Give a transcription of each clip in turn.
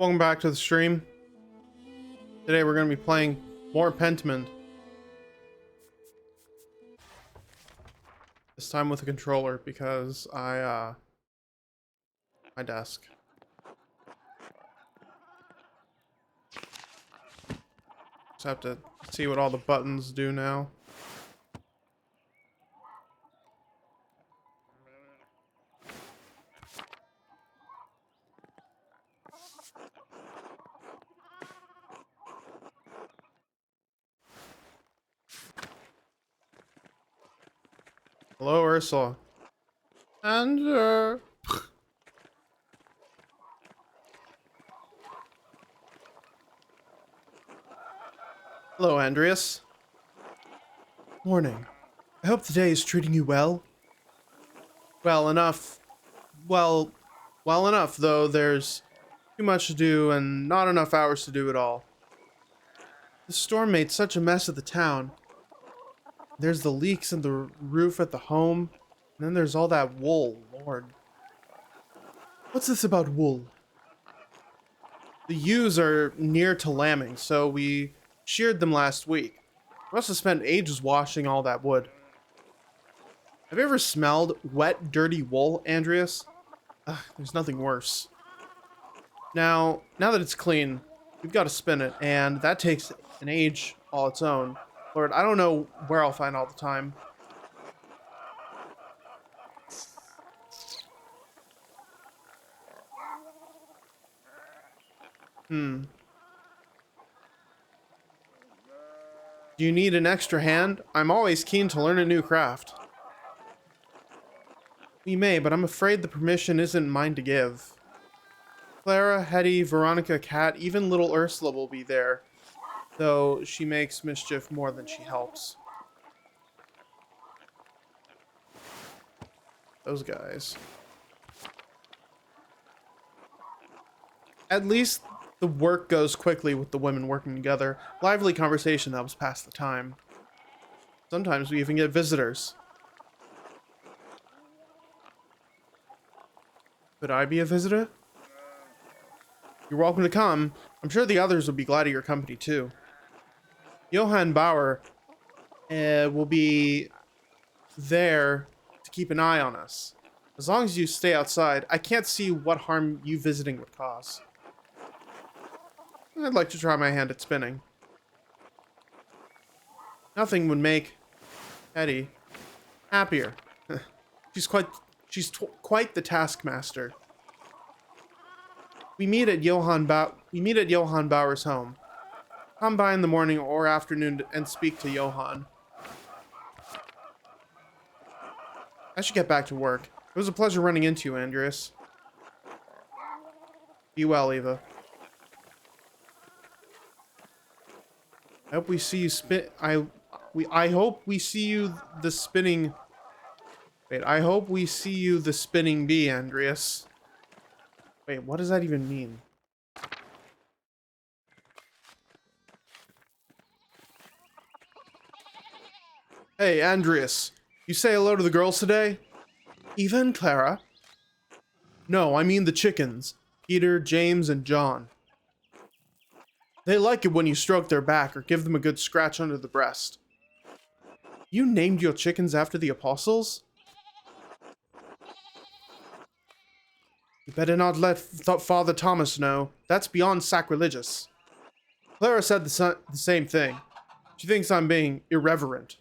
Welcome back to the stream. Today we're going to be playing more Pentiment. This time with a controller because my desk. Just have to see what all the buttons do now. Hello, Ursula. And, hello, Andreas. Morning. I hope the day is treating you well. Well enough. Well enough, though there's too much to do and not enough hours to do it all. The storm made such a mess of the town. There's the leaks in the roof at the home. And then there's all that wool, Lord. What's this about wool? The ewes are near to lambing, so we sheared them last week. Must have spent ages washing all that wood. Have you ever smelled wet, dirty wool, Andreas? Ugh, there's nothing worse. Now that it's clean, we've got to spin it, and that takes an age all its own. Lord, I don't know where I'll find all the time. Do you need an extra hand? I'm always keen to learn a new craft. We may, but I'm afraid the permission isn't mine to give. Clara, Hetty, Veronica, Kat, even little Ursula will be there, though she makes mischief more than she helps. Those guys. At least the work goes quickly with the women working together. Lively conversation helps pass the time. Sometimes we even get visitors. Could I be a visitor? You're welcome to come. I'm sure the others will be glad of your company too. Johann Bauer will be there to keep an eye on us. As long as you stay outside, I can't see what harm you visiting would cause. I'd like to try my hand at spinning. Nothing would make Hetty happier. She's quite the taskmaster. We meet at Johann Bauer's home. Come by in the morning or afternoon and speak to Johann. I should get back to work. It was a pleasure running into you, Andreas. Be well, Eva. I hope we see you I hope we see you the spinning. Wait, I hope we see you the spinning bee, Andreas. Wait, what does that even mean? Hey, Andreas. You say hello to the girls today? Eva and Clara? No, I mean the chickens. Peter, James, and John. They like it when you stroke their back or give them a good scratch under the breast. You named your chickens after the apostles? You better not let Father Thomas know. That's beyond sacrilegious. Clara said the same thing. She thinks I'm being irreverent.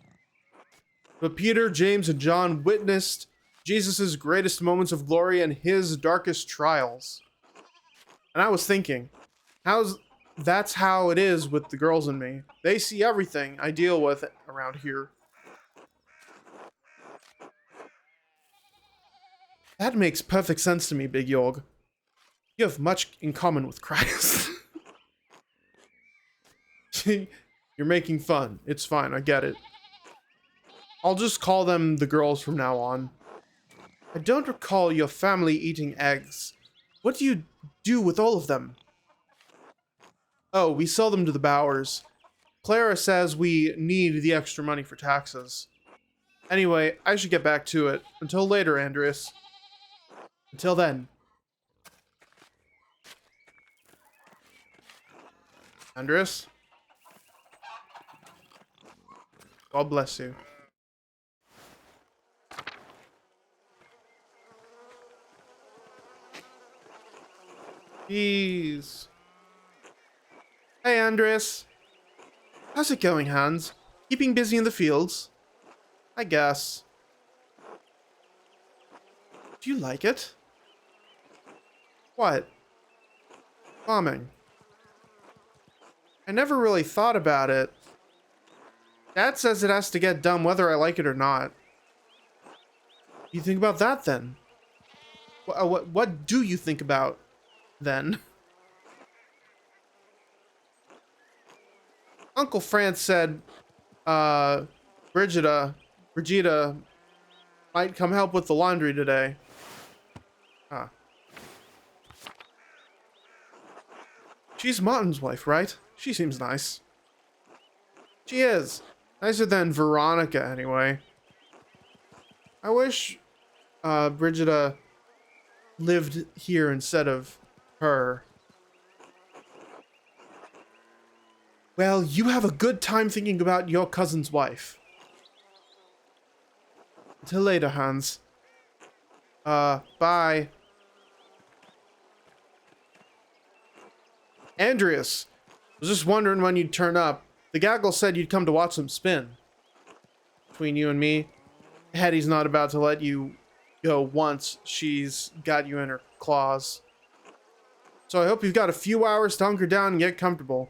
But Peter, James, and John witnessed Jesus' greatest moments of glory and his darkest trials. And I was thinking, that's how it is with the girls and me. They see everything I deal with around here. That makes perfect sense to me, Big Yorg. You have much in common with Christ. You're making fun. It's fine, I get it. I'll just call them the girls from now on. I don't recall your family eating eggs. What do you do with all of them? Oh, we sell them to the Bowers. Clara says we need the extra money for taxes. Anyway, I should get back to it. Until later, Andreas. Until then. Andres, God bless you. Jeez. Hey, Andres. How's it going, Hans? Keeping busy in the fields? I guess. Do you like it? What? Farming. I never really thought about it. Dad says it has to get done whether I like it or not. What do you think about that, then? What do you think about, then? Uncle France said, uh, Brigida, Brigida might come help with the laundry today. Ah. She's Martin's wife, right? She seems nice. She is. Nicer than Veronica, anyway. I wish, Brigida lived here instead of her. Well, you have a good time thinking about your cousin's wife. Until later, Hans. Bye. Andreas, was just wondering when you'd turn up. The gaggle said you'd come to watch them spin. Between you and me, Hetty's not about to let you go once she's got you in her claws. So I hope you've got a few hours to hunker down and get comfortable.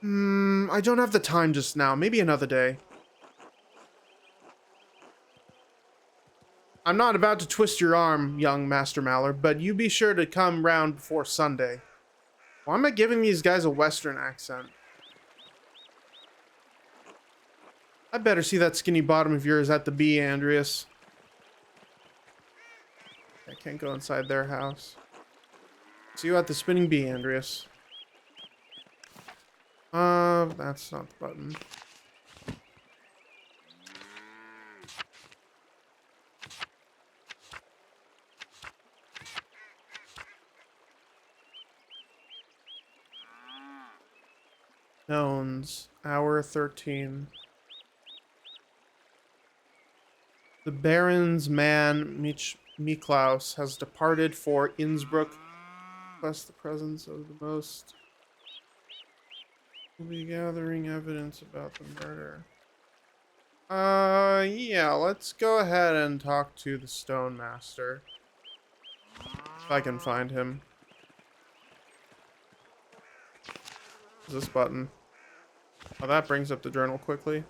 I don't have the time just now. Maybe another day. I'm not about to twist your arm, young Master Mallard, but you be sure to come round before Sunday. Why am I giving these guys a Western accent? I better see that skinny bottom of yours at the bee, Andreas. I can't go inside their house. See you at the spinning bee, Andreas. That's not the button. Knowns, hour 13. The Baron's man, Miklaus, has departed for Innsbruck. Plus the presence of the most. We'll be gathering evidence about the murder. Yeah, let's go ahead and talk to the Stone Master. If I can find him. Is this button? Oh, that brings up the journal quickly.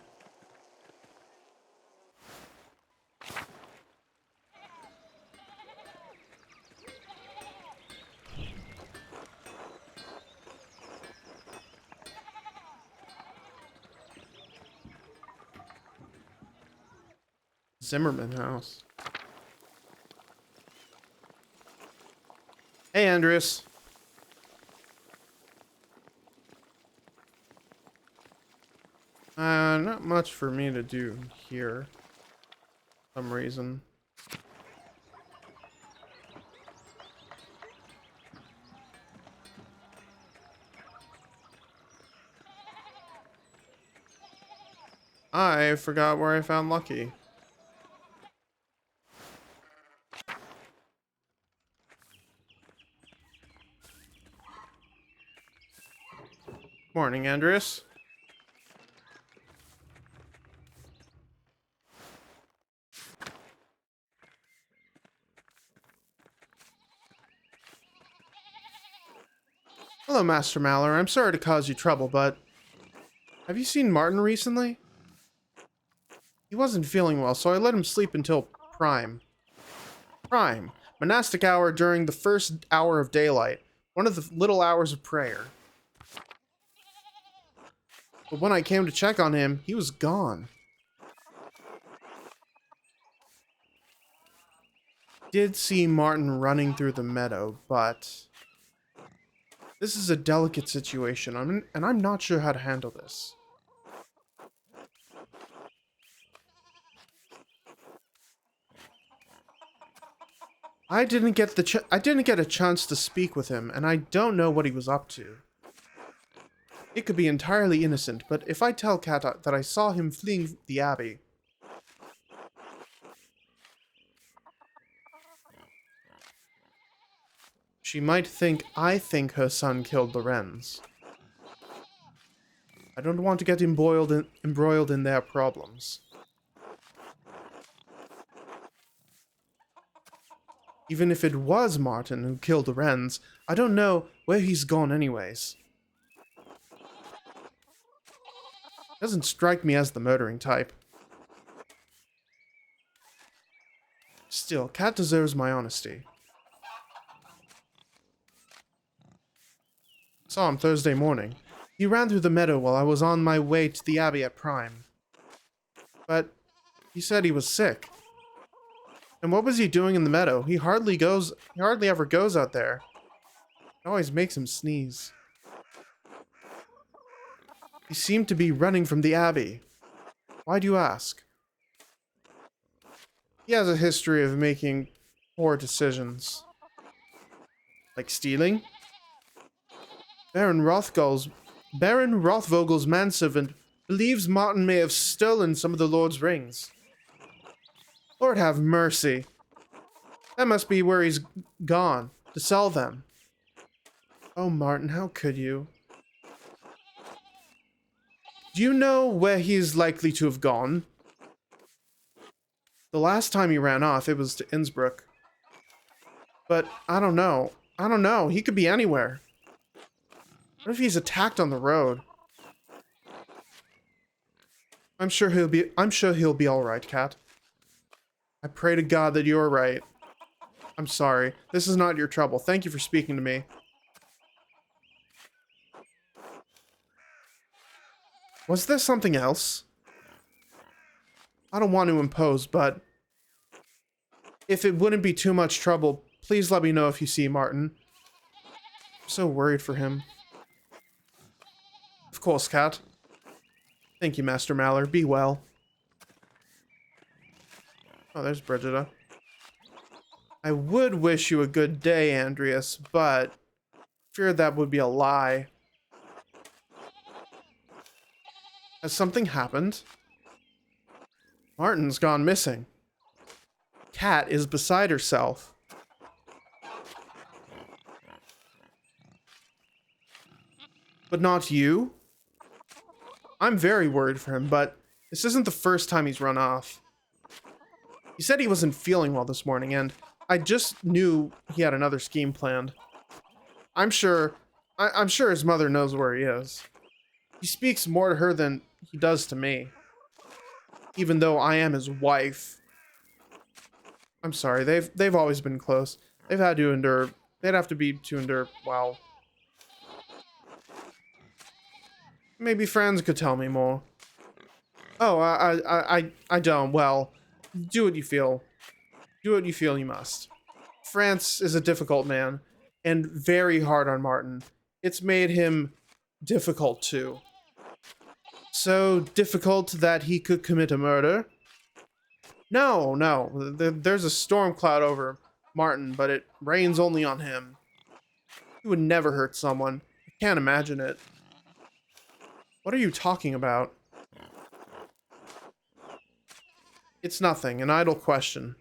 Zimmerman house. Hey, Andreas. Not much for me to do here. For some reason. I forgot where I found Lucky. Morning, Andreas. Hello, Master Mallard. I'm sorry to cause you trouble, but have you seen Martin recently? He wasn't feeling well, so I let him sleep until prime. Prime. Monastic hour during the first hour of daylight. One of the little hours of prayer. But when I came to check on him, he was gone. Did see Martin running through the meadow, but this is a delicate situation, and I'm not sure how to handle this. I didn't get a chance to speak with him, and I don't know what he was up to. It could be entirely innocent, but if I tell Kat that I saw him fleeing the Abbey, she might think I think her son killed the Wrens. I don't want to get embroiled in their problems. Even if it was Martin who killed the Wrens, I don't know where he's gone anyways. Doesn't strike me as the murdering type. Still, Kat deserves my honesty. Saw him Thursday morning. He ran through the meadow while I was on my way to the Abbey at prime. But he said he was sick. And what was he doing in the meadow? He hardly ever goes out there. It always makes him sneeze. He seemed to be running from the Abbey. Why do you ask? He has a history of making poor decisions. Like stealing? Baron Rothvogel's manservant believes Martin may have stolen some of the Lord's rings. Lord have mercy. That must be where he's gone, to sell them. Oh, Martin, how could you? Do you know where he's likely to have gone? The last time he ran off, it was to Innsbruck. But I don't know. I don't know. He could be anywhere. What if he's attacked on the road? I'm sure he'll be all right, Kat. I pray to God that you're right. I'm sorry. This is not your trouble. Thank you for speaking to me. Was there something else? I don't want to impose, but if it wouldn't be too much trouble, please let me know if you see Martin. I'm so worried for him. Of course, Kat. Thank you, Master Maller. Be well. Oh, there's Brigida. I would wish you a good day, Andreas, but feared that would be a lie. Has something happened? Martin's gone missing. Kat is beside herself. But not you? I'm very worried for him, but this isn't the first time he's run off. He said he wasn't feeling well this morning, and I just knew he had another scheme planned. I'm sure his mother knows where he is. He speaks more to her than he does to me. Even though I am his wife. I'm sorry, they've always been close. They'd have to be to endure, wow. Maybe friends could tell me more. Oh, I don't. Well, do what you feel. Do what you feel you must. France is a difficult man, and very hard on Martin. It's made him difficult too. So difficult that he could commit a murder? No. There's a storm cloud over Martin, but it rains only on him. He would never hurt someone. I can't imagine it. What are you talking about? It's nothing, an idle question.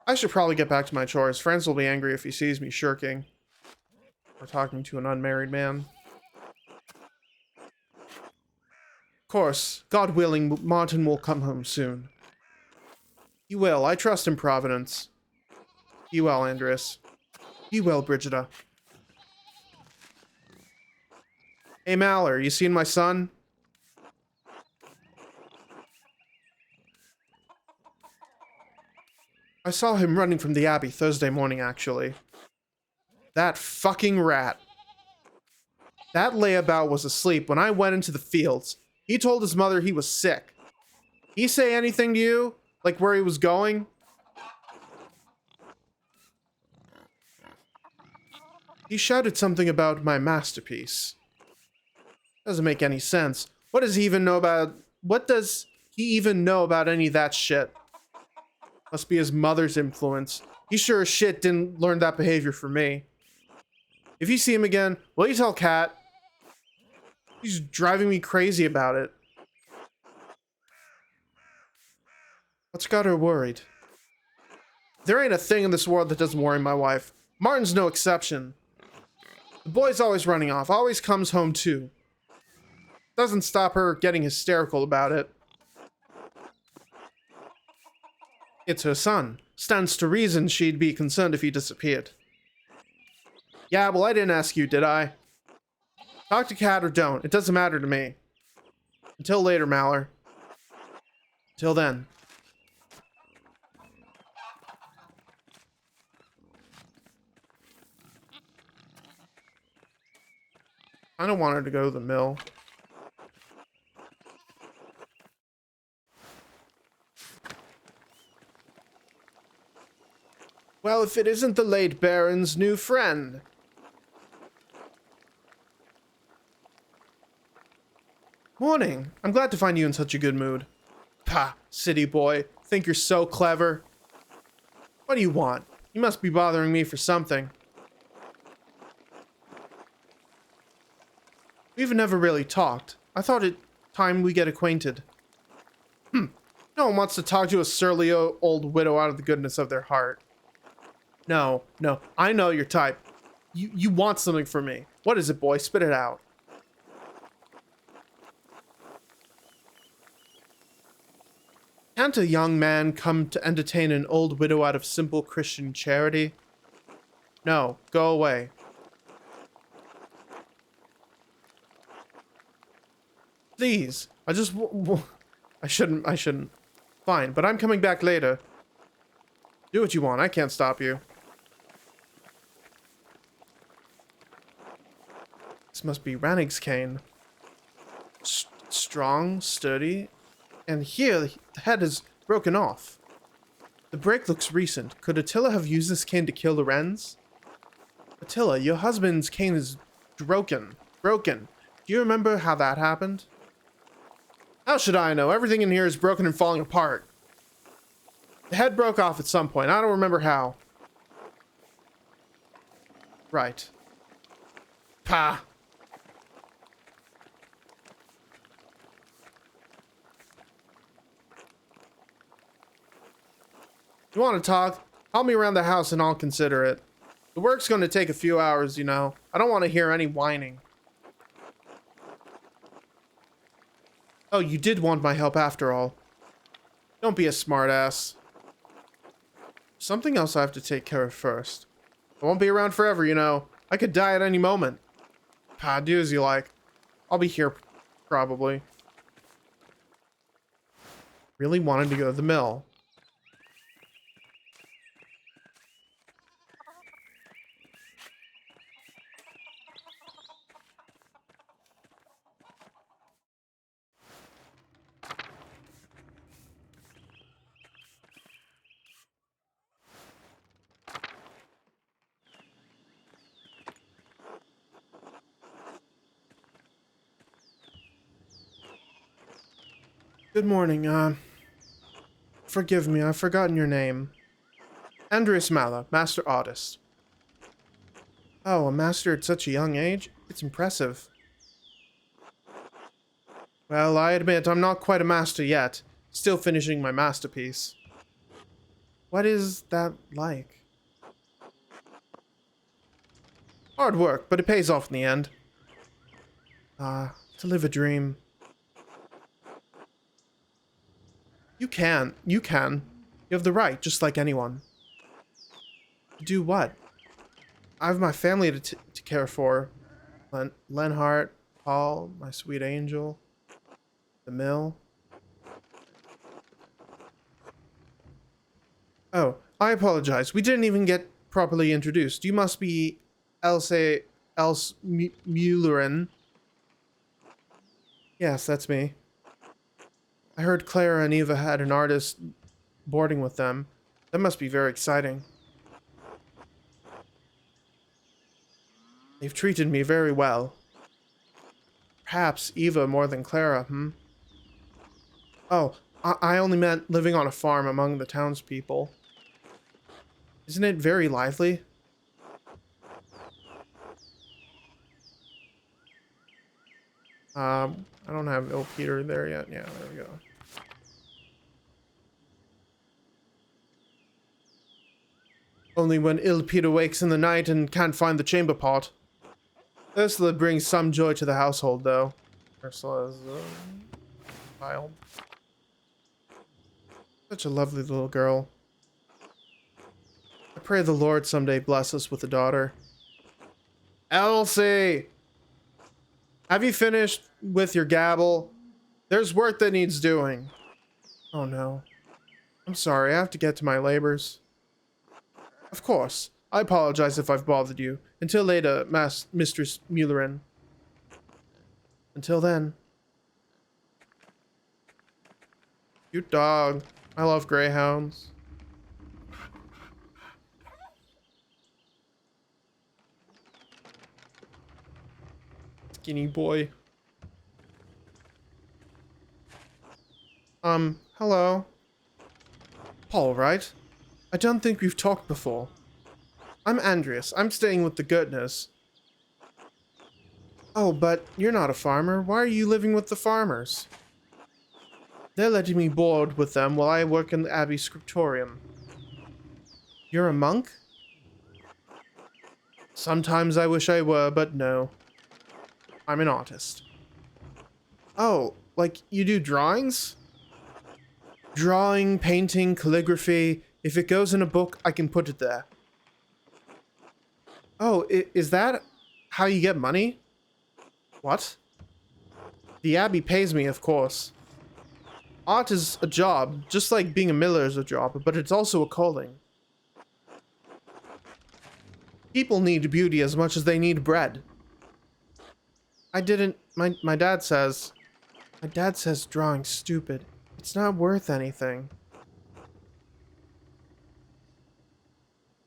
I should probably get back to my chores. Franz will be angry if he sees me shirking. Or talking to an unmarried man. Of course, God willing, Martin will come home soon. He will. I trust in Providence. Be well, Andreas. Be well, Brigida. Hey, Maller, you seen my son? I saw him running from the Abbey Thursday morning, actually. That fucking rat. That layabout was asleep when I went into the fields. He told his mother he was sick. He say anything to you? Like where he was going? He shouted something about my masterpiece. Doesn't make any sense. What does he even know about any of that shit? Must be his mother's influence. He sure as shit didn't learn that behavior from me. If you see him again, will you tell Kat? He's driving me crazy about it. What's got her worried? There ain't a thing in this world that doesn't worry my wife. Martin's no exception. The boy's always running off, always comes home too. Doesn't stop her getting hysterical about it. It's her son. Stands to reason she'd be concerned if he disappeared. Yeah, well, I didn't ask you, did I? Talk to Kat or don't. It doesn't matter to me. Until later, Maller. Till then. I don't want her to go to the mill. Well, if it isn't the late Baron's new friend. Morning. I'm glad to find you in such a good mood. Pah, city boy. Think you're so clever. What do you want? You must be bothering me for something. We've never really talked. I thought it time we get acquainted. No one wants to talk to a surly old widow out of the goodness of their heart. No, I know your type. You want something from me. What is it, boy? Spit it out. Can't a young man come to entertain an old widow out of simple Christian charity? No, go away. Please, I shouldn't. Fine, but I'm coming back later. Do what you want, I can't stop you. This must be Rannig's cane. Strong, sturdy, and here the head is broken off. The break looks recent. Could Attila have used this cane to kill the wrens? Attila, your husband's cane is broken. Do you remember how that happened? How should I know? Everything in here is broken and falling apart. The head broke off at some point. I don't remember how. Right. Pah. You want to talk? Help me around the house and I'll consider it. The work's going to take a few hours, you know. I don't want to hear any whining. Oh, you did want my help after all. Don't be a smartass. Something else I have to take care of first. I won't be around forever, you know. I could die at any moment. Do as you like. I'll be here, probably. Really wanted to go to the mill. Good morning, forgive me, I've forgotten your name. Andreas Malla, Master Artist. Oh, a master at such a young age? It's impressive. Well, I admit I'm not quite a master yet. Still finishing my masterpiece. What is that like? Hard work, but it pays off in the end. To live a dream. You can. You have the right, just like anyone. Do what? I have my family to care for. Lenhart, Paul, my sweet angel, the mill. Oh, I apologize. We didn't even get properly introduced. You must be Else Mullerin. Yes, that's me. I heard Clara and Eva had an artist boarding with them. That must be very exciting. They've treated me very well. Perhaps Eva more than Clara, Oh, I only meant living on a farm among the townspeople. Isn't it very lively? I don't have Il Peter there yet. Yeah, there we go. Only when Il Peter wakes in the night and can't find the chamber pot. Ursula brings some joy to the household, though. Ursula's child. Such a lovely little girl. I pray the Lord someday bless us with a daughter. Elsie! Have you finished with your gabble? There's work that needs doing. Oh no. I'm sorry, I have to get to my labors. Of course. I apologize if I've bothered you. Until later, Mistress Mullerin. Until then. Cute dog. I love greyhounds. Skinny boy. Hello. Paul, right? I don't think we've talked before. I'm Andreas. I'm staying with the Gertners. Oh, but you're not a farmer. Why are you living with the farmers? They're letting me board with them while I work in the Abbey scriptorium. You're a monk? Sometimes I wish I were, but no. I'm an artist. Oh, like you do drawings? Drawing, painting, calligraphy. If it goes in a book, I can put it there. Oh, is that how you get money? What? The Abbey pays me, of course. Art is a job, just like being a miller is a job, but it's also a calling. People need beauty as much as they need bread. My dad says drawing's stupid. It's not worth anything.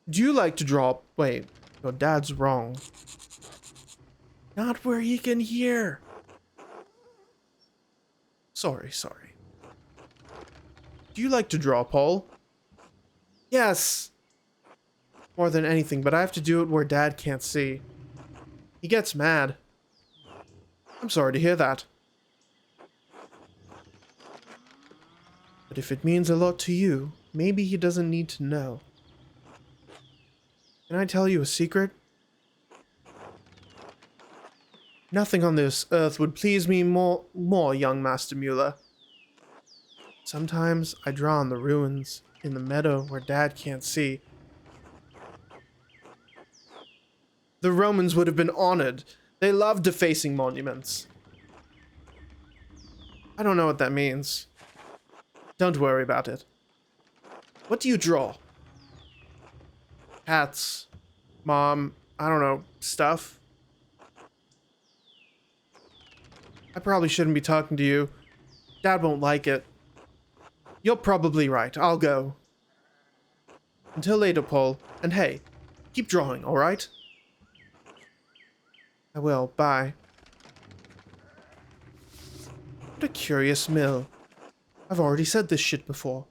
Do you like to draw? Wait, your dad's wrong. Not where he can hear. Sorry. Do you like to draw, Paul? Yes. More than anything, but I have to do it where Dad can't see. He gets mad. I'm sorry to hear that. But if it means a lot to you, maybe he doesn't need to know. Can I tell you a secret? Nothing on this earth would please me more, young Master Mueller. Sometimes I draw on the ruins in the meadow where Dad can't see. The Romans would have been honored. They loved defacing monuments. I don't know what that means. Don't worry about it. What do you draw? Hats. Mom. I don't know. Stuff. I probably shouldn't be talking to you. Dad won't like it. You're probably right. I'll go. Until later, Paul. And hey, keep drawing, alright? I will. Bye. What a curious mill. I've already said this shit before.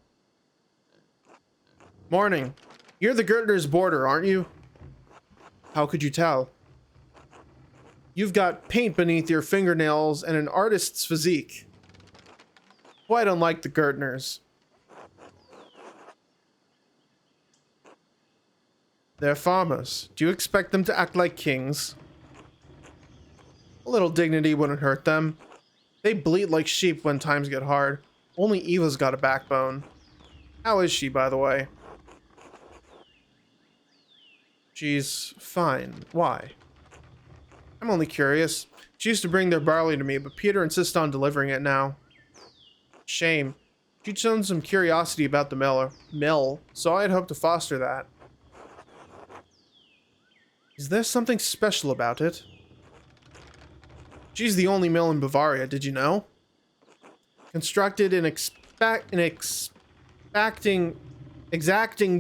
Morning. You're the Gertner's boarder, aren't you? How could you tell? You've got paint beneath your fingernails and an artist's physique. Quite unlike the Gertners. They're farmers. Do you expect them to act like kings? A little dignity wouldn't hurt them. They bleat like sheep when times get hard. Only Eva's got a backbone. How is she, by the way? She's fine. Why? I'm only curious. She used to bring their barley to me, but Peter insists on delivering it now. Shame. She'd shown some curiosity about the mill, so I'd hoped to foster that. Is there something special about it? She's the only mill in Bavaria, did you know? Constructed in exacting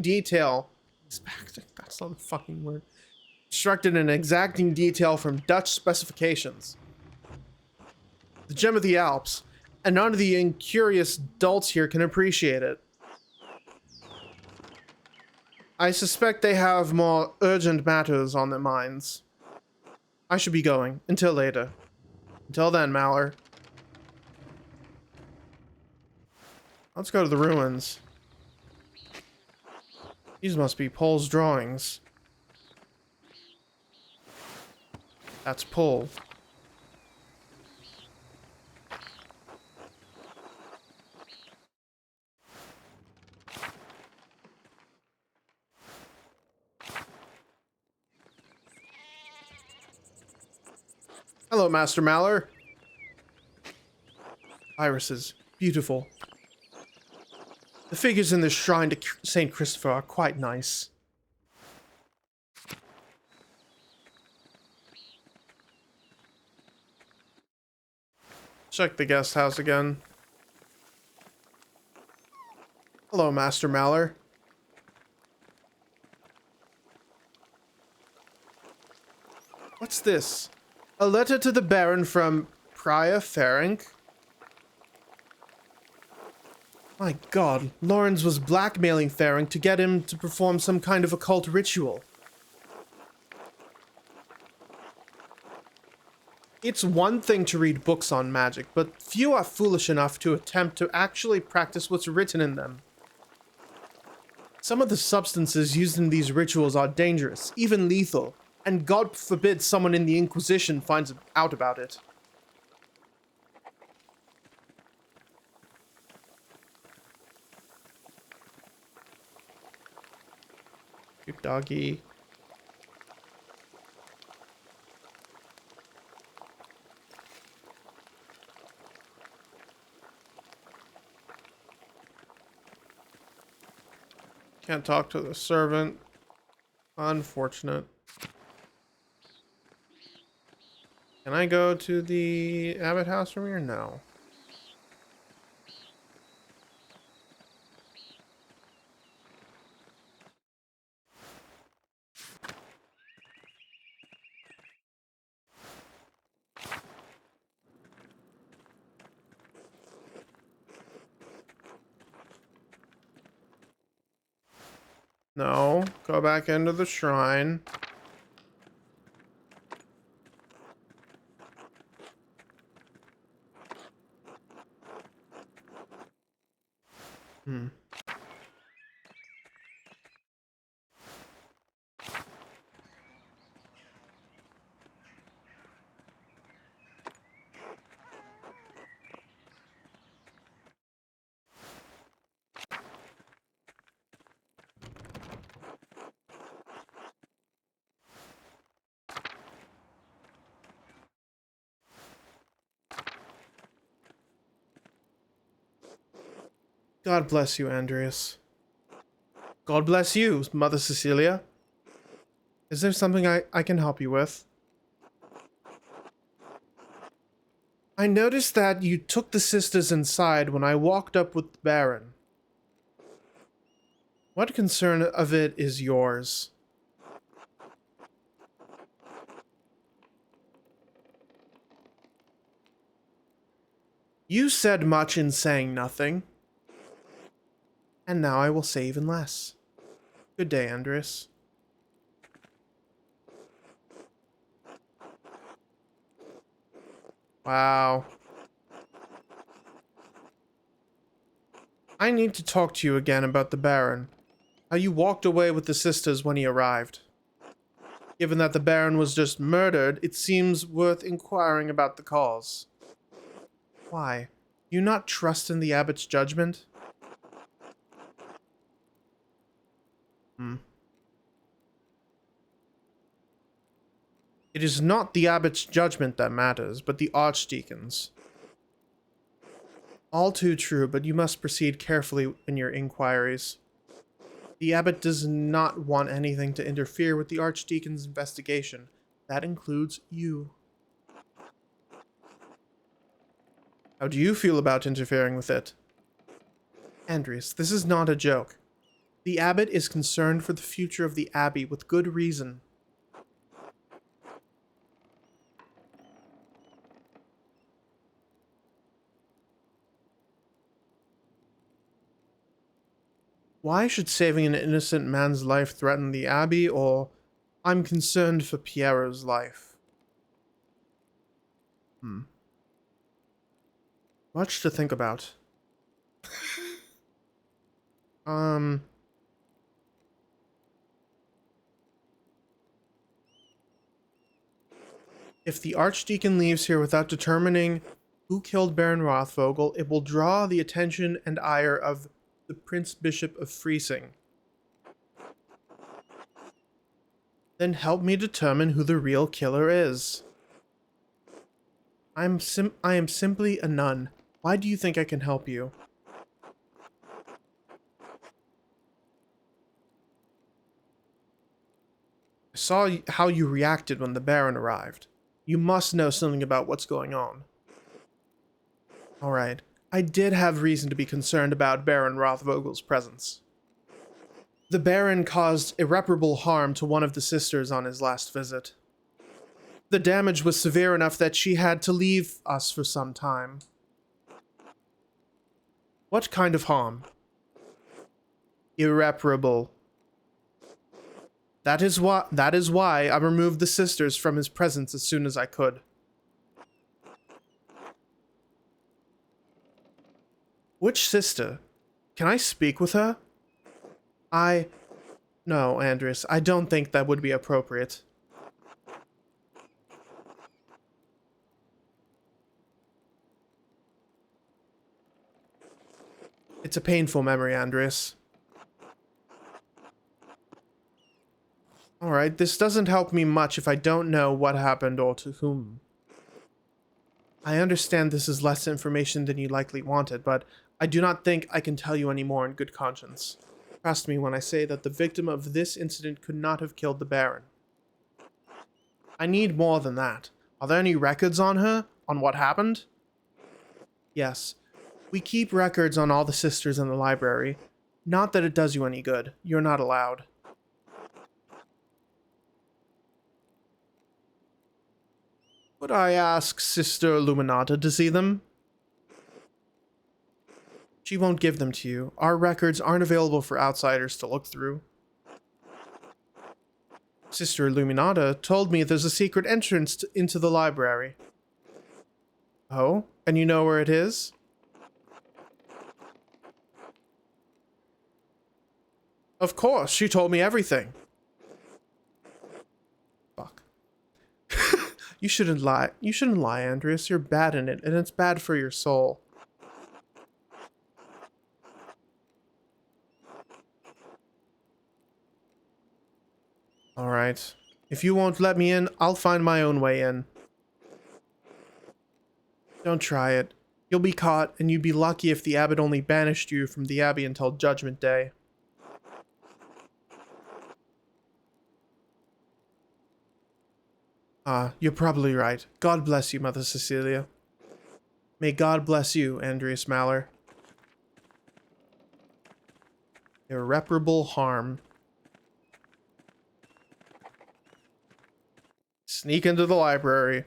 detail. That's not a fucking word. Constructed in exacting detail from Dutch specifications. The gem of the Alps. and none of the incurious dolts here can appreciate it. I suspect they have more urgent matters on their minds. I should be going. Until later. Until then, Maller. Let's go to the ruins. These must be Pole's drawings. That's Pole. Hello, Master Maller. Irises. Beautiful. The figures in this shrine to St. Christopher are quite nice. Check the guest house again. Hello, Master Maller. What's this? A letter to the Baron from Prior Ferenc? My god, Lawrence was blackmailing Ferenc to get him to perform some kind of occult ritual. It's one thing to read books on magic, but few are foolish enough to attempt to actually practice what's written in them. Some of the substances used in these rituals are dangerous, even lethal, and God forbid someone in the Inquisition finds out about it. Cute doggy. Can't talk to the servant. Unfortunate. Can I go to the Abbot house from here? No. No. Go back into the shrine. God bless you, Andreas. God bless you, Mother Cecilia. Is there something I can help you with? I noticed that you took the sisters inside when I walked up with the Baron. What concern of it is yours? You said much in saying nothing. And now I will say even less. Good day, Andreas. Wow. I need to talk to you again about the Baron. How you walked away with the sisters when he arrived. Given that the Baron was just murdered, it seems worth inquiring about the cause. Why? You not trust in the Abbot's judgment? It is not the Abbot's judgment that matters, but the Archdeacon's. All too true, but you must proceed carefully in your inquiries. The Abbot does not want anything to interfere with the Archdeacon's investigation. That includes you. How do you feel about interfering with it? Andreas, this is not a joke. The Abbot is concerned for the future of the Abbey with good reason. Why should saving an innocent man's life threaten the Abbey, or I'm concerned for Piero's life? Hmm. Much to think about. Um, if the Archdeacon leaves here without determining who killed Baron Rothvogel, it will draw the attention and ire of the Prince Bishop of Freising. Then help me determine who the real killer is. I am simply a nun. Why do you think I can help you? I saw how you reacted when the Baron arrived. You must know something about what's going on. Alright. I did have reason to be concerned about Baron Rothvogel's presence. The Baron caused irreparable harm to one of the sisters on his last visit. The damage was severe enough that she had to leave us for some time. What kind of harm? Irreparable. That is why I removed the sisters from his presence as soon as I could. Which sister? Can I speak with her? No, Andres, I don't think that would be appropriate. It's a painful memory, Andres. Alright, this doesn't help me much if I don't know what happened or to whom. I understand this is less information than you likely wanted, but I do not think I can tell you any more in good conscience. Trust me when I say that the victim of this incident could not have killed the Baron. I need more than that. Are there any records on her? On what happened? Yes. We keep records on all the sisters in the library. Not that it does you any good. You're not allowed. Would I ask Sister Illuminata to see them? She won't give them to you. Our records aren't available for outsiders to look through. Sister Illuminata told me there's a secret entrance into the library. Oh? And you know where it is? Of course, she told me everything. Fuck. You shouldn't lie. You shouldn't lie, Andreas. You're bad in it, and it's bad for your soul. Alright. If you won't let me in, I'll find my own way in. Don't try it. You'll be caught, and you'd be lucky if the abbot only banished you from the abbey until Judgment Day. You're probably right. God bless you, Mother Cecilia. May God bless you, Andreas Maller. Irreparable harm. Sneak into the library.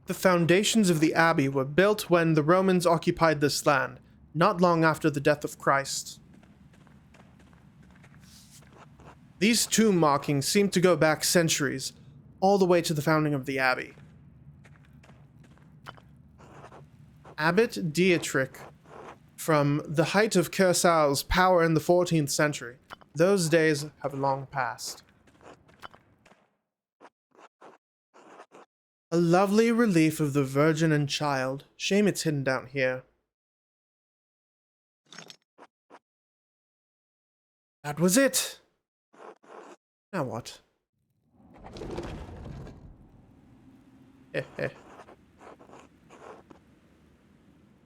The foundations of the abbey were built when the Romans occupied this land, not long after the death of Christ. These tomb markings seem to go back centuries, all the way to the founding of the abbey. Abbot Dietrich, from the height of Curacau's power in the 14th century. Those days have long passed. A lovely relief of the Virgin and Child. Shame it's hidden down here. That was it! Now what? Heh heh.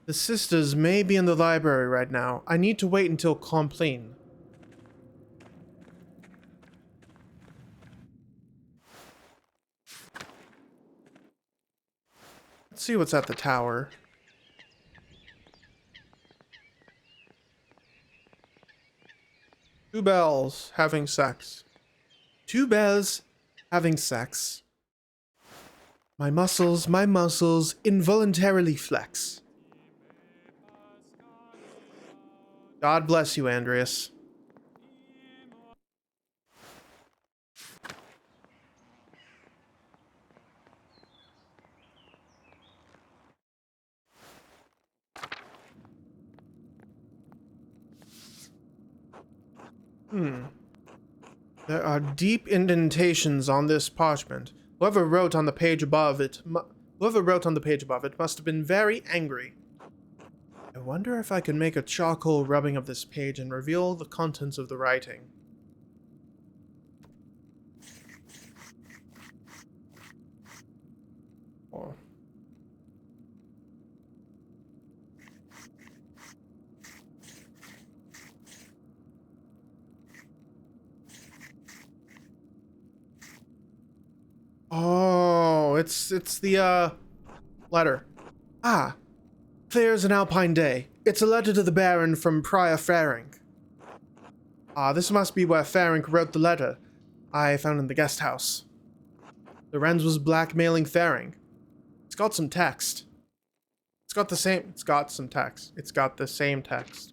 The sisters may be in the library right now. I need to wait until Compline. Let's see what's at the tower. Two bells having sex. Two bells having sex. My muscles involuntarily flex. God bless you, Andreas. There are deep indentations on this parchment. Whoever wrote on the page above it must have been very angry. I wonder if I can make a charcoal rubbing of this page and reveal the contents of the writing. Oh. Oh, it's the letter. Ah, clear as an alpine day. It's a letter to the Baron from Prior Ferenc. Ah, this must be where Ferenc wrote the letter I found in the guest house. Lorenz was blackmailing Ferenc. It's got some text. It's got some text. It's got the same text.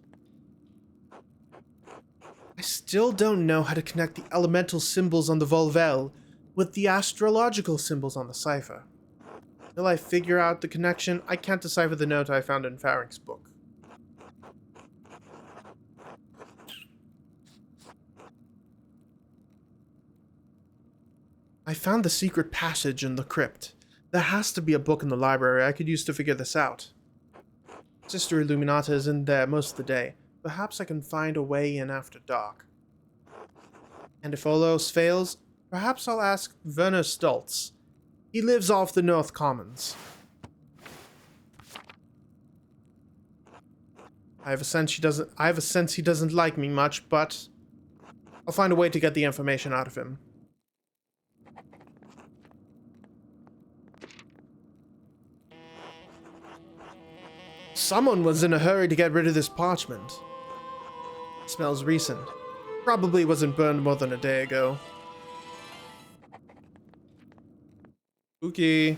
I still don't know how to connect the elemental symbols on the Volvel with the astrological symbols on the cipher. Till I figure out the connection, I can't decipher the note I found in Ferenc's book. I found the secret passage in the crypt. There has to be a book in the library I could use to figure this out. Sister Illuminata is in there most of the day. Perhaps I can find a way in after dark. And if all else fails, perhaps I'll ask Werner Stoltz. He lives off the North Commons. I have a sense he doesn't like me much, but I'll find a way to get the information out of him. Someone was in a hurry to get rid of this parchment. It smells recent. Probably wasn't burned more than a day ago. Spooky.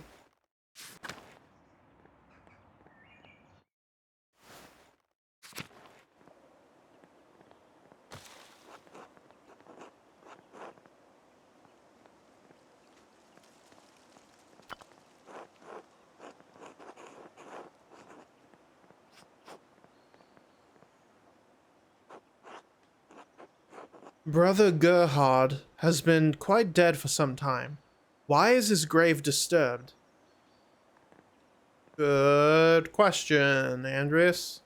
Brother Gerhard has been quite dead for some time. Why is his grave disturbed? Good question, Andreas.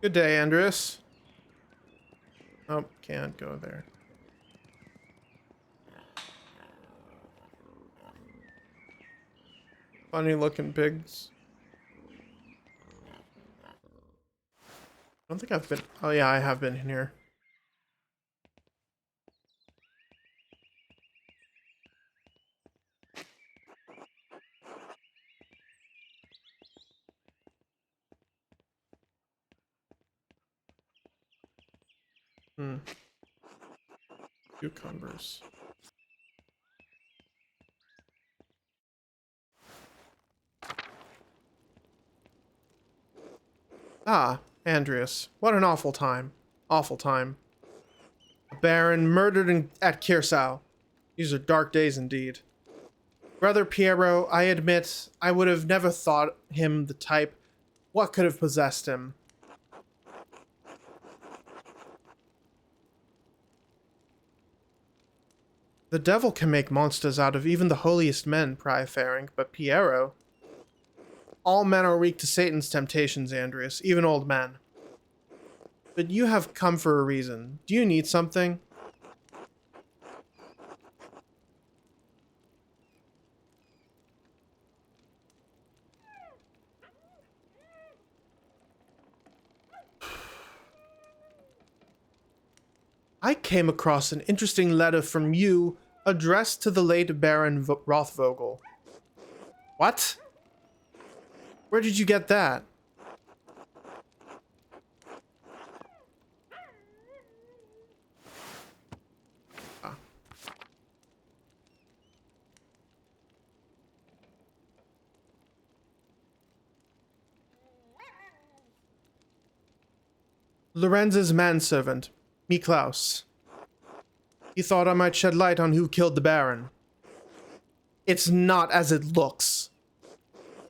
Good day, Andreas. Oh, can't go there. Funny looking pigs. I don't think I've been. Oh, yeah, I have been in here. Cucumbers. Ah, Andreas. What an awful time. Awful time. A baron murdered at Kirsau. These are dark days indeed. Brother Piero, I admit, I would have never thought him the type. What could have possessed him? The devil can make monsters out of even the holiest men, Prior Faring, but Piero... All men are weak to Satan's temptations, Andreas, even old men. But you have come for a reason. Do you need something? I came across an interesting letter from you addressed to the late Baron Rothvogel. What? Where did you get that? Ah. Lorenz's manservant, Miklaus. He thought I might shed light on who killed the Baron. It's not as it looks.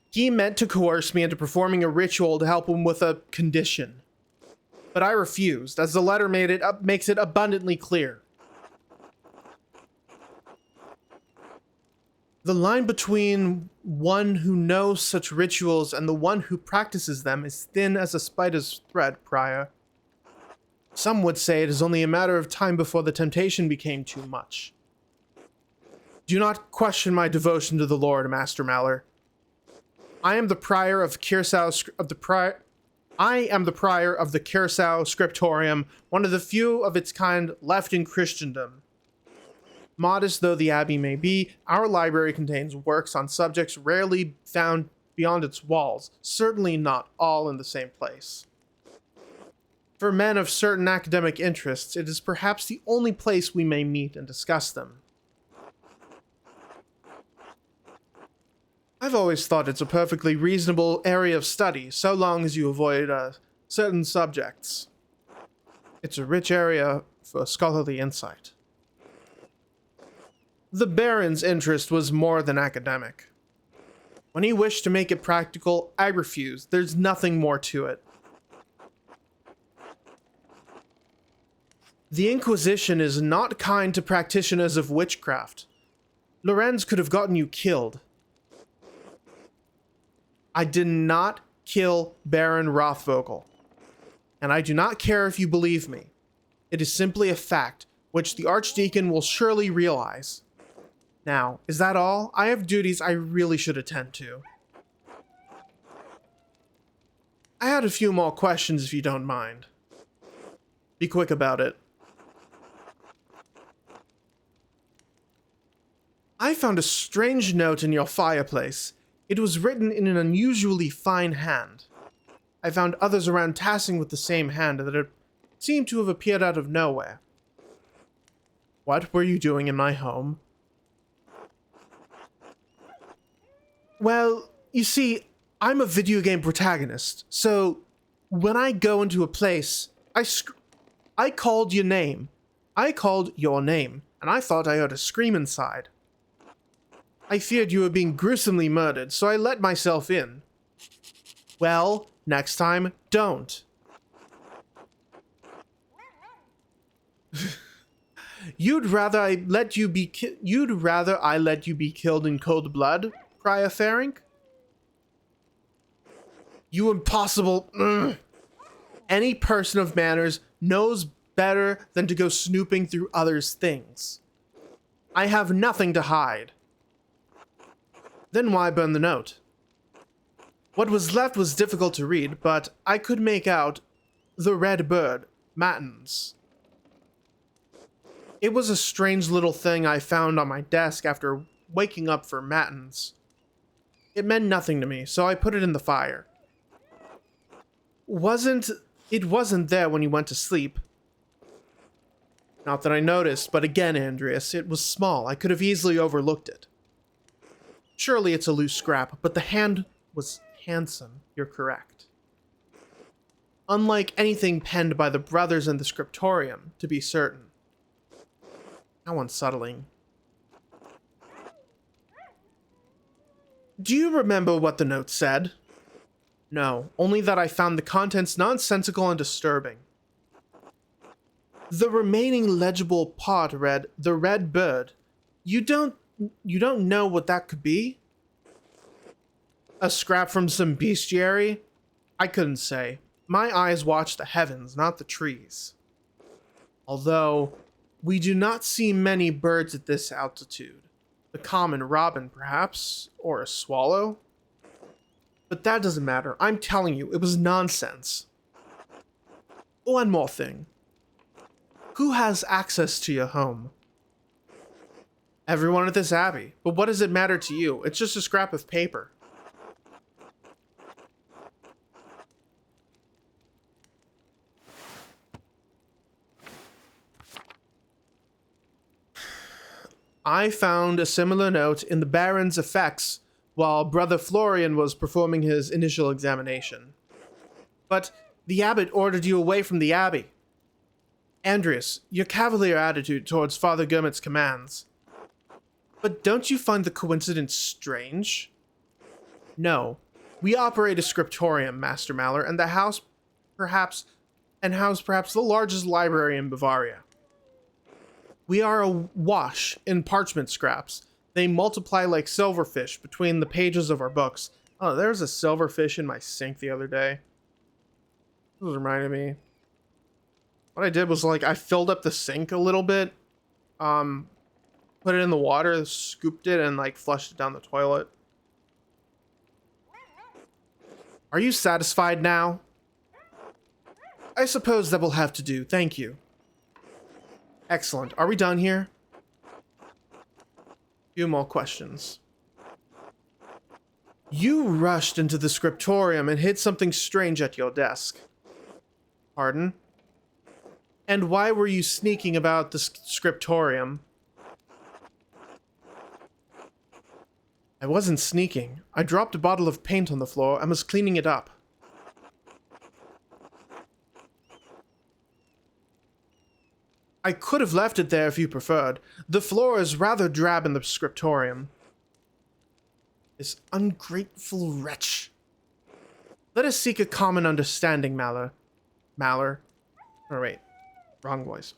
He meant to coerce me into performing a ritual to help him with a condition. But I refused, as the letter makes it abundantly clear. The line between one who knows such rituals and the one who practices them is thin as a spider's thread, Prior. Some would say it is only a matter of time before the temptation became too much. Do not question my devotion to the Lord, Master Maller. I am the prior of I am the prior of the Curacao Scriptorium, one of the few of its kind left in Christendom. Modest though the abbey may be, our library contains works on subjects rarely found beyond its walls, certainly not all in the same place. For men of certain academic interests, it is perhaps the only place we may meet and discuss them. I've always thought it's a perfectly reasonable area of study, so long as you avoid certain subjects. It's a rich area for scholarly insight. The Baron's interest was more than academic. When he wished to make it practical, I refused. There's nothing more to it. The Inquisition is not kind to practitioners of witchcraft. Lorenz could have gotten you killed. I did not kill Baron Rothvogel, and I do not care if you believe me. It is simply a fact, which the Archdeacon will surely realize. Now, is that all? I have duties I really should attend to. I had a few more questions if you don't mind. Be quick about it. I found a strange note in your fireplace. It was written in an unusually fine hand. I found others around tassing with the same hand that it seemed to have appeared out of nowhere. What were you doing in my home? Well, you see, I'm a video game protagonist, so when I go into a place, I called your name. I called your name, and I thought I heard a scream inside. I feared you were being gruesomely murdered, so I let myself in. Well, next time, don't. You'd rather I let you be killed in cold blood, Prior Faring? You impossible. Any person of manners knows better than to go snooping through others' things. I have nothing to hide. Then why burn the note? What was left was difficult to read, but I could make out the red bird, Matins. It was a strange little thing I found on my desk after waking up for Matins. It meant nothing to me, so I put it in the fire. It wasn't there when you went to sleep. Not that I noticed, but again, Andreas, it was small. I could have easily overlooked it. Surely it's a loose scrap, but the hand was handsome. You're correct. Unlike anything penned by the brothers in the scriptorium, to be certain. How unsettling. Do you remember what the note said? No, only that I found the contents nonsensical and disturbing. The remaining legible part read, "The red bird, You don't you don't know what that could be? A scrap from some bestiary? I couldn't say. My eyes watch the heavens, not the trees. Although, we do not see many birds at this altitude. The common robin, perhaps, or a swallow? But that doesn't matter. I'm telling you, it was nonsense. One more thing. Who has access to your home? Everyone at this abbey. But what does it matter to you? It's just a scrap of paper. I found a similar note in the Baron's effects while Brother Florian was performing his initial examination. But the abbot ordered you away from the abbey. Andreas, your cavalier attitude towards Father Gurmit's commands. But don't you find the coincidence strange? No. We operate a scriptorium, Master Maller, and house perhaps the largest library in Bavaria. We are awash in parchment scraps. They multiply like silverfish between the pages of our books. Oh, there was a silverfish in my sink the other day. This was reminding me. What I did was like I filled up the sink a little bit, put it in the water, scooped it, and like flushed it down the toilet. Are you satisfied now? I suppose that will have to do. Thank you. Excellent. Are we done here? Few more questions. You rushed into the scriptorium and hid something strange at your desk. Pardon? And why were you sneaking about the scriptorium? I wasn't sneaking. I dropped a bottle of paint on the floor and was cleaning it up. I could have left it there if you preferred. The floor is rather drab in the scriptorium. This ungrateful wretch. Let us seek a common understanding, Maller. Oh, wait. Wrong voice.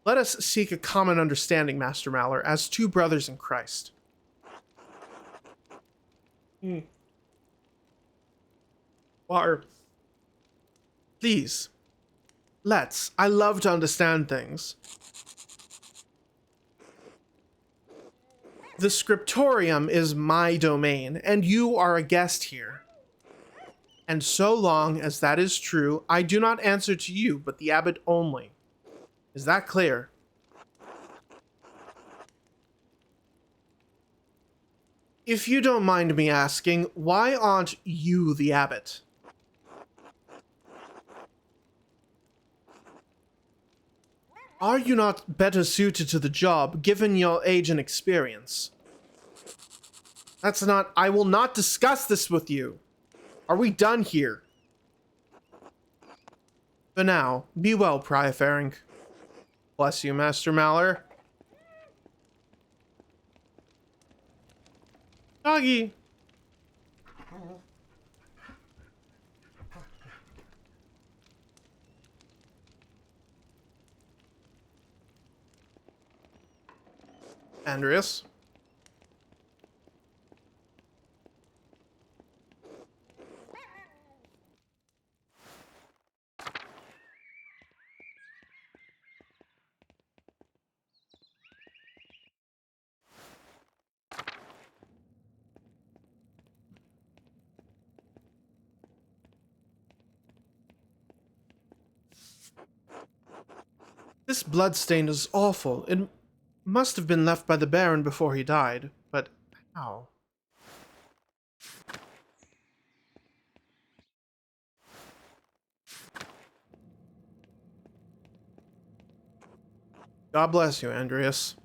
Let us seek a common understanding, Master Maller, as two brothers in Christ. Or, please. Let's. I love to understand things. The scriptorium is my domain, and you are a guest here. And so long as that is true, I do not answer to you, but the abbot only. Is that clear? If you don't mind me asking, why aren't you the abbot? Are you not better suited to the job, given your age and experience? That's not... I will not discuss this with you. Are we done here? For now, be well, Prior Ferenc. Bless you, Master Maller. Doggy. Andreas. This bloodstain is awful. It must have been left by the Baron before he died, but how? God bless you, Andreas.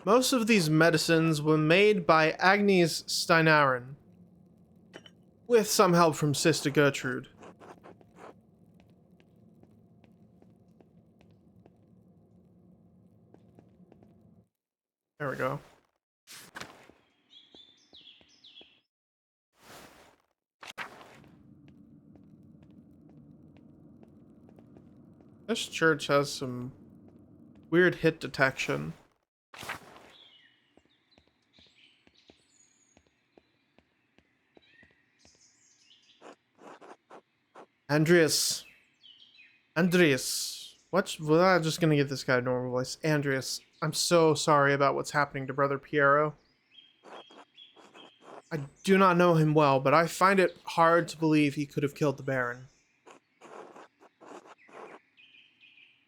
Most of these medicines were made by Agnes Steinarin, with some help from Sister Gertrude. There we go. This church has some Weird hit detection. Andreas. Andreas. Well, I'm just gonna give this guy a normal voice. Andreas, I'm so sorry about what's happening to Brother Piero. I do not know him well, but I find it hard to believe he could have killed the Baron.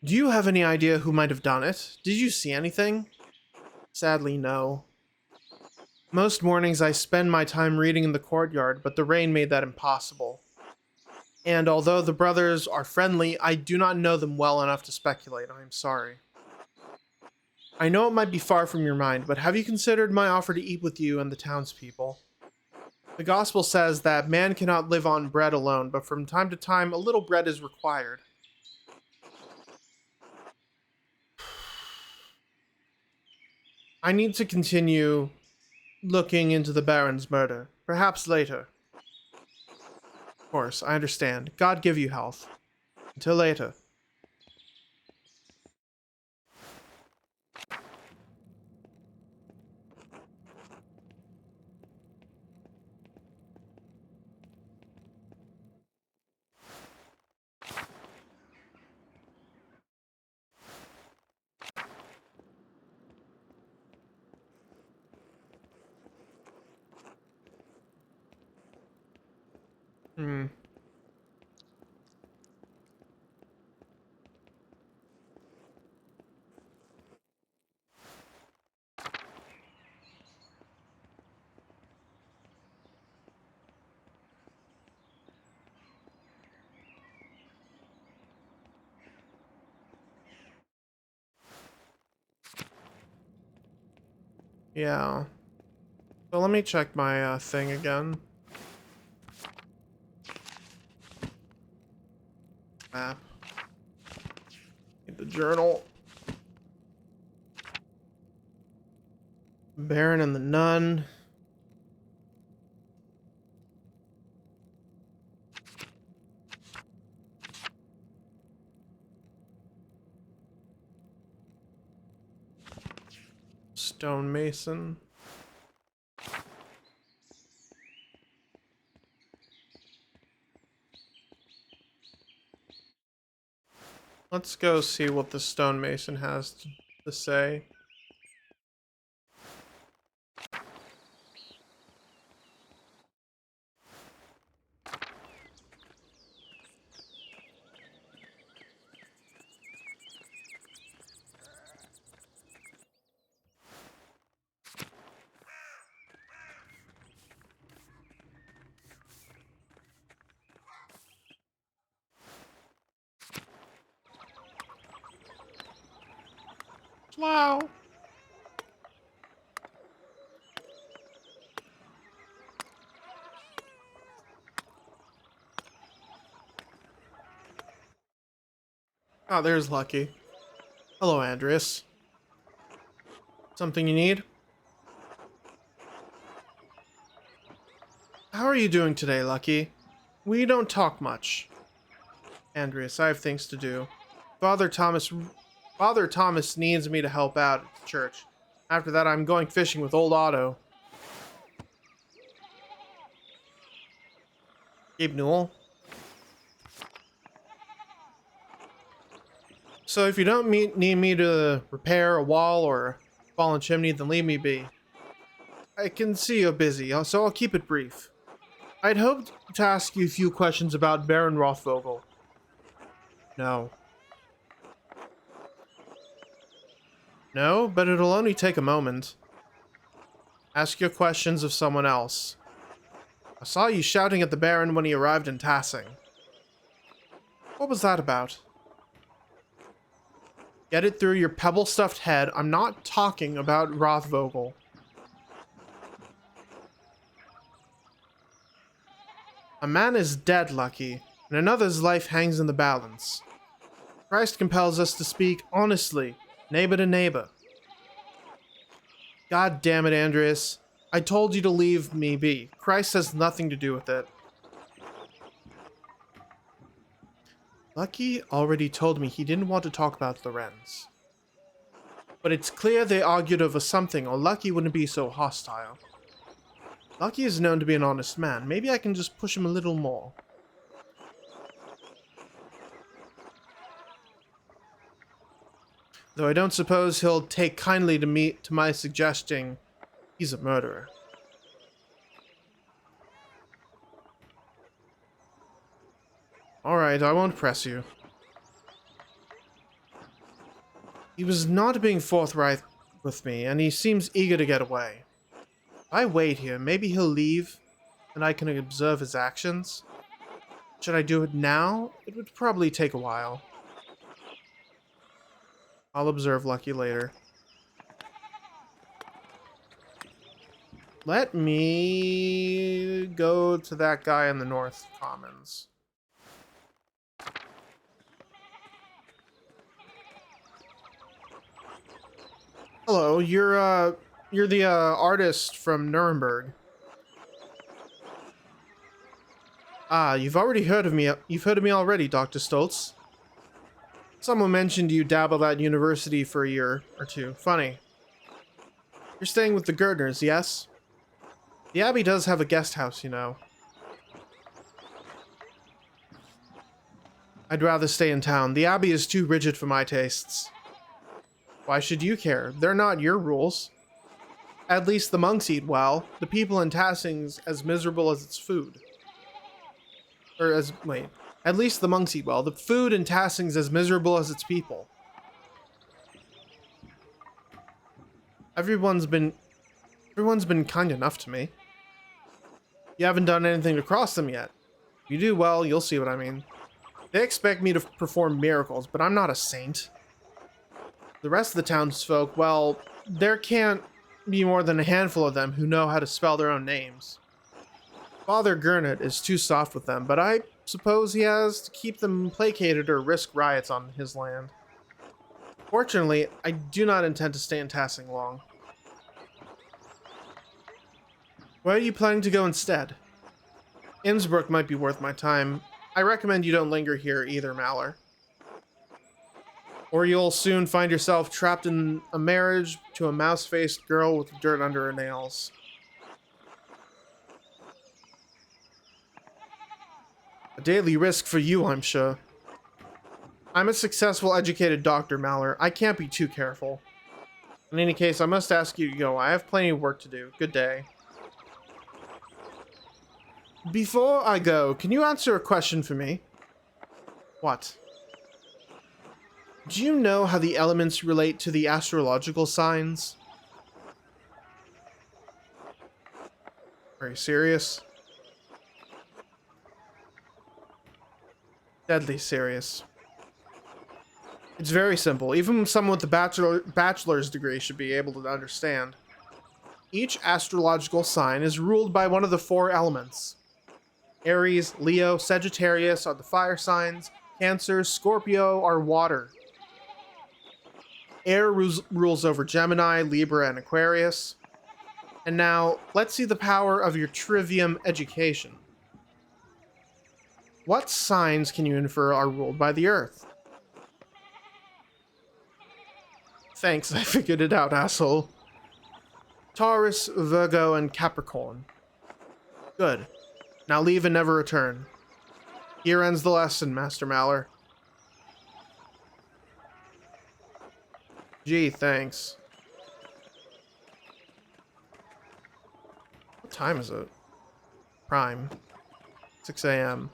Do you have any idea who might have done it? Did you see anything? Sadly, no. Most mornings I spend my time reading in the courtyard, but the rain made that impossible. And although the brothers are friendly, I do not know them well enough to speculate. I am sorry. I know it might be far from your mind, but have you considered my offer to eat with you and the townspeople? The gospel says that man cannot live on bread alone, but from time to time a little bread is required. I need to continue looking into the Baron's murder. Perhaps later. Of course, I understand. God give you health. Until later. Hmm. Yeah. So let me check my thing again. Map. Need the journal. Baron and the Nun. Stonemason. Let's go see what the stonemason has to say. Wow. Oh, there's Lucky. Hello, Andreas. Something you need? How are you doing today, Lucky? We don't talk much. Andreas, I have things to do. Father Thomas Father Thomas needs me to help out at the church. After that, I'm going fishing with old Otto. Gabe Newell. So if you don't need me to repair a wall or a fallen chimney, then leave me be. I can see you're busy, so I'll keep it brief. I'd hoped to ask you a few questions about Baron Rothvogel. No. No, but it'll only take a moment. Ask your questions of someone else. I saw you shouting at the Baron when he arrived in Tassing. What was that about? Get it through your pebble-stuffed head. I'm not talking about Rothvogel. A man is dead, Lucky, and another's life hangs in the balance. Christ compels us to speak honestly, neighbor to neighbor. God damn it, Andreas. I told you to leave me be. Christ has nothing to do with it. Lucky already told me he didn't want to talk about Lorenz. But it's clear they argued over something, or Lucky wouldn't be so hostile. Lucky is known to be an honest man. Maybe I can just push him a little more. Though I don't suppose he'll take kindly to my suggesting he's a murderer. Alright, I won't press you. He was not being forthright with me, and he seems eager to get away. If I wait here, maybe he'll leave, and I can observe his actions. Should I do it now? It would probably take a while. I'll observe Lucky later. Let me go to that guy in the North Commons. Hello, you're the artist from Nuremberg. Ah, you've heard of me already, Dr. Stoltz. Someone mentioned you dabbled at university for a year or two. Funny. You're staying with the Gerdners, yes? The Abbey does have a guest house, you know. I'd rather stay in town. The Abbey is too rigid for my tastes. Why should you care? They're not your rules. At least the monks eat well. The people in Tassing's as miserable as its food. At least the monks eat well. The food in Tassing's as miserable as its people. Everyone's been kind enough to me. You haven't done anything to cross them yet. If you do, well, you'll see what I mean. They expect me to perform miracles, but I'm not a saint. The rest of the townsfolk, well, there can't be more than a handful of them who know how to spell their own names. Father Gurnet is too soft with them, but I suppose he has to keep them placated or risk riots on his land. Fortunately, I do not intend to stay in Tassing long. Where are you planning to go instead? Innsbruck might be worth my time. I recommend you don't linger here either, Maller. Or you'll soon find yourself trapped in a marriage to a mouse-faced girl with dirt under her nails. A daily risk for you, I'm sure. I'm a successful, educated doctor, Maller. I can't be too careful. In any case, I must ask you to go. I have plenty of work to do. Good day. Before I go, can you answer a question for me? What? Do you know how the elements relate to the astrological signs? Are you serious? Deadly serious. It's very simple. Even someone with a bachelor's degree should be able to understand. Each astrological sign is ruled by one of the four elements. Aries, Leo, Sagittarius are the fire signs. Cancer, Scorpio are water. Air rules over Gemini, Libra, and Aquarius. And now, let's see the power of your trivium education. What signs can you infer are ruled by the Earth? Thanks, I figured it out, asshole. Taurus, Virgo, and Capricorn. Good. Now leave and never return. Here ends the lesson, Master Maller. Gee, thanks. What time is it? Prime. 6 a.m.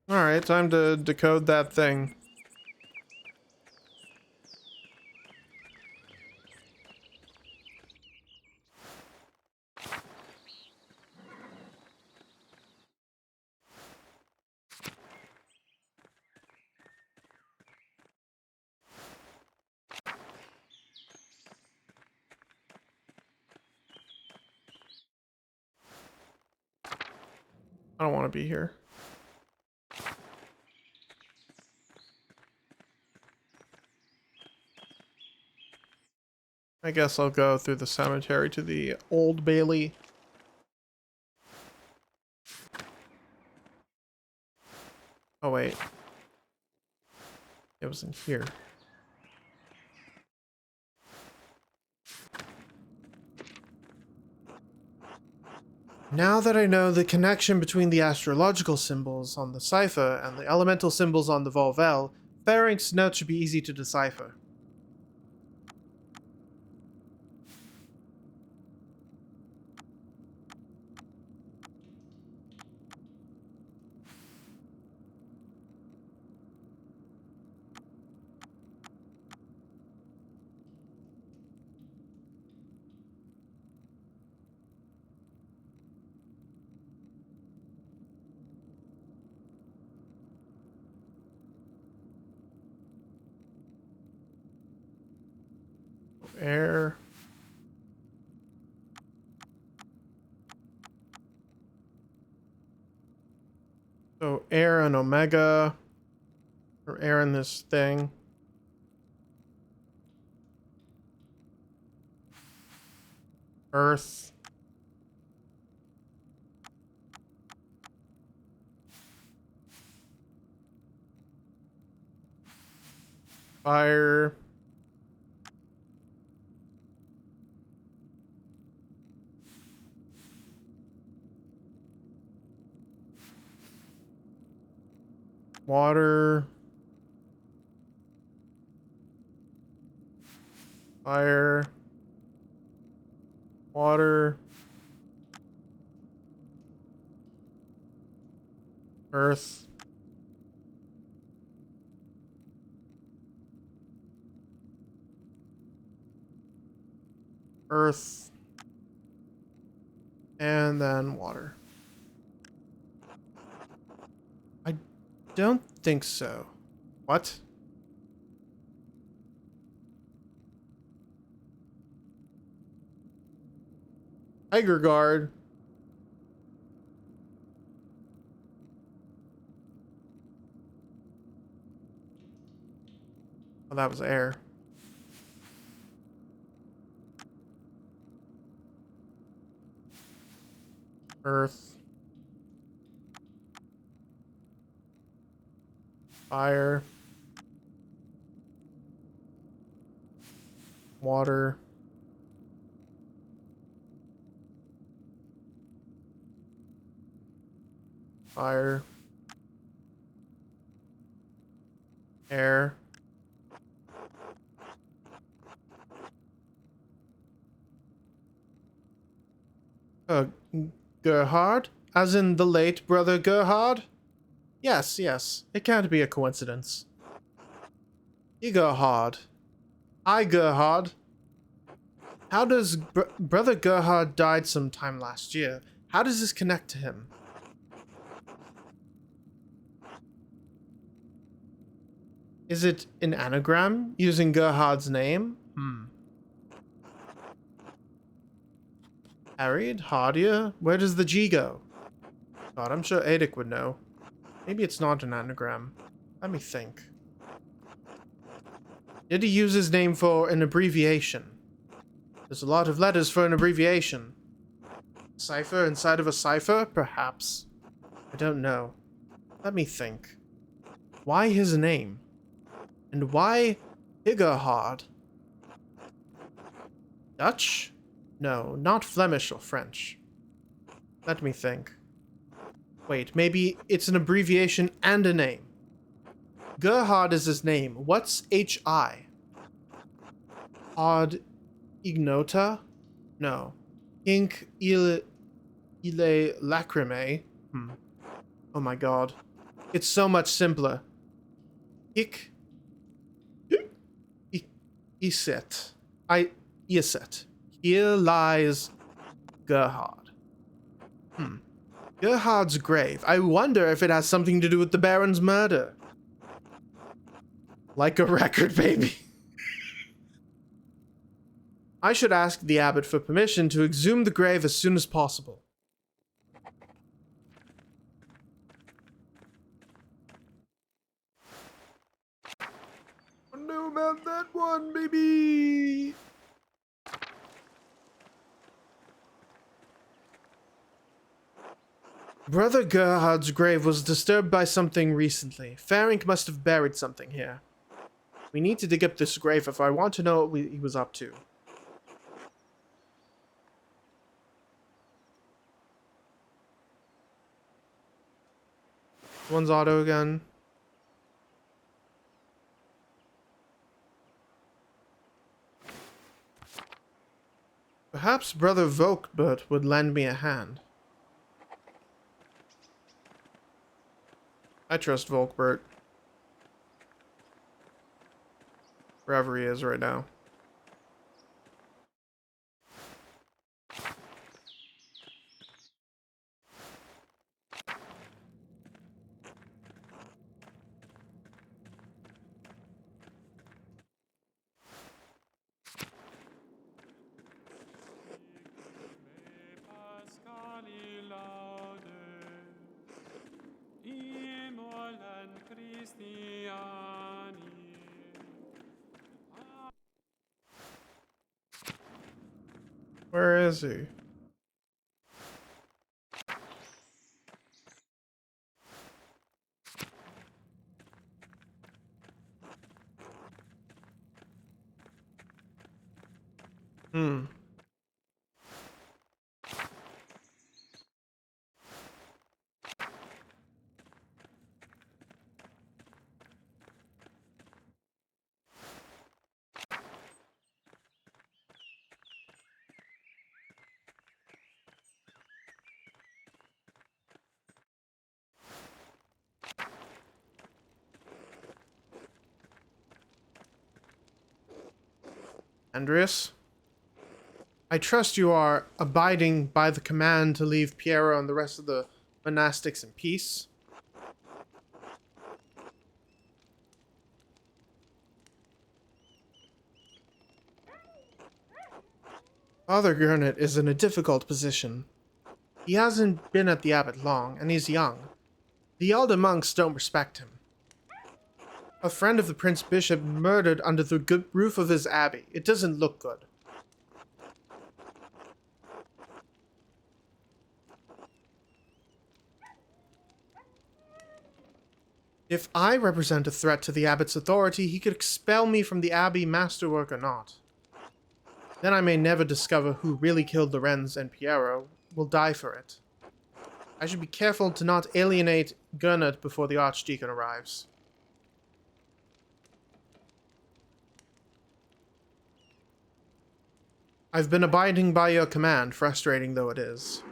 Alright, time to decode that thing. I don't want to be here. I guess I'll go through the cemetery to the Old Bailey. Oh wait. It was in here. Now that I know the connection between the astrological symbols on the cipher and the elemental symbols on the Volvel, Ferenc note should be easy to decipher. Air. So air and omega. Or air in this thing. Earth. Fire. Water. Fire. Water. Earth. Earth. And then water. I don't think so. What? Tiger Guard. Oh, that was air. Earth. Fire. Water. Fire. Air. Uh, Gerhard? As in the late brother Gerhard? Yes, yes. It can't be a coincidence. Gerhard. Hi, Gerhard. How does brother Gerhard died sometime last year? How does this connect to him? Is it an anagram using Gerhard's name? Harried? Hardier? Where does the G go? God, I'm sure Adic would know. Maybe it's not an anagram. Let me think. Did he use his name for an abbreviation? There's a lot of letters for an abbreviation. Cipher inside of a cipher? Perhaps. I don't know. Let me think. Why his name? And why Higerhard? Dutch? No, not Flemish or French. Let me think. Wait, maybe it's an abbreviation and a name. Gerhard is his name. What's H-I? Odd Ignota? No. Hinc ile lacrimae? Oh my god. It's so much simpler. Hic Iset. Iset. Here lies Gerhard. Gerhard's grave. I wonder if it has something to do with the Baron's murder. Like a record, baby. I should ask the abbot for permission to exhume the grave as soon as possible. I know about that one, baby. Brother Gerhard's grave was disturbed by something recently. Ferenc must have buried something here. We need to dig up this grave if I want to know what he was up to. One's auto again. Perhaps Brother Volkbert would lend me a hand. I trust Volkbert. Wherever he is right now. Where is he? Andreas? I trust you are abiding by the command to leave Piero and the rest of the monastics in peace. Father Gurnet is in a difficult position. He hasn't been at the abbot long, and he's young. The elder monks don't respect him. A friend of the Prince Bishop murdered under the good roof of his abbey. It doesn't look good. If I represent a threat to the abbot's authority, he could expel me from the abbey, masterwork or not. Then I may never discover who really killed Lorenz, and Piero will die for it. I should be careful to not alienate Gernot before the Archdeacon arrives. I've been abiding by your command, frustrating though it is.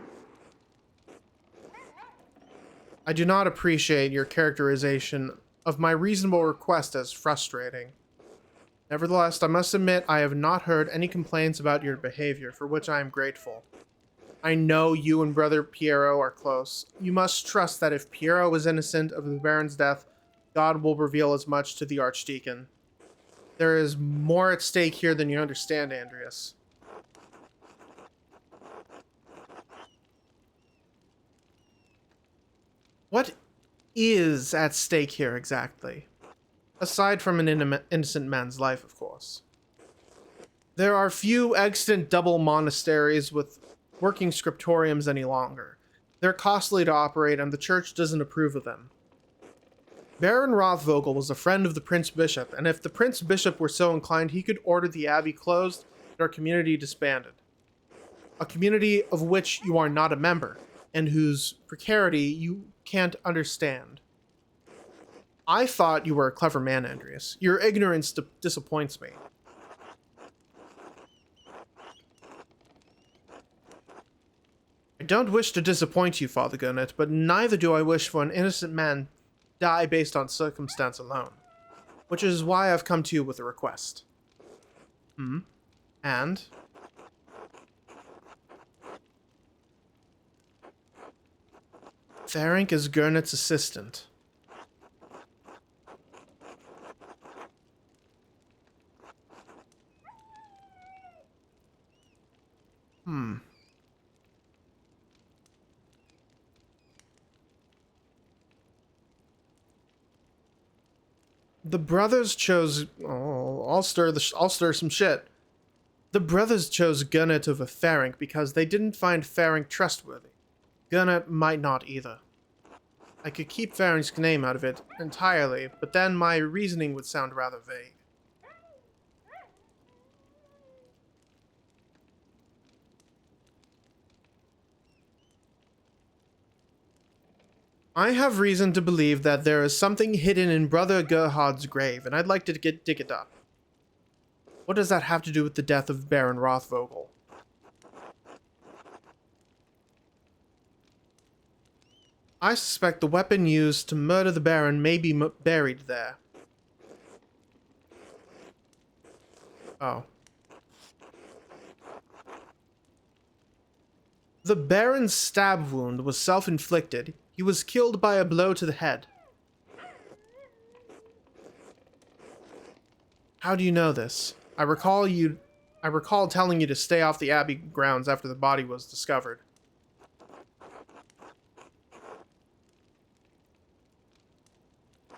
I do not appreciate your characterization of my reasonable request as frustrating. Nevertheless, I must admit I have not heard any complaints about your behavior, for which I am grateful. I know you and Brother Piero are close. You must trust that if Piero was innocent of the Baron's death, God will reveal as much to the Archdeacon. There is more at stake here than you understand, Andreas. What is at stake here exactly? Aside from an innocent man's life, of course. There are few extant double monasteries with working scriptoriums any longer. They're costly to operate, and the church doesn't approve of them. Baron Rothvogel was a friend of the Prince Bishop, and if the Prince Bishop were so inclined, he could order the abbey closed and our community disbanded. A community of which you are not a member, and whose precarity you can't understand. I thought you were a clever man, Andreas. Your ignorance disappoints me. I don't wish to disappoint you, Father Gurnet, but neither do I wish for an innocent man die based on circumstance alone. Which is why I've come to you with a request. And? Ferenc is Gurnet's assistant. The brothers chose... Oh, I'll stir some shit. The brothers chose Gurnet over Ferenc because they didn't find Ferenc trustworthy. Gurnet might not either. I could keep Varen's name out of it entirely, but then my reasoning would sound rather vague. I have reason to believe that there is something hidden in Brother Gerhard's grave, and I'd like to dig it up. What does that have to do with the death of Baron Rothvogel? I suspect the weapon used to murder the Baron may be buried there. Oh. The Baron's stab wound was self-inflicted. He was killed by a blow to the head. How do you know this? I recall telling you to stay off the Abbey grounds after the body was discovered.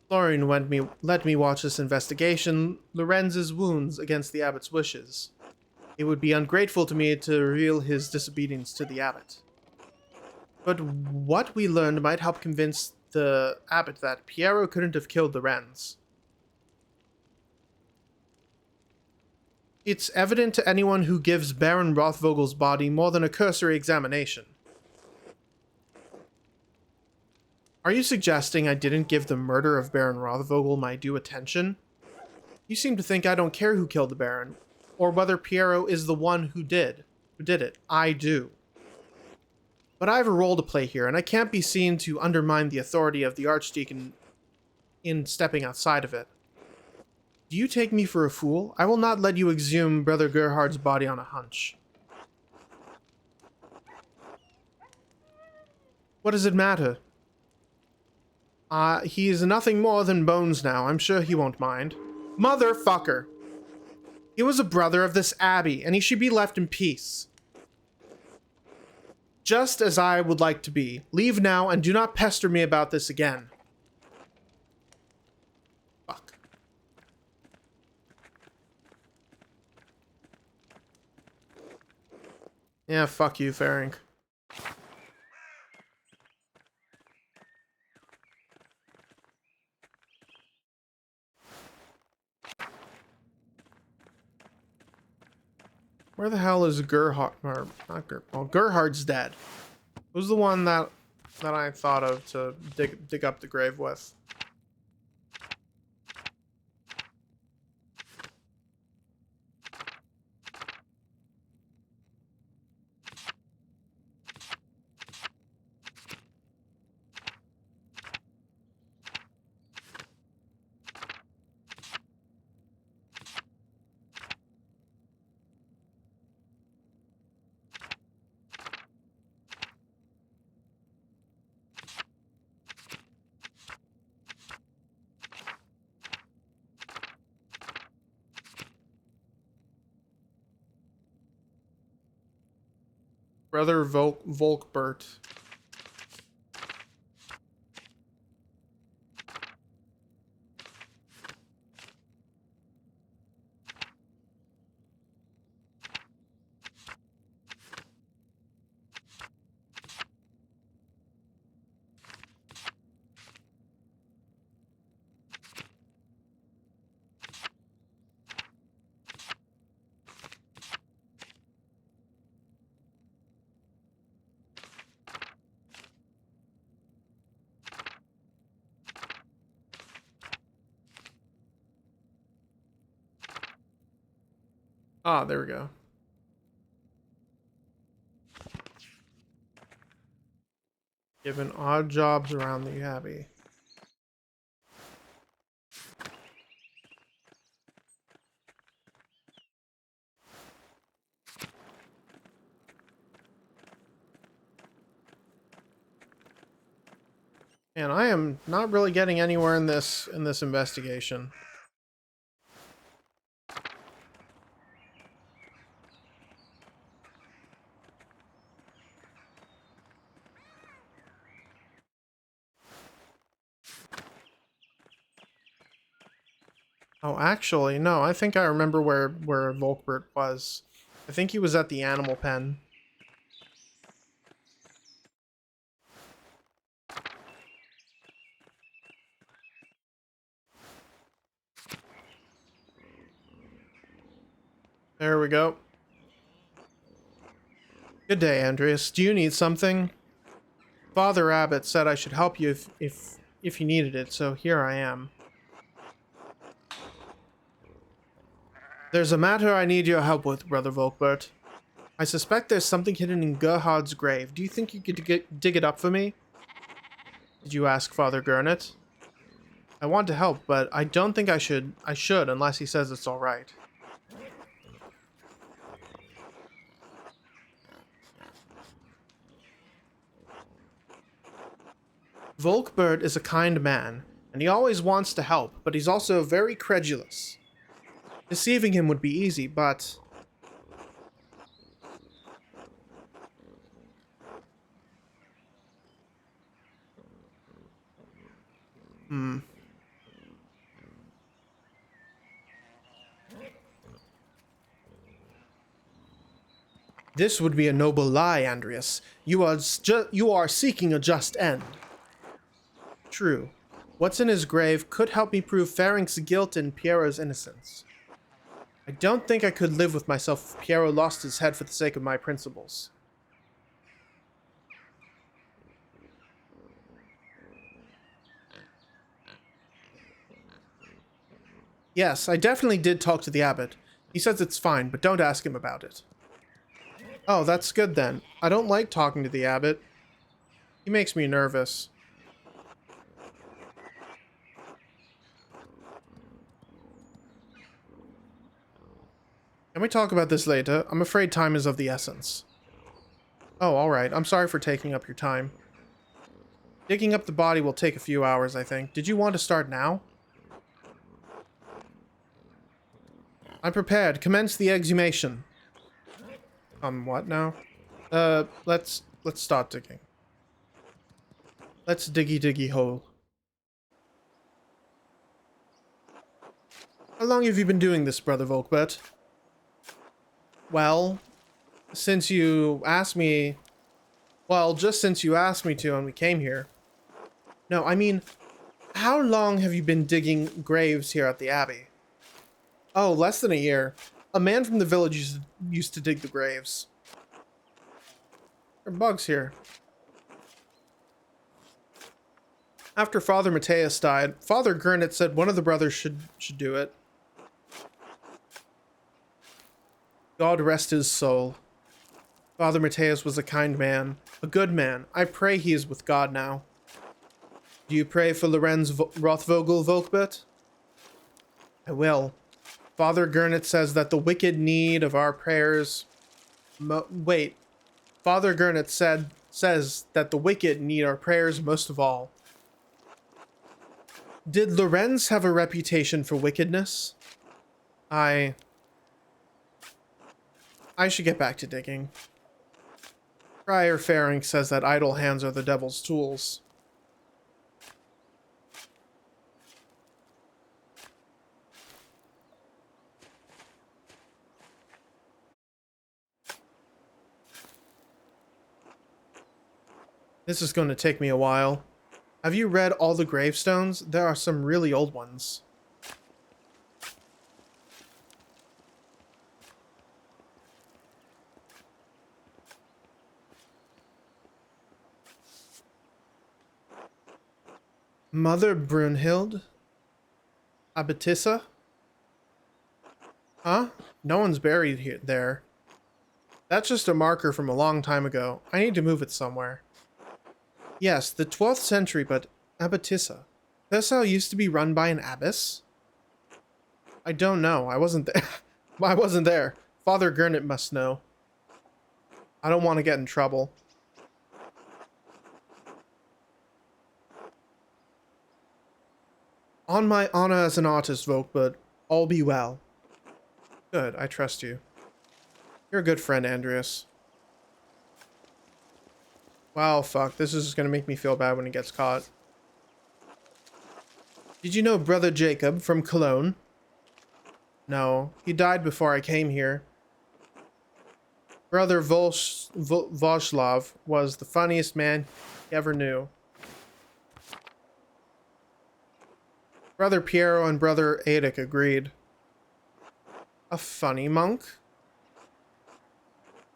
Florian let me watch this investigation, Lorenz's wounds against the abbot's wishes. It would be ungrateful to me to reveal his disobedience to the abbot. But what we learned might help convince the abbot that Piero couldn't have killed Lorenz. It's evident to anyone who gives Baron Rothvogel's body more than a cursory examination. Are you suggesting I didn't give the murder of Baron Rothvogel my due attention? You seem to think I don't care who killed the Baron, or whether Piero is the one who did it. I do. But I have a role to play here, and I can't be seen to undermine the authority of the Archdeacon in stepping outside of it. Do you take me for a fool? I will not let you exhume Brother Gerhard's body on a hunch. What does it matter? He is nothing more than bones now. I'm sure he won't mind. Motherfucker! He was a brother of this abbey, and he should be left in peace. Just as I would like to be. Leave now, and do not pester me about this again. Fuck. Yeah, fuck you, Ferenc. Where the hell is Gerhard? Or not Gerhard. Well, Gerhard's dead. Who's the one that I thought of to dig up the grave with? Brother Volkbert. Ah, there we go. Given odd jobs around the abbey. And I am not really getting anywhere in this investigation. Oh, actually, no. I think I remember where Volkbert was. I think he was at the animal pen. There we go. Good day, Andreas. Do you need something? Father Abbot said I should help you if you needed it, so here I am. There's a matter I need your help with, Brother Volkbert. I suspect there's something hidden in Gerhard's grave. Do you think you could dig it up for me? Did you ask Father Gurnet? I want to help, but I don't think I should unless he says it's alright. Volkbert is a kind man, and he always wants to help, but he's also very credulous. Deceiving him would be easy, but... This would be a noble lie, Andreas. You are seeking a just end. True. What's in his grave could help me prove Ferenc's guilt and Piero's innocence. I don't think I could live with myself if Piero lost his head for the sake of my principles. Yes, I definitely did talk to the abbot. He says it's fine, but don't ask him about it. Oh, that's good then. I don't like talking to the abbot. He makes me nervous. Can we talk about this later? I'm afraid time is of the essence. Oh, alright. I'm sorry for taking up your time. Digging up the body will take a few hours, I think. Did you want to start now? I'm prepared. Commence the exhumation. What now? Let's start digging. Let's diggy hole. How long have you been doing this, Brother Volkbert? Well, since you asked me... Well, just since you asked me to and we came here. No, I mean, how long have you been digging graves here at the Abbey? Oh, less than a year. A man from the village used to dig the graves. There are bugs here. After Father Matthias died, Father Gurnet said one of the brothers should do it. God rest his soul. Father Matthias was a kind man, a good man. I pray he is with God now. Do you pray for Lorenz Rothvogel, Volkbert? I will. Father Gurnet says that the wicked need of our prayers... Wait. Father Gurnet says that the wicked need our prayers most of all. Did Lorenz have a reputation for wickedness? I should get back to digging. Friar Ferenc says that idle hands are the devil's tools. This is going to take me a while. Have you read all the gravestones? There are some really old ones. Mother Brunhild? Abbotissa? Huh? No one's buried here there. That's just a marker from a long time ago. I need to move it somewhere. Yes, the 12th century, but Abbotissa. Thessau used to be run by an abbess? I don't know. I wasn't there. I wasn't there. Father Gurnet must know. I don't want to get in trouble. On my honor as an artist, Volkbert, all be well. Good, I trust you. You're a good friend, Andreas. Wow, fuck. This is gonna make me feel bad when he gets caught. Did you know Brother Jacob from Cologne? No, he died before I came here. Brother Voslav was the funniest man he ever knew. Brother Piero and Brother Adic agreed. A funny monk?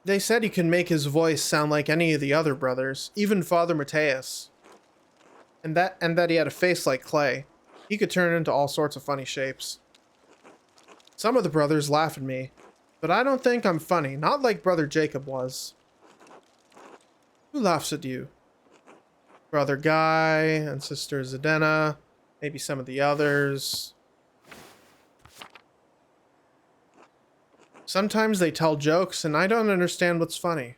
They said he can make his voice sound like any of the other brothers, even Father Mateus. And that he had a face like clay. He could turn into all sorts of funny shapes. Some of the brothers laugh at me, but I don't think I'm funny, not like Brother Jacob was. Who laughs at you? Brother Guy and Sister Zadena, maybe some of the others. Sometimes they tell jokes and I don't understand what's funny.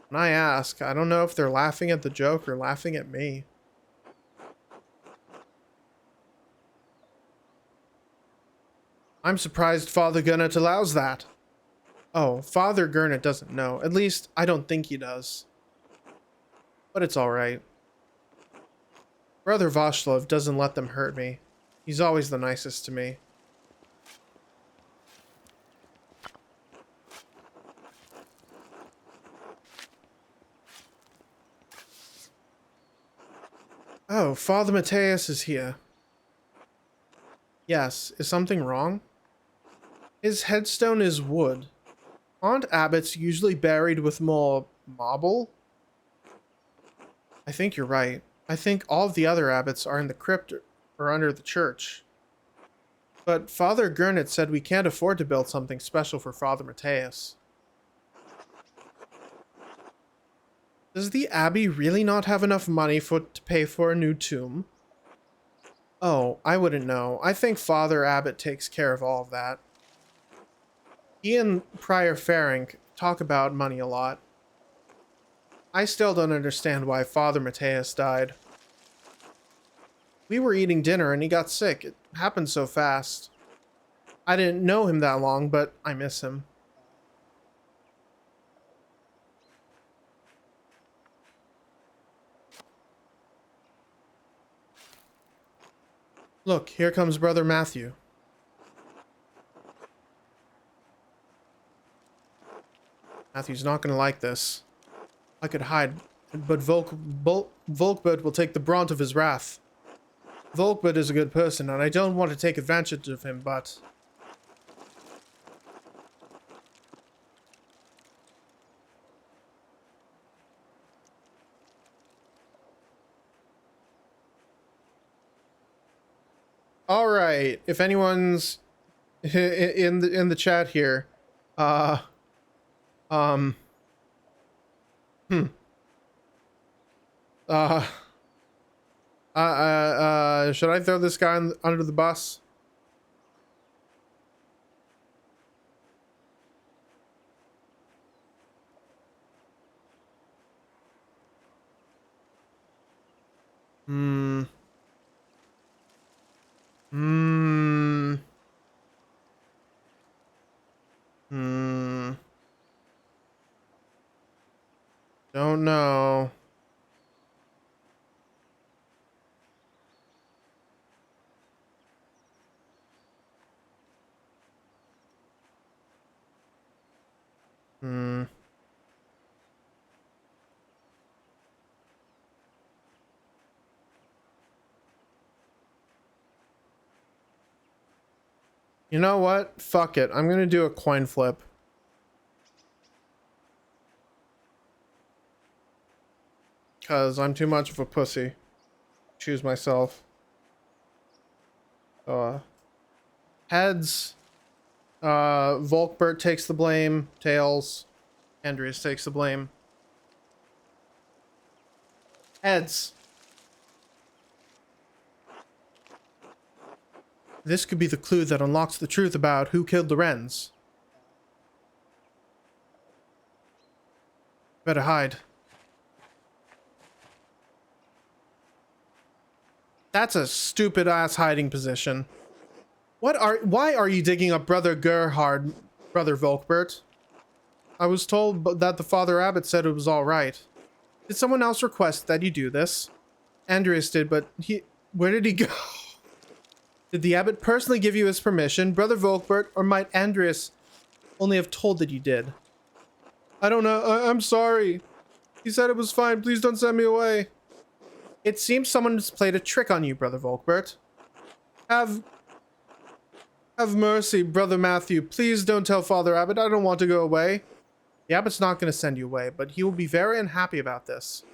When I ask, I don't know if they're laughing at the joke or laughing at me. I'm surprised Father Gurnett allows that. Oh, Father Gurnett doesn't know. At least, I don't think he does. But it's alright. Brother Vashlev doesn't let them hurt me. He's always the nicest to me. Oh, Father Mateus is here. Yes, is something wrong? His headstone is wood. Aren't abbots usually buried with more marble? I think you're right. I think all of the other abbots are in the crypt or under the church. But Father Gurnett said we can't afford to build something special for Father Mateus. Does the abbey really not have enough money to pay for a new tomb? Oh, I wouldn't know. I think Father Abbot takes care of all of that. He and Prior Ferenc talk about money a lot. I still don't understand why Father Mateus died. We were eating dinner and he got sick. It happened so fast. I didn't know him that long, but I miss him. Look, here comes Brother Matthew. Matthew's not going to like this. I could hide, but Volkbert will take the brunt of his wrath. Volkbert is a good person, and I don't want to take advantage of him, but... Alright, if anyone's in the chat here, hmm. Should I throw this guy under the bus? Hmm. Hmm. Hmm. Don't know. Hmm. You know what? Fuck it. I'm gonna do a coin flip. Because I'm too much of a pussy. Choose myself. Heads. Volkbert takes the blame. Tails. Andreas takes the blame. Heads. This could be the clue that unlocks the truth about who killed the Wrens. Better hide. That's a stupid ass hiding position. Why are you digging up Brother Gerhard, Brother Volkbert? I was told that the Father Abbot said it was alright. Did someone else request that you do this? Andreas did, but where did he go? Did the Abbot personally give you his permission, Brother Volkbert, or might Andreas only have told that you did? I don't know. I'm sorry. He said it was fine. Please don't send me away. It seems someone has played a trick on you, Brother Volkbert. Have mercy, Brother Matthew. Please don't tell Father Abbot. I don't want to go away. The Abbot's not going to send you away, but he will be very unhappy about this.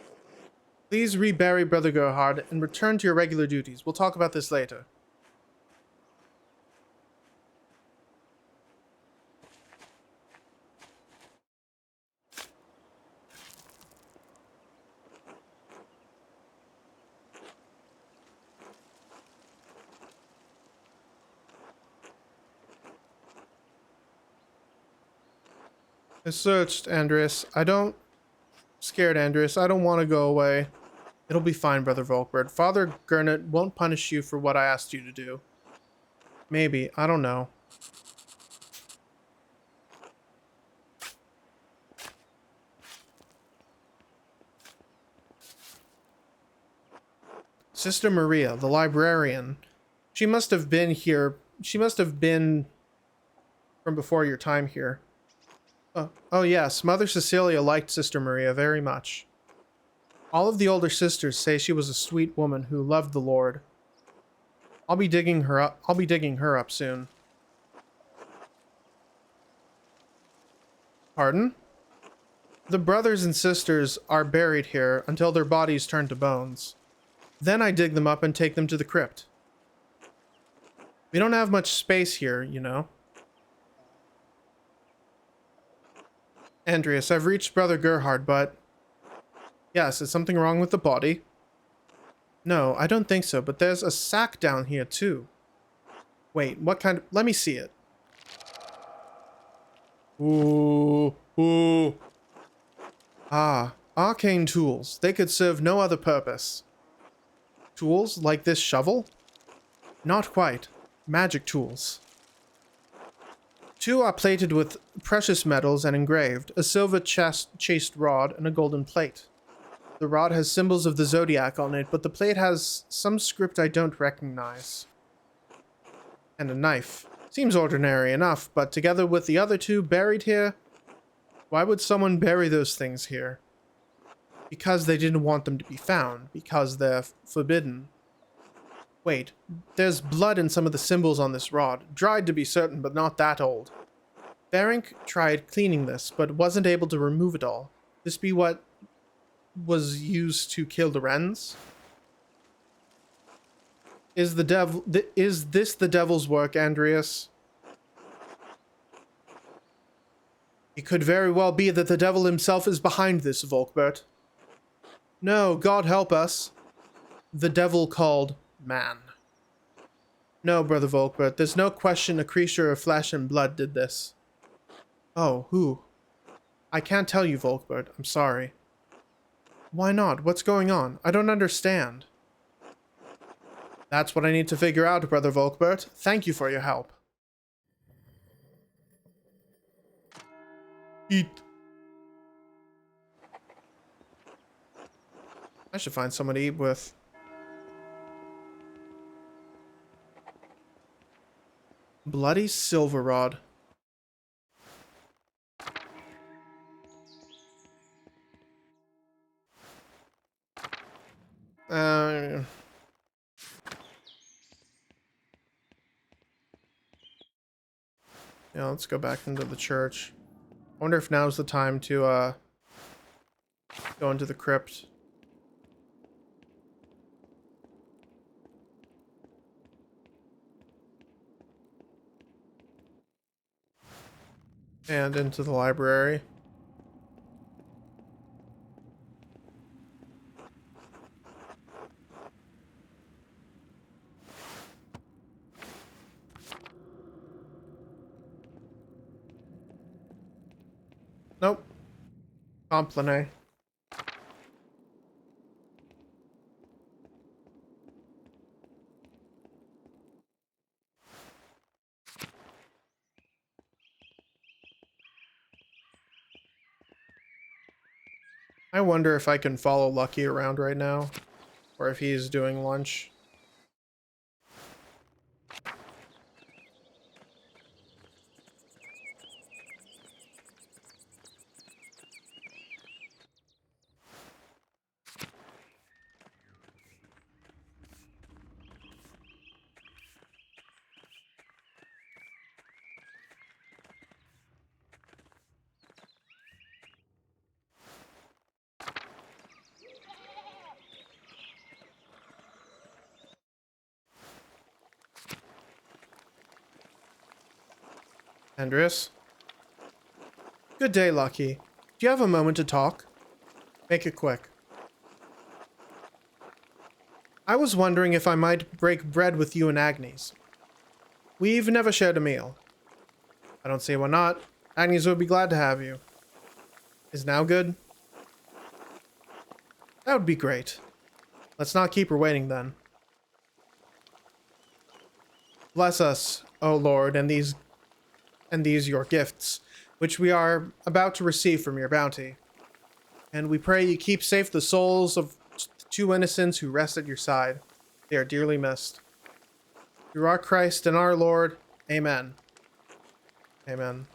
Please rebury Brother Gerhard and return to your regular duties. We'll talk about this later. I searched, Andreas. Scared, Andreas. I don't want to go away. It'll be fine, Brother Volkbert. Father Gernot won't punish you for what I asked you to do. Maybe. I don't know. Sister Maria, the librarian. She must have been here. She must have been from before your time here. Oh yes, Mother Cecilia liked Sister Maria very much. All of the older sisters say she was a sweet woman who loved the Lord. I'll be digging her up soon. Pardon? The brothers and sisters are buried here until their bodies turn to bones. Then I dig them up and take them to the crypt. We don't have much space here, you know. Andreas, I've reached Brother Gerhard, but... Yes, is something wrong with the body? No, I don't think so, but there's a sack down here, too. Wait, what kind of... Let me see it. Ooh. Ah, arcane tools. They could serve no other purpose. Tools like this shovel? Not quite. Magic tools. Two are plated with precious metals and engraved, a silver chased rod and a golden plate. The rod has symbols of the zodiac on it, but the plate has some script I don't recognize. And a knife. Seems ordinary enough, but together with the other two buried here, why would someone bury those things here? Because they didn't want them to be found, because they're forbidden. Wait, there's blood in some of the symbols on this rod, dried to be certain, but not that old. Berenk tried cleaning this, but wasn't able to remove it all. This be what was used to kill the Wrens? Is this the devil's work, Andreas? It could very well be that the devil himself is behind this, Volkbert. No, God help us. The devil called man. No, Brother Volkbert, there's no question a creature of flesh and blood did this. Oh, who? I can't tell you, Volkbert. I'm sorry. Why not? What's going on? I don't understand. That's what I need to figure out, Brother Volkbert. Thank you for your help. Eat. I should find someone to eat with. Bloody silver rod. Yeah, let's go back into the church. I wonder if now's the time to go into the crypt. And into the library. Nope. Compline. I wonder if I can follow Lucky around right now, or if he's doing lunch. Andreas? Good day, Lucky. Do you have a moment to talk? Make it quick. I was wondering if I might break bread with you and Agnes. We've never shared a meal. I don't see why not. Agnes would be glad to have you. Is now good? That would be great. Let's not keep her waiting then. Bless us, O Lord, and these your gifts, which we are about to receive from your bounty. And we pray you keep safe the souls of the two innocents who rest at your side. They are dearly missed. Through our Christ and our Lord, amen. Amen.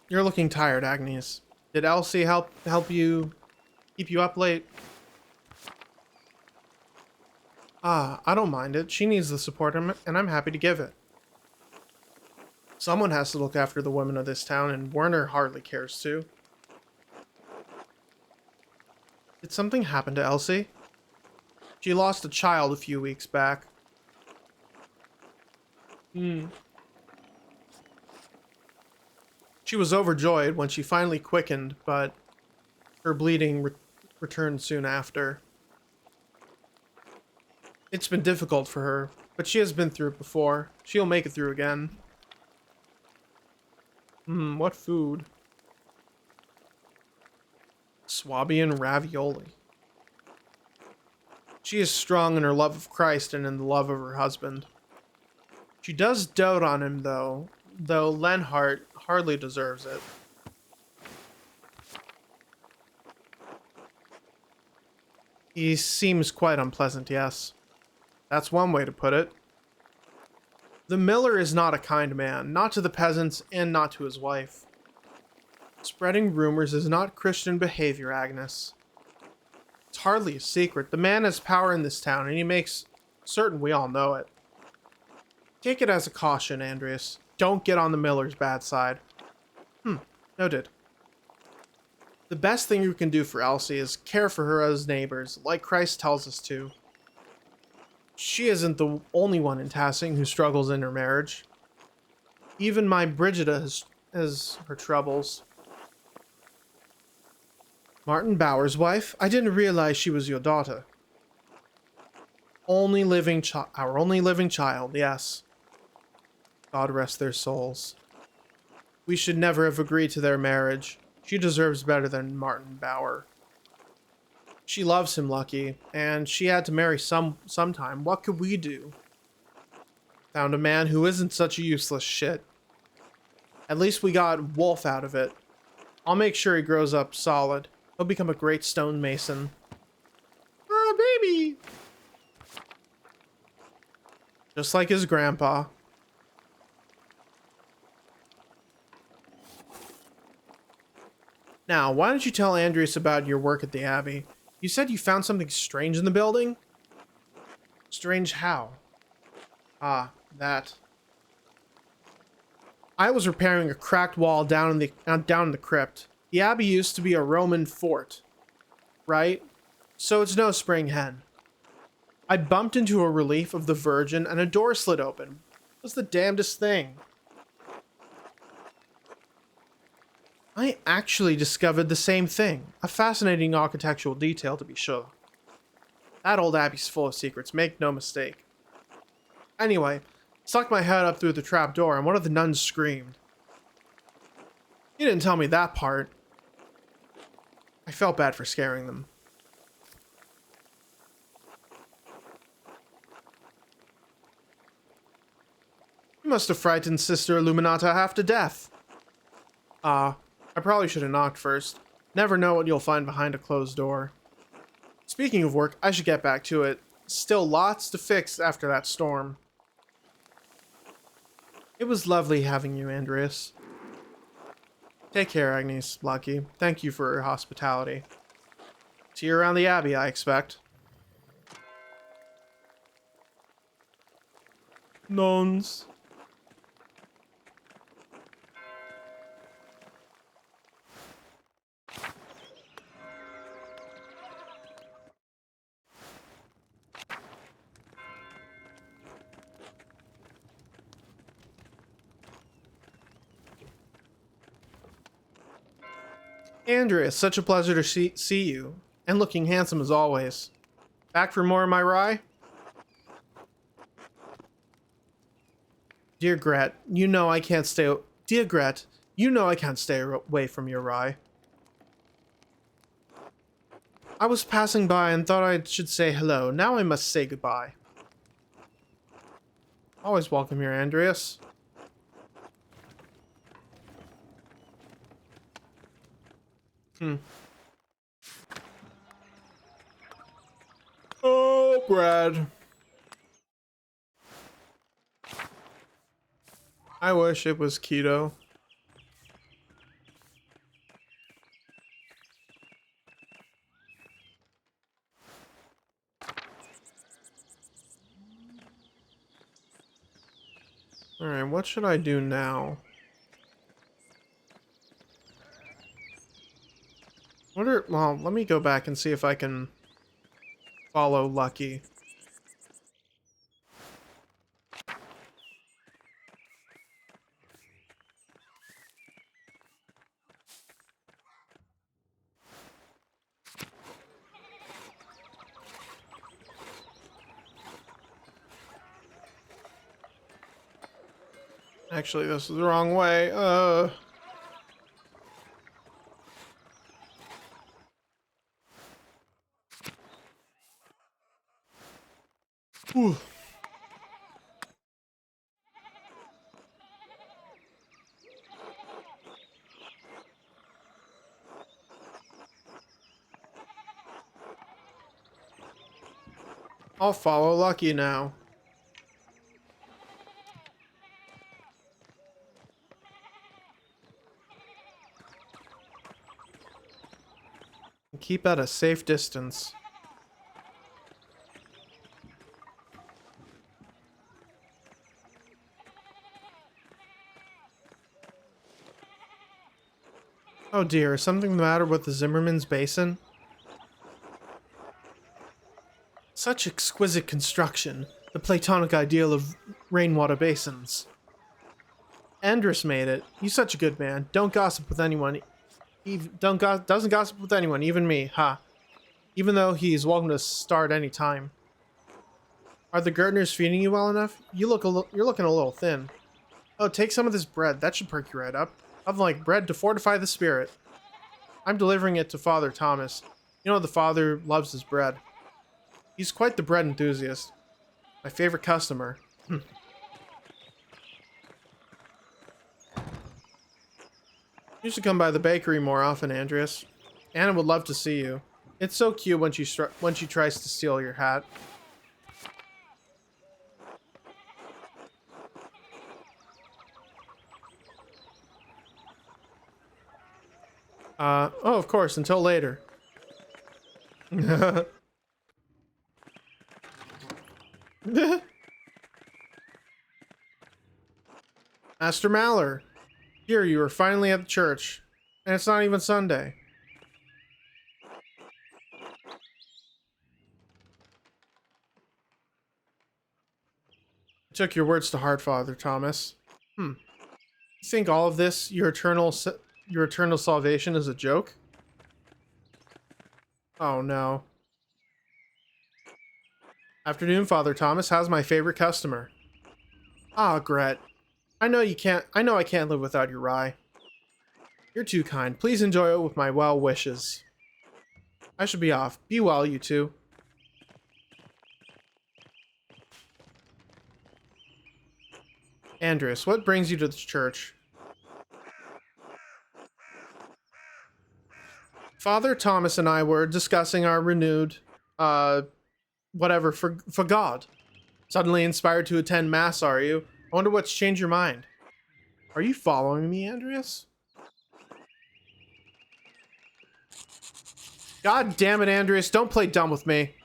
You're looking tired, Agnes. Did Elsie help you keep you up late? Ah, I don't mind it. She needs the support and I'm happy to give it. Someone has to look after the women of this town, and Werner hardly cares to. Did something happen to Elsie? She lost a child a few weeks back. She was overjoyed when she finally quickened, but her bleeding returned soon after. It's been difficult for her, but she has been through it before. She'll make it through again. What food? Swabian ravioli. She is strong in her love of Christ and in the love of her husband. She does dote on him, though Lenhart hardly deserves it. He seems quite unpleasant, yes. That's one way to put it. The miller is not a kind man, not to the peasants and not to his wife. Spreading rumors is not Christian behavior, Agnes. It's hardly a secret. The man has power in this town, and he makes certain we all know it. Take it as a caution, Andreas. Don't get on the miller's bad side. Noted. The best thing you can do for Elsie is care for her as neighbors, like Christ tells us to. She isn't the only one in Tassing who struggles in her marriage. Even my Brigida has her troubles. Martin Bauer's wife? I didn't realize she was your daughter. Our only living child, yes. God rest their souls. We should never have agreed to their marriage. She deserves better than Martin Bauer. She loves him, Lucky, and she had to marry sometime. What could we do? Found a man who isn't such a useless shit. At least we got Wolf out of it. I'll make sure he grows up solid. He'll become a great stonemason. Ah, baby! Just like his grandpa. Now, why don't you tell Andreas about your work at the Abbey? You said you found something strange in the building? Strange how? Ah, that. I was repairing a cracked wall down in the crypt. The Abbey used to be a Roman fort, right? So it's no spring hen. I bumped into a relief of the Virgin and a door slid open. It was the damnedest thing. I actually discovered the same thing. A fascinating architectural detail, to be sure. That old abbey's full of secrets, make no mistake. Anyway, stuck my head up through the trap door and one of the nuns screamed. You didn't tell me that part. I felt bad for scaring them. You must have frightened Sister Illuminata half to death. I probably should have knocked first. Never know what you'll find behind a closed door. Speaking of work, I should get back to it. Still lots to fix after that storm. It was lovely having you, Andreas. Take care, Agnes, Lucky. Thank you for your hospitality. See you around the Abbey, I expect. Nuns. Andrea, it's such a pleasure to see you. And looking handsome as always. Back for more of my rye? Dear Gret, you know I can't stay... Dear Gret, you know I can't stay away from your rye. I was passing by and thought I should say hello. Now I must say goodbye. Always welcome here, Andreas. Oh, Brad. I wish it was keto. Alright, what should I do now? Well, let me go back and see if I can follow Lucky. Actually, this is the wrong way. Whew. I'll follow Lucky now. Keep at a safe distance. Oh dear, is something the matter with the Zimmerman's basin? Such exquisite construction, the Platonic ideal of rainwater basins. Andrus made it. He's such a good man. Don't gossip with anyone. Doesn't gossip with anyone, even me. Ha. Even though he's welcome to start any time. Are the Gertners feeding you well enough? You're looking a little thin. Oh, take some of this bread. That should perk you right up. Nothing like bread to fortify the spirit. I'm delivering it to Father Thomas. You know the father loves his bread. He's quite the bread enthusiast. My favorite customer. You should come by the bakery more often, Andreas. Anna would love to see you. It's so cute when she tries to steal your hat. Oh, of course, until later. Master Maller. Here, you are finally at the church. And it's not even Sunday. I took your words to heart, Father Thomas. You think all of this, your eternal salvation, is a joke? Oh no. Afternoon, Father Thomas. How's my favorite customer? Ah, Gret. I know I can't live without your rye. You're too kind. Please enjoy it with my well wishes. I should be off. Be well, you two. Andreas, what brings you to the church? Father Thomas and I were discussing our renewed, whatever, for God. Suddenly inspired to attend Mass, are you? I wonder what's changed your mind. Are you following me, Andreas? God damn it, Andreas, don't play dumb with me.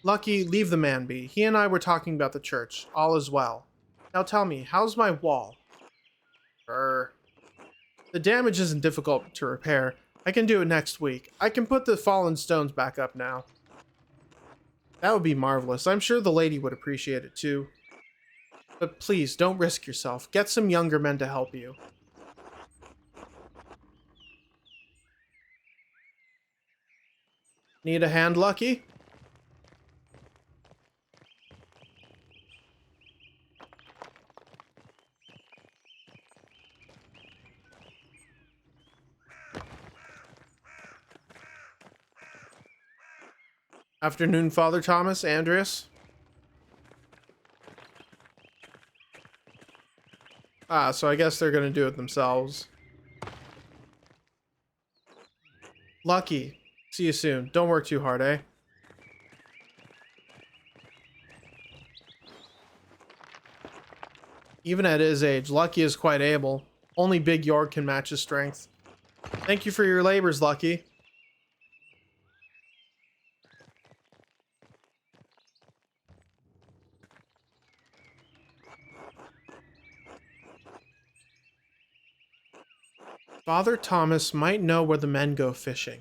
Lucky, leave the man be. He and I were talking about the church. All is well. Now tell me, how's my wall? The damage isn't difficult to repair. I can do it next week. I can put the fallen stones back up now. That would be marvelous. I'm sure the lady would appreciate it too. But please, don't risk yourself. Get some younger men to help you. Need a hand, Lucky? Afternoon, Father Thomas, Andreas. Ah, so I guess they're gonna do it themselves. Lucky. See you soon. Don't work too hard, eh? Even at his age, Lucky is quite able. Only Big York can match his strength. Thank you for your labors, Lucky. Father Thomas might know where the men go fishing.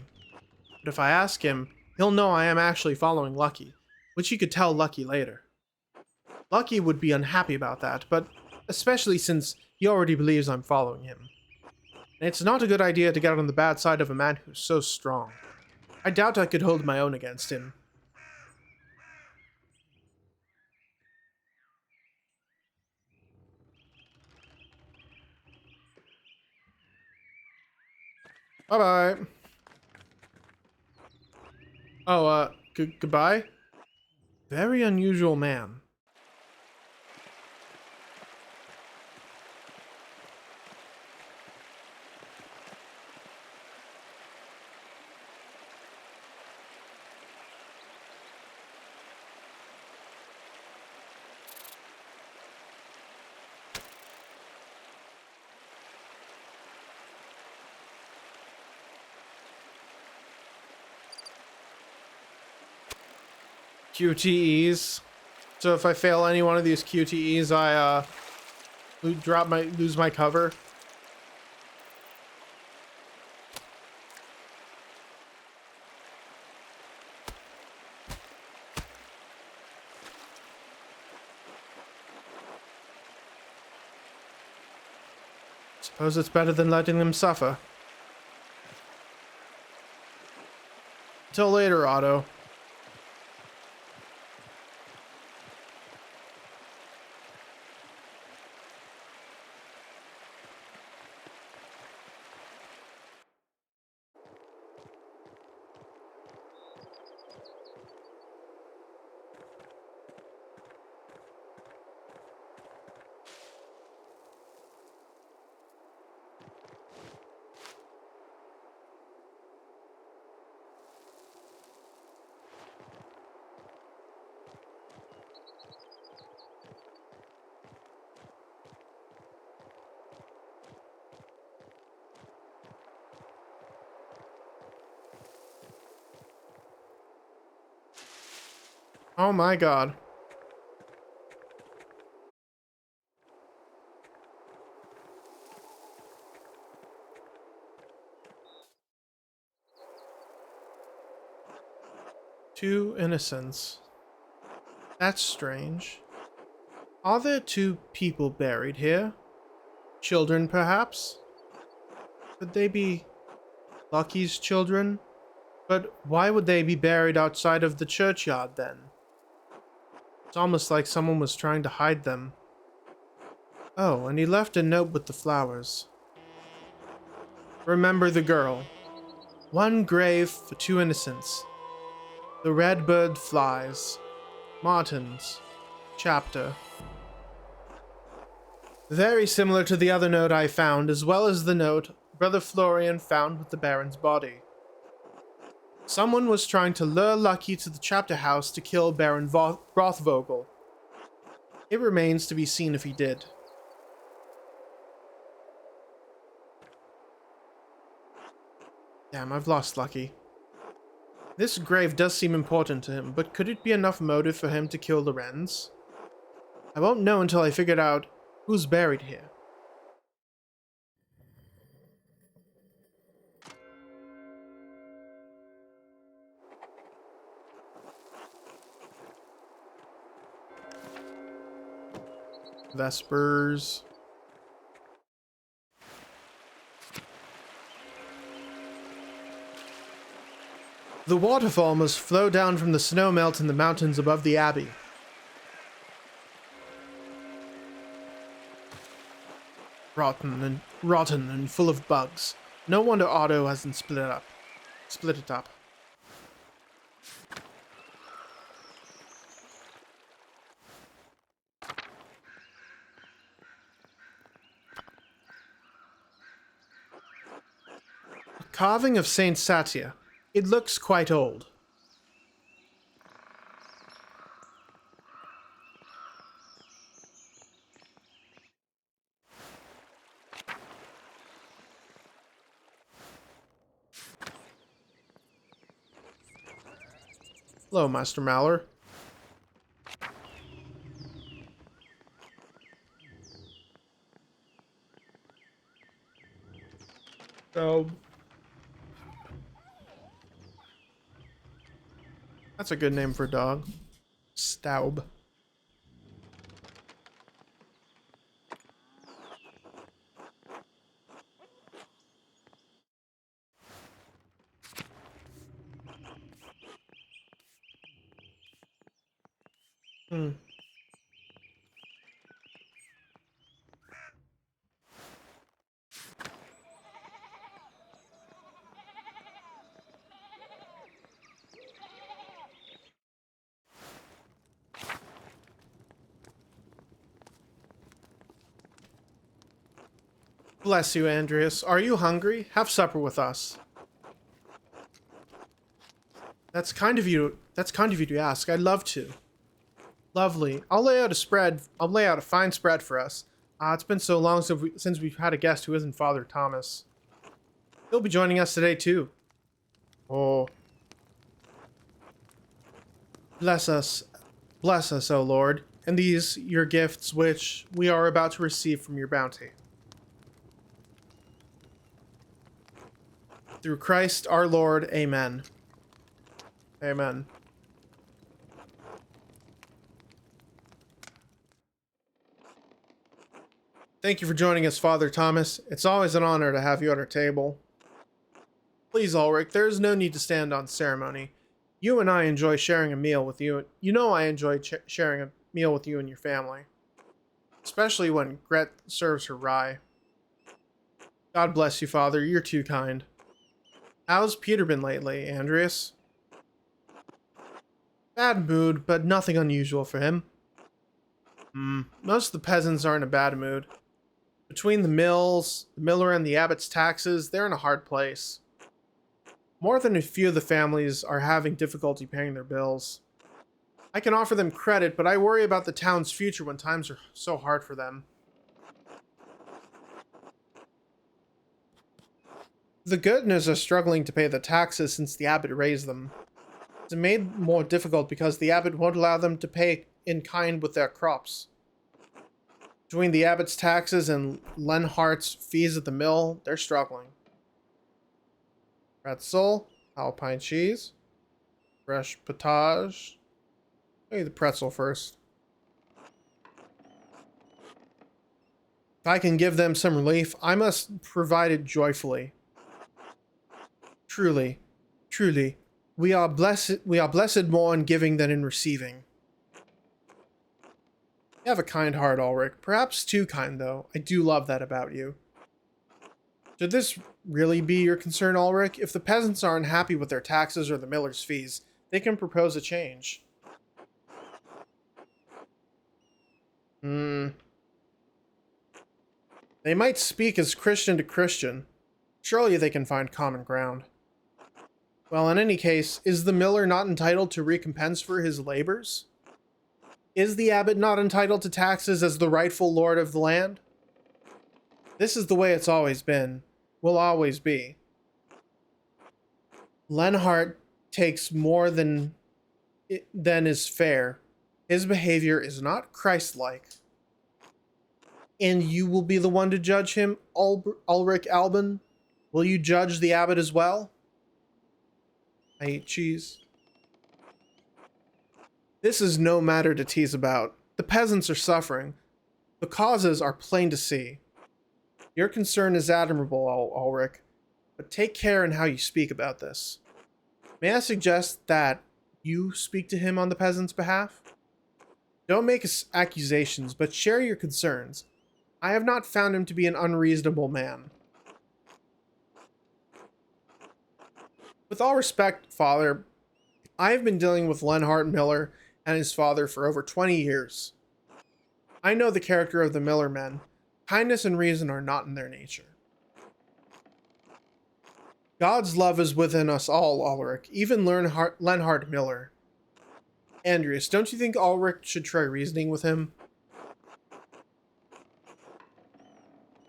But if I ask him, he'll know I am actually following Lucky, which he could tell Lucky later. Lucky would be unhappy about that, but especially since he already believes I'm following him. And it's not a good idea to get on the bad side of a man who's so strong. I doubt I could hold my own against him. Bye-bye. Oh, goodbye? Very unusual man. QTEs. So if I fail any one of these QTEs, I lose my cover. Suppose it's better than letting them suffer. Till later, Otto. Oh my god. Two innocents. That's strange. Are there two people buried here? Children, perhaps? Could they be Lucky's children? But why would they be buried outside of the churchyard then? It's almost like someone was trying to hide them. Oh, and he left a note with the flowers. Remember the girl. One grave for two innocents. The red bird flies. Martin's. Chapter. Very similar to the other note I found, as well as the note Brother Florian found with the Baron's body. Someone was trying to lure Lucky to the chapter house to kill Baron Rothvogel. It remains to be seen if he did. Damn, I've lost Lucky. This grave does seem important to him, but could it be enough motive for him to kill Lorenz? I won't know until I figured out who's buried here. Vespers. The waterfall must flow down from the snow melt in the mountains above the abbey. Rotten and full of bugs. No wonder Otto hasn't split it up. Split it up. A carving of Saint Satya. It looks quite old. Hello, Master Maller. So, that's a good name for a dog. Staub. Hmm. Bless you, Andreas. Are you hungry? Have supper with us. That's kind of you. That's kind of you to ask. I'd love to. Lovely. I'll lay out a spread. I'll lay out a fine spread for us. It's been so long since we've had a guest who isn't Father Thomas. He'll be joining us today too. Oh. Bless us, O Lord, and these your gifts which we are about to receive from your bounty. Through Christ our Lord, amen. Amen. Thank you for joining us, Father Thomas. It's always an honor to have you at our table. Please, Ulrich, there is no need to stand on ceremony. You and I enjoy sharing a meal with you. You know I enjoy sharing a meal with you and your family. Especially when Gret serves her rye. God bless you, Father. You're too kind. How's Peter been lately, Andreas? Bad mood, but nothing unusual for him. Most of the peasants are in a bad mood. Between the mills, the miller, and the abbot's taxes, they're in a hard place. More than a few of the families are having difficulty paying their bills. I can offer them credit, but I worry about the town's future when times are so hard for them. The Goodners are struggling to pay the taxes since the abbot raised them. It's made more difficult because the abbot won't allow them to pay in kind with their crops. Between the abbot's taxes and Lenhart's fees at the mill, they're struggling. Pretzel, Alpine cheese, fresh potage. Maybe the pretzel first. If I can give them some relief, I must provide it joyfully. Truly, truly, we are blessed more in giving than in receiving. You have a kind heart, Ulrich. Perhaps too kind, though. I do love that about you. Should this really be your concern, Ulrich? If the peasants aren't happy with their taxes or the miller's fees, they can propose a change. They might speak as Christian to Christian. Surely they can find common ground. Well, in any case, is the miller not entitled to recompense for his labors? Is the abbot not entitled to taxes as the rightful lord of the land? This is the way it's always been, will always be. Lenhart takes more than is fair. His behavior is not Christ-like. And you will be the one to judge him, Ulrich Alban? Will you judge the abbot as well? I eat cheese. This is no matter to tease about. The peasants are suffering. The causes are plain to see. Your concern is admirable, Ulrich, but take care in how you speak about this. May I suggest that you speak to him on the peasant's behalf? Don't make accusations, but share your concerns. I have not found him to be an unreasonable man. With all respect, Father, I have been dealing with Lenhart Miller and his father for over 20 years. I know the character of the Miller men. Kindness and reason are not in their nature. God's love is within us all, Ulrich, even Lenhart Miller. Andreas, don't you think Ulrich should try reasoning with him?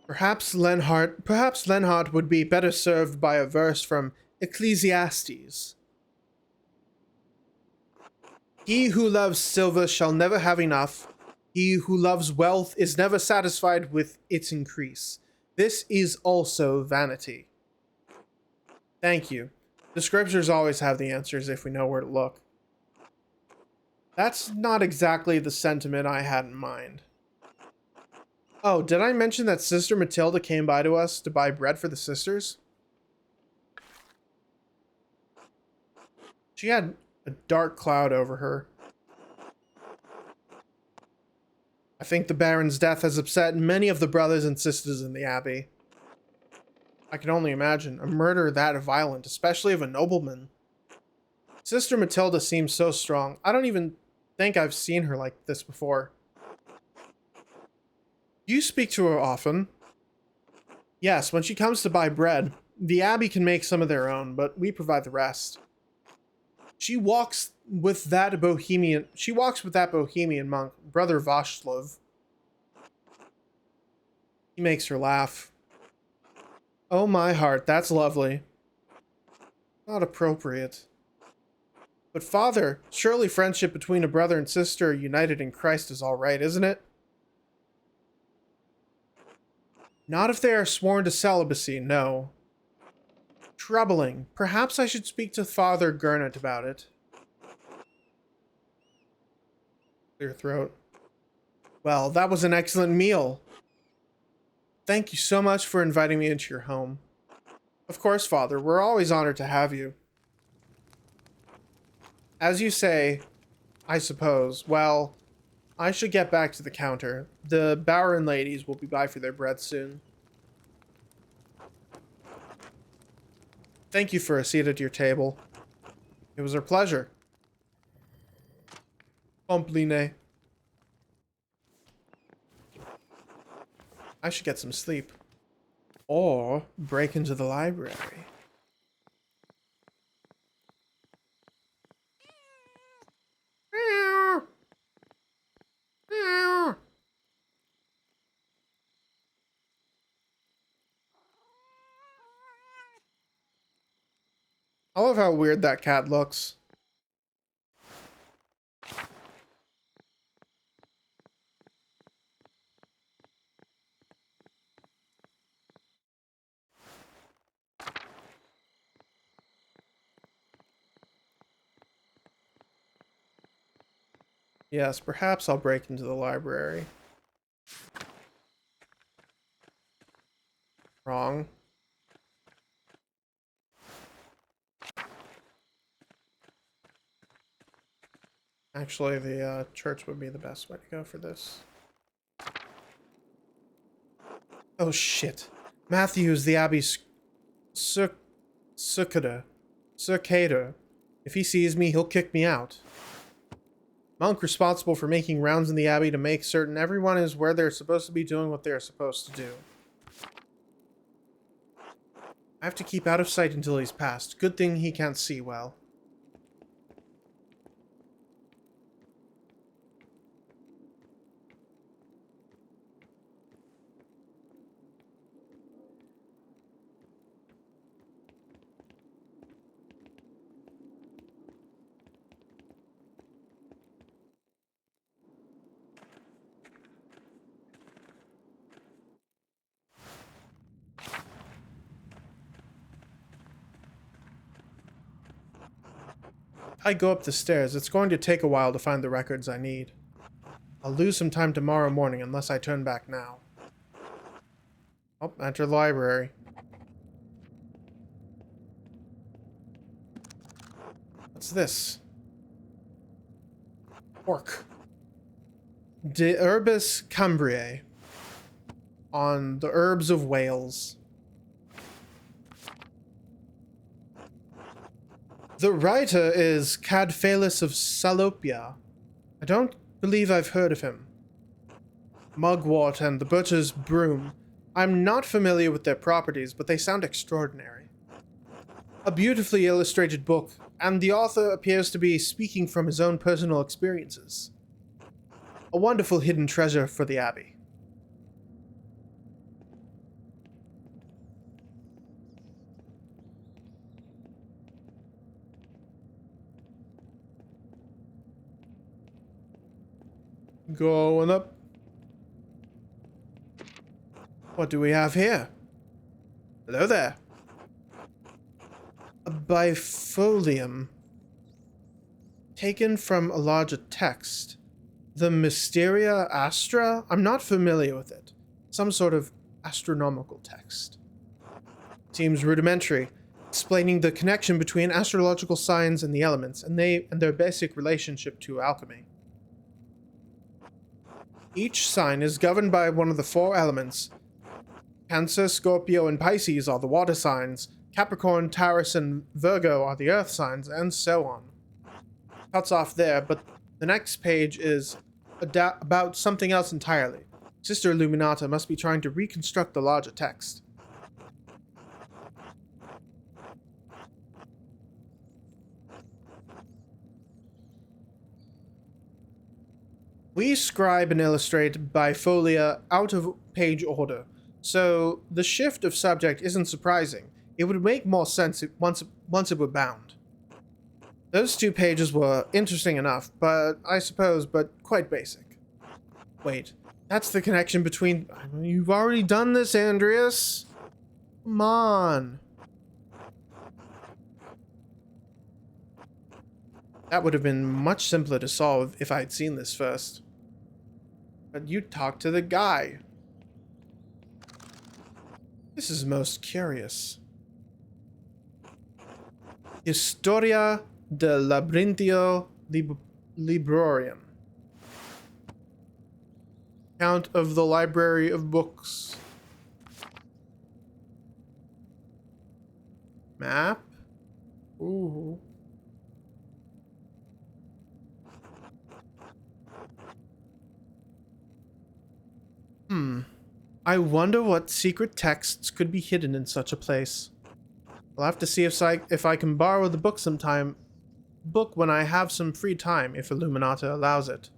Perhaps Lenhart would be better served by a verse from Ecclesiastes. He who loves silver shall never have enough. He who loves wealth is never satisfied with its increase. This is also vanity. Thank you. The scriptures always have the answers if we know where to look. That's not exactly the sentiment I had in mind. Oh, did I mention that Sister Matilda came by to us to buy bread for the sisters? She had a dark cloud over her. I think the Baron's death has upset many of the brothers and sisters in the Abbey. I can only imagine a murder that violent, especially of a nobleman. Sister Matilda seems so strong. I don't even think I've seen her like this before. You speak to her often? Yes, when she comes to buy bread. The Abbey can make some of their own, but we provide the rest. She walks with that bohemian monk, Brother Vashlev. He makes her laugh. Oh my heart, that's lovely. Not appropriate. But Father, surely friendship between a brother and sister united in Christ is all right, isn't it? Not if they are sworn to celibacy, no. Troubling. Perhaps I should speak to Father Gurnet about it. Clear throat. Well, that was an excellent meal. Thank you so much for inviting me into your home. Of course, Father, we're always honored to have you. As you say, I suppose. Well, I should get back to the counter. The Bower ladies will be by for their bread soon. Thank you for a seat at your table. It was our pleasure. Compline. I should get some sleep. Or break into the library. I love how weird that cat looks. Yes, perhaps I'll break into the library. Wrong. Actually, the church would be the best way to go for this. Oh shit. Matthews, the Abbey's Circator. If he sees me, he'll kick me out. Monk responsible for making rounds in the Abbey to make certain everyone is where they're supposed to be doing what they're supposed to do. I have to keep out of sight until he's passed. Good thing he can't see well. I go up the stairs. It's going to take a while to find the records I need. I'll lose some time tomorrow morning unless I turn back now. Oh, enter the library. What's this? Pork. De Herbis Cambriae. On the herbs of Wales. The writer is Cadphalis of Salopia. I don't believe I've heard of him. Mugwort and the Butcher's Broom. I'm not familiar with their properties, but they sound extraordinary. A beautifully illustrated book, and the author appears to be speaking from his own personal experiences. A wonderful hidden treasure for the Abbey. Going up. What do we have here? Hello there. A bifolium. Taken from a larger text. The Mysteria Astra? I'm not familiar with it. Some sort of astronomical text. Seems rudimentary, explaining the connection between astrological signs and the elements, and their basic relationship to alchemy. Each sign is governed by one of the 4 elements. Cancer, Scorpio, and Pisces are the water signs. Capricorn, Taurus, and Virgo are the earth signs, and so on. Cuts off there, but the next page is about something else entirely. Sister Illuminata must be trying to reconstruct the larger text. We scribe and illustrate bifolia out of page order, so the shift of subject isn't surprising. It would make more sense once it were bound. Those 2 pages were interesting enough, but quite basic. Wait, that's the connection between... You've already done this, Andreas. Come on. That would have been much simpler to solve if I had seen this first. But you talked to the guy. This is most curious. Historia del Labyrinthio Librorium. Account of the Library of Books. Map? Ooh. I wonder what secret texts could be hidden in such a place. I'll have to see if I can borrow the book when I have some free time, if Illuminata allows it.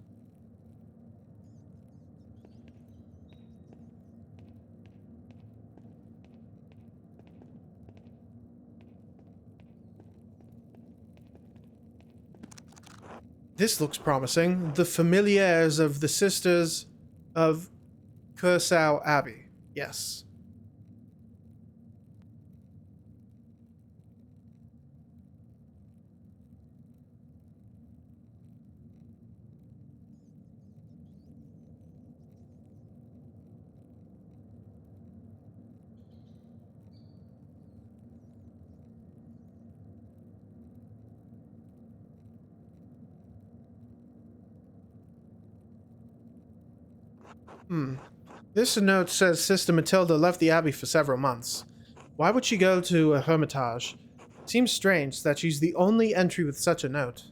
This looks promising. The Familiares of the Sisters of Curacao Abbey. Yes. This note says Sister Matilda left the Abbey for several months. Why would she go to a hermitage? Seems strange that she's the only entry with such a note.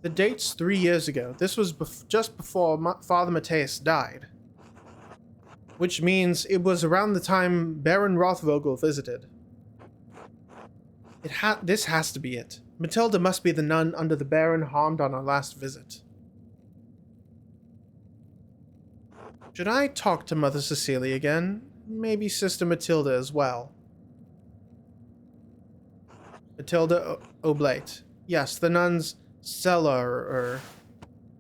The date's 3 years ago. This was just before Father Matthias died. Which means it was around the time Baron Rothvogel visited. This has to be it. Matilda must be the nun under the Baron harmed on our last visit. Should I talk to Mother Cecilia again? Maybe Sister Matilda as well. Matilda Oblate. Yes, the nun's cellar,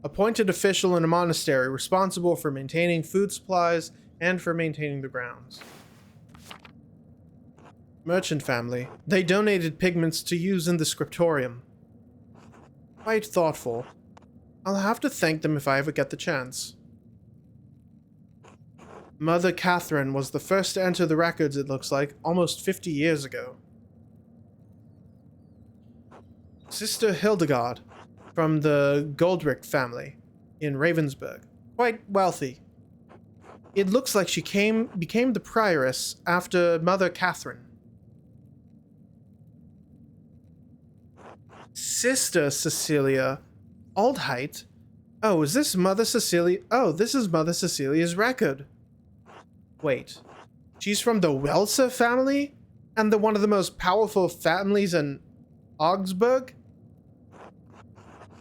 appointed official in a monastery responsible for maintaining food supplies and for maintaining the grounds. Merchant family. They donated pigments to use in the scriptorium. Quite thoughtful. I'll have to thank them if I ever get the chance. Mother Catherine was the first to enter the records, it looks like, almost 50 years ago. Sister Hildegard from the Goldrick family in Ravensburg. Quite wealthy. It looks like she became the prioress after Mother Catherine. Sister Cecilia Aldheit? Oh, is this Mother Cecilia? Oh, this is Mother Cecilia's record. Wait, she's from the Welser family? And one of the most powerful families in Augsburg?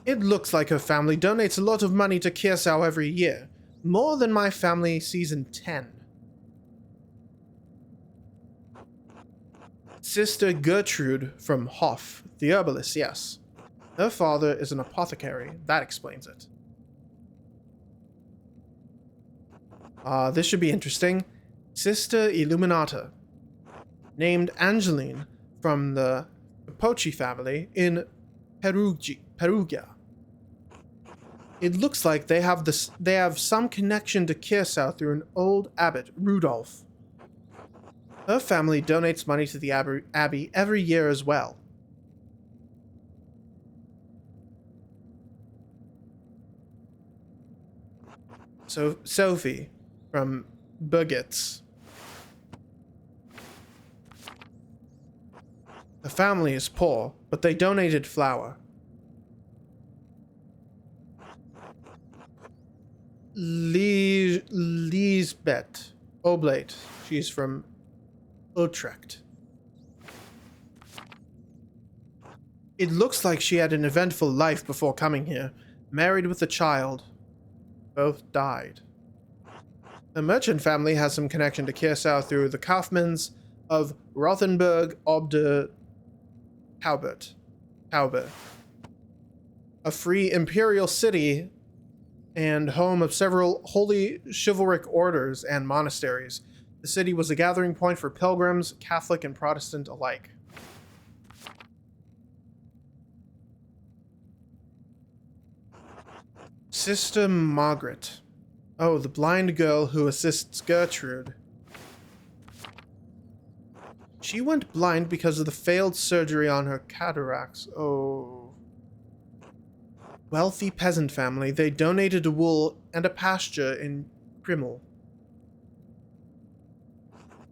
It looks like her family donates a lot of money to Kirsau every year. More than my family season 10. Sister Gertrude from Hoff, the herbalist, yes. Her father is an apothecary. That explains it. This should be interesting. Sister Illuminata, named Angeline from the Pochi family in Perugia. It looks like they have some connection to Kirsau through an old abbot, Rudolph. Her family donates money to the abbey every year as well. So Sophie from Burgitz. The family is poor, but they donated flour. Lisbeth Oblate. She's from Utrecht. It looks like she had an eventful life before coming here. Married with a child. Both died. The merchant family has some connection to Kirsau through the Kaufmanns of Rothenburg ob der Taubert, a free imperial city and home of several holy chivalric orders and monasteries. The city was a gathering point for pilgrims, Catholic and Protestant alike. Sister Margaret. Oh, the blind girl who assists Gertrude. She went blind because of the failed surgery on her cataracts. Oh. Wealthy peasant family. They donated a wool and a pasture in Krimmel.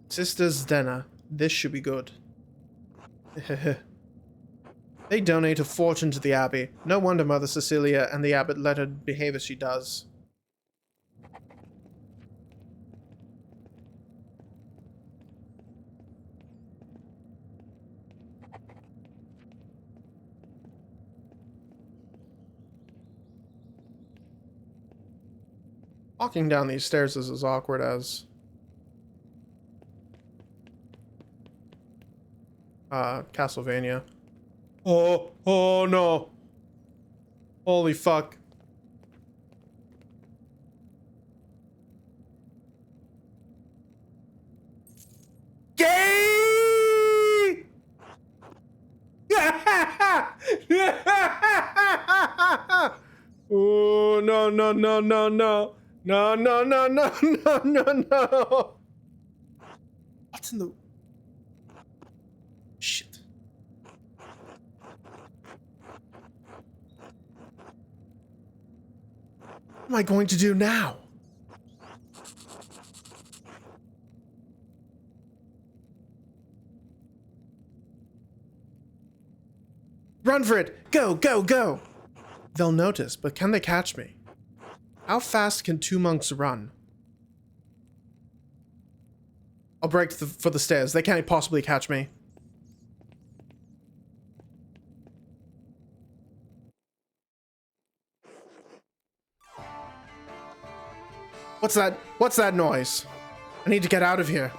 Sister Zdena. This should be good. They donate a fortune to the abbey. No wonder Mother Cecilia and the abbot let her behave as she does. Walking down these stairs is as awkward as Castlevania. Oh no. Holy fuck. Gay! Oh no no no no no. No no no no no no no. What's in the shit? What am I going to do now? Run for it! Go, go, go! They'll notice, but can they catch me? How fast can two monks run? I'll break for the stairs. They can't possibly catch me. What's that? What's that noise? I need to get out of here.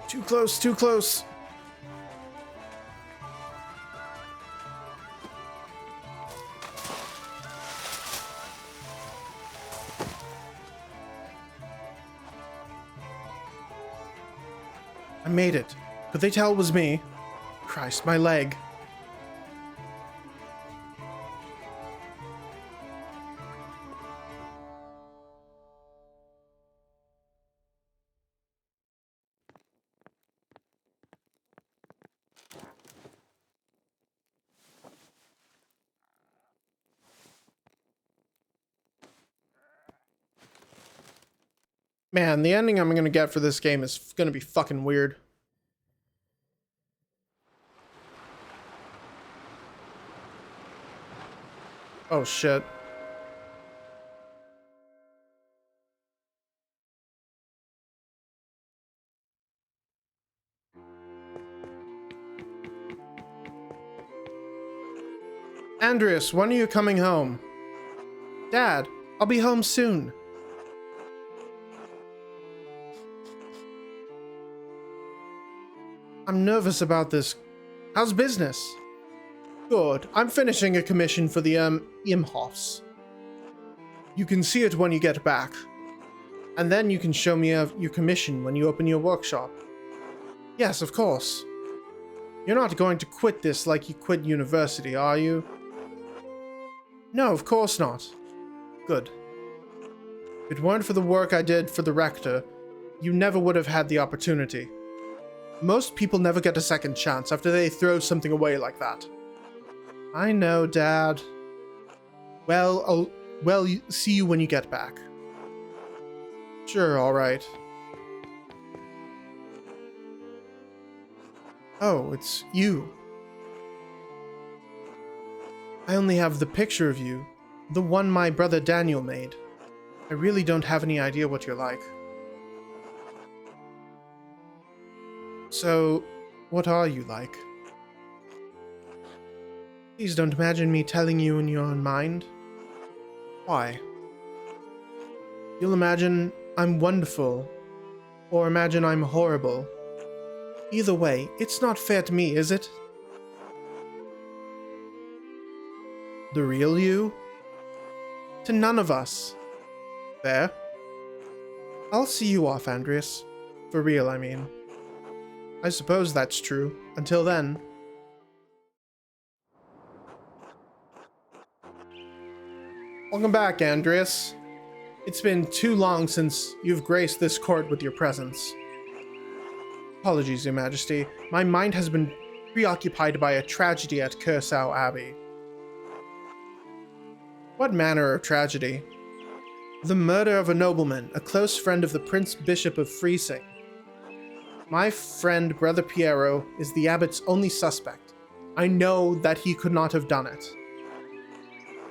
Too close, too close. made it. Could they tell it was me? Christ, my leg. Man, the ending I'm gonna get for this game is gonna be fucking weird. Oh shit. Andreas, when are you coming home? Dad, I'll be home soon. I'm nervous about this. How's business? Good. I'm finishing a commission for the, Imhoffs. You can see it when you get back. And then you can show me your commission when you open your workshop. Yes, of course. You're not going to quit this like you quit university, are you? No, of course not. Good. If it weren't for the work I did for the rector, you never would have had the opportunity. Most people never get a second chance after they throw something away like that. I know, Dad. Well, I'll see you when you get back. Sure, alright. Oh, it's you. I only have the picture of you, the one my brother Daniel made. I really don't have any idea what you're like. So, what are you like? Please don't imagine me telling you in your own mind. Why? You'll imagine I'm wonderful, or imagine I'm horrible. Either way, it's not fair to me, is it? The real you? To none of us. There? I'll see you off, Andreas. For real, I mean. I suppose that's true. Until then. Welcome back, Andreas. It's been too long since you've graced this court with your presence. Apologies, Your Majesty. My mind has been preoccupied by a tragedy at Curacao Abbey. What manner of tragedy? The murder of a nobleman, a close friend of the Prince Bishop of Freising. My friend, Brother Piero, is the abbot's only suspect. I know that he could not have done it.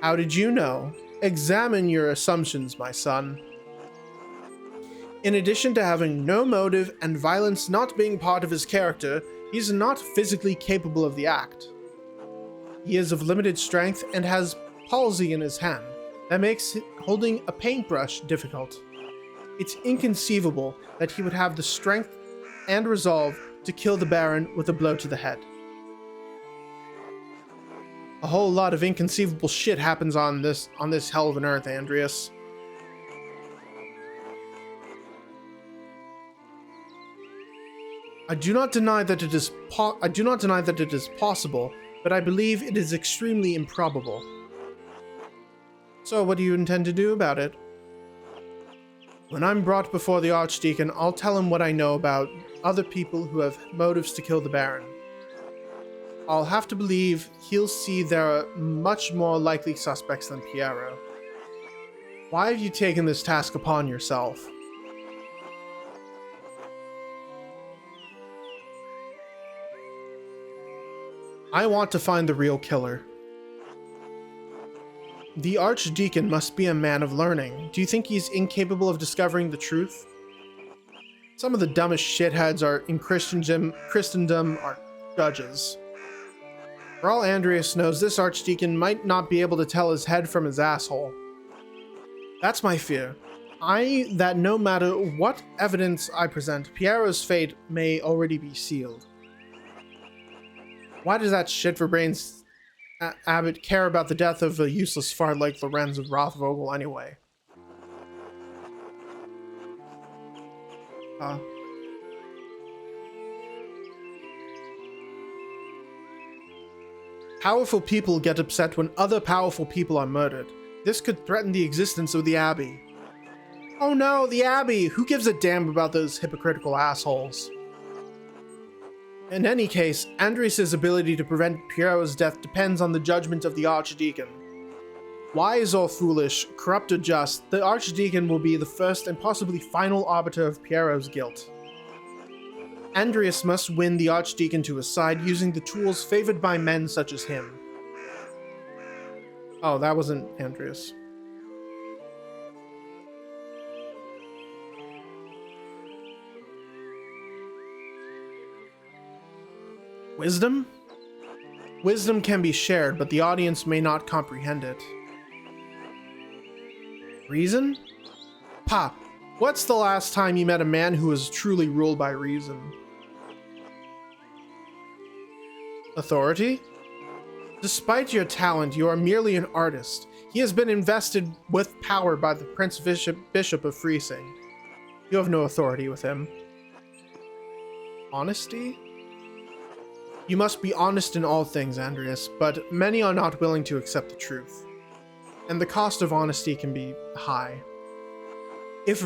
How did you know? Examine your assumptions, my son. In addition to having no motive and violence not being part of his character, he is not physically capable of the act. He is of limited strength and has palsy in his hand that makes holding a paintbrush difficult. It's inconceivable that he would have the strength and resolve to kill the Baron with a blow to the head. A whole lot of inconceivable shit happens on this hell of an earth, Andreas. I do not deny that it is possible, but I believe it is extremely improbable. So what do you intend to do about it? When I'm brought before the Archdeacon, I'll tell him what I know about other people who have motives to kill the Baron. I'll have to believe he'll see there are much more likely suspects than Piero. Why have you taken this task upon yourself? I want to find the real killer. The Archdeacon must be a man of learning. Do you think he's incapable of discovering the truth? Some of the dumbest shitheads in Christendom are judges. For all Andreas knows, this Archdeacon might not be able to tell his head from his asshole. That's my fear. That no matter what evidence I present, Piero's fate may already be sealed. Why does that shit-for-brains abbot care about the death of a useless fart like Lorenz of Rothvogel anyway? Powerful people get upset when other powerful people are murdered. This could threaten the existence of the Abbey. Oh no, the Abbey! Who gives a damn about those hypocritical assholes? In any case, Andrius' ability to prevent Piero's death depends on the judgment of the Archdeacon. Wise or foolish, corrupt or just, the Archdeacon will be the first and possibly final arbiter of Piero's guilt. Andrius must win the Archdeacon to his side using the tools favored by men such as him. Oh, that wasn't Andrius. Wisdom? Wisdom can be shared, but the audience may not comprehend it. Reason? Pa, what's the last time you met a man who was truly ruled by reason? Authority? Despite your talent, you are merely an artist. He has been invested with power by the Prince Bishop of Freesing. You have no authority with him. Honesty? You must be honest in all things, Andrius, but many are not willing to accept the truth. And the cost of honesty can be high. If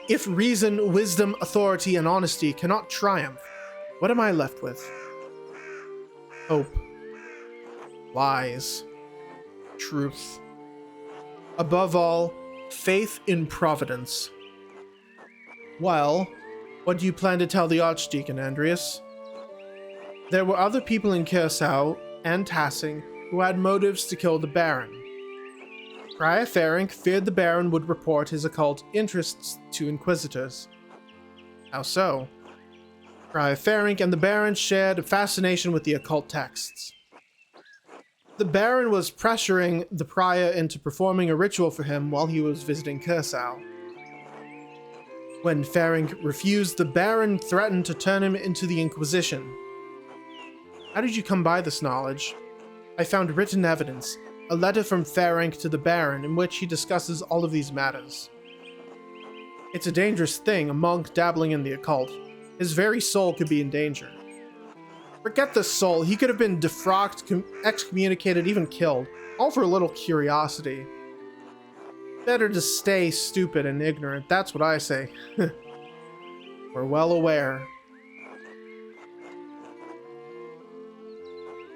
If reason, wisdom, authority, and honesty cannot triumph, what am I left with? Hope. Lies. Truth. Above all, faith in Providence. Well, what do you plan to tell the Archdeacon, Andrius? There were other people in Curacao and Tassing who had motives to kill the Baron. Prior Ferenc feared the Baron would report his occult interests to Inquisitors. How so? Prior Ferenc and the Baron shared a fascination with the occult texts. The Baron was pressuring the Prior into performing a ritual for him while he was visiting Curacao. When Ferenc refused, the Baron threatened to turn him into the Inquisition. How did you come by this knowledge? I found written evidence, a letter from Ferenc to the Baron in which he discusses all of these matters. It's a dangerous thing, a monk dabbling in the occult. His very soul could be in danger. Forget the soul, he could have been defrocked, excommunicated, even killed, all for a little curiosity. Better to stay stupid and ignorant, that's what I say. We're well aware.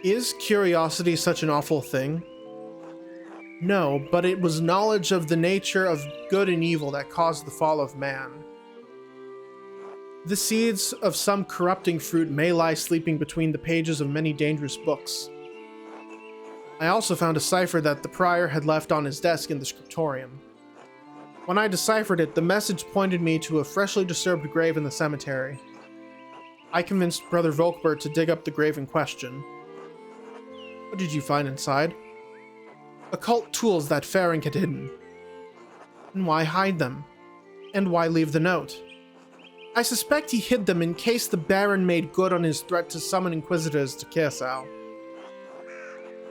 Is curiosity such an awful thing? No, but it was knowledge of the nature of good and evil that caused the fall of man. The seeds of some corrupting fruit may lie sleeping between the pages of many dangerous books. I also found a cipher that the Prior had left on his desk in the scriptorium. When I deciphered it, the message pointed me to a freshly disturbed grave in the cemetery. I convinced Brother Volkbert to dig up the grave in question. What did you find inside? Occult tools that Ferenc had hidden. And why hide them? And why leave the note? I suspect he hid them in case the Baron made good on his threat to summon Inquisitors to Curacao.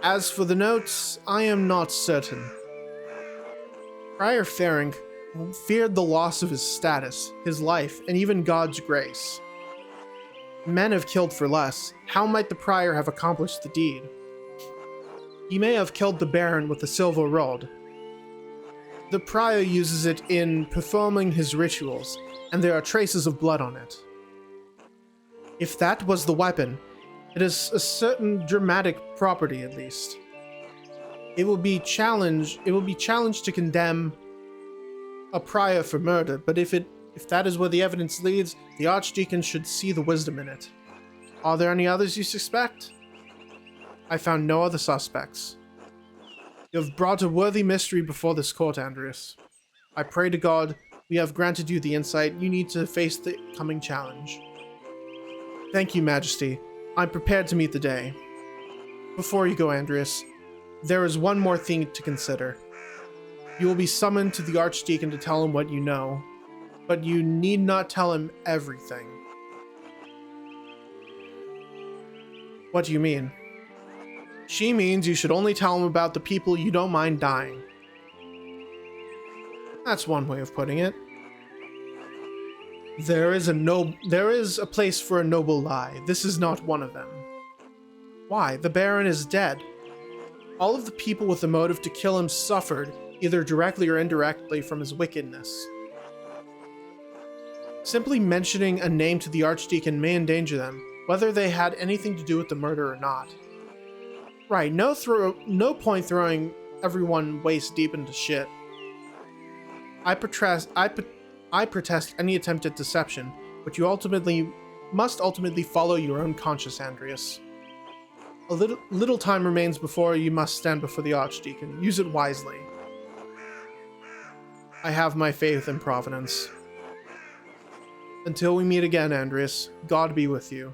As for the notes, I am not certain. Prior Ferenc feared the loss of his status, his life, and even God's grace. Men have killed for less. How might the Prior have accomplished the deed? He may have killed the Baron with a silver rod. The Prior uses it in performing his rituals, and there are traces of blood on it. If that was the weapon, it has a certain dramatic property at least. It will be challenged to condemn a Prior for murder, but if that is where the evidence leads, the Archdeacon should see the wisdom in it. Are there any others you suspect? I found no other suspects. You have brought a worthy mystery before this court, Andrius. I pray to God we have granted you the insight you need to face the coming challenge. Thank you, Majesty. I'm prepared to meet the day. Before you go, Andrius, there is one more thing to consider. You will be summoned to the Archdeacon to tell him what you know, but you need not tell him everything. What do you mean? She means you should only tell him about the people you don't mind dying. That's one way of putting it. There is a place for a noble lie. This is not one of them. Why? The Baron is dead. All of the people with the motive to kill him suffered, either directly or indirectly, from his wickedness. Simply mentioning a name to the Archdeacon may endanger them, whether they had anything to do with the murder or not. Right, no point throwing everyone waist deep into shit. I protest any attempt at deception, but you must ultimately follow your own conscience, Andreas. A little time remains before you must stand before the Archdeacon. Use it wisely. I have my faith in Providence. Until we meet again, Andreas, God be with you.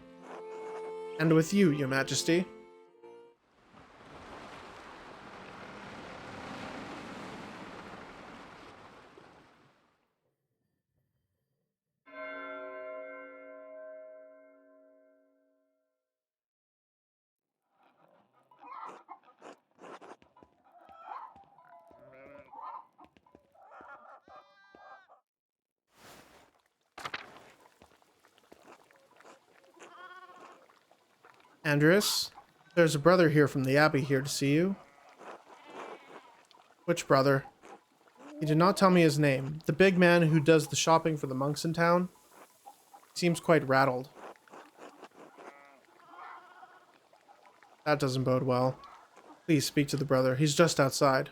And with you, Your Majesty. Andreas, there's a brother here from the Abbey here to see you. Which brother? He did not tell me his name. The big man who does the shopping for the monks in town? Seems quite rattled. That doesn't bode well. Please speak to the brother. He's just outside.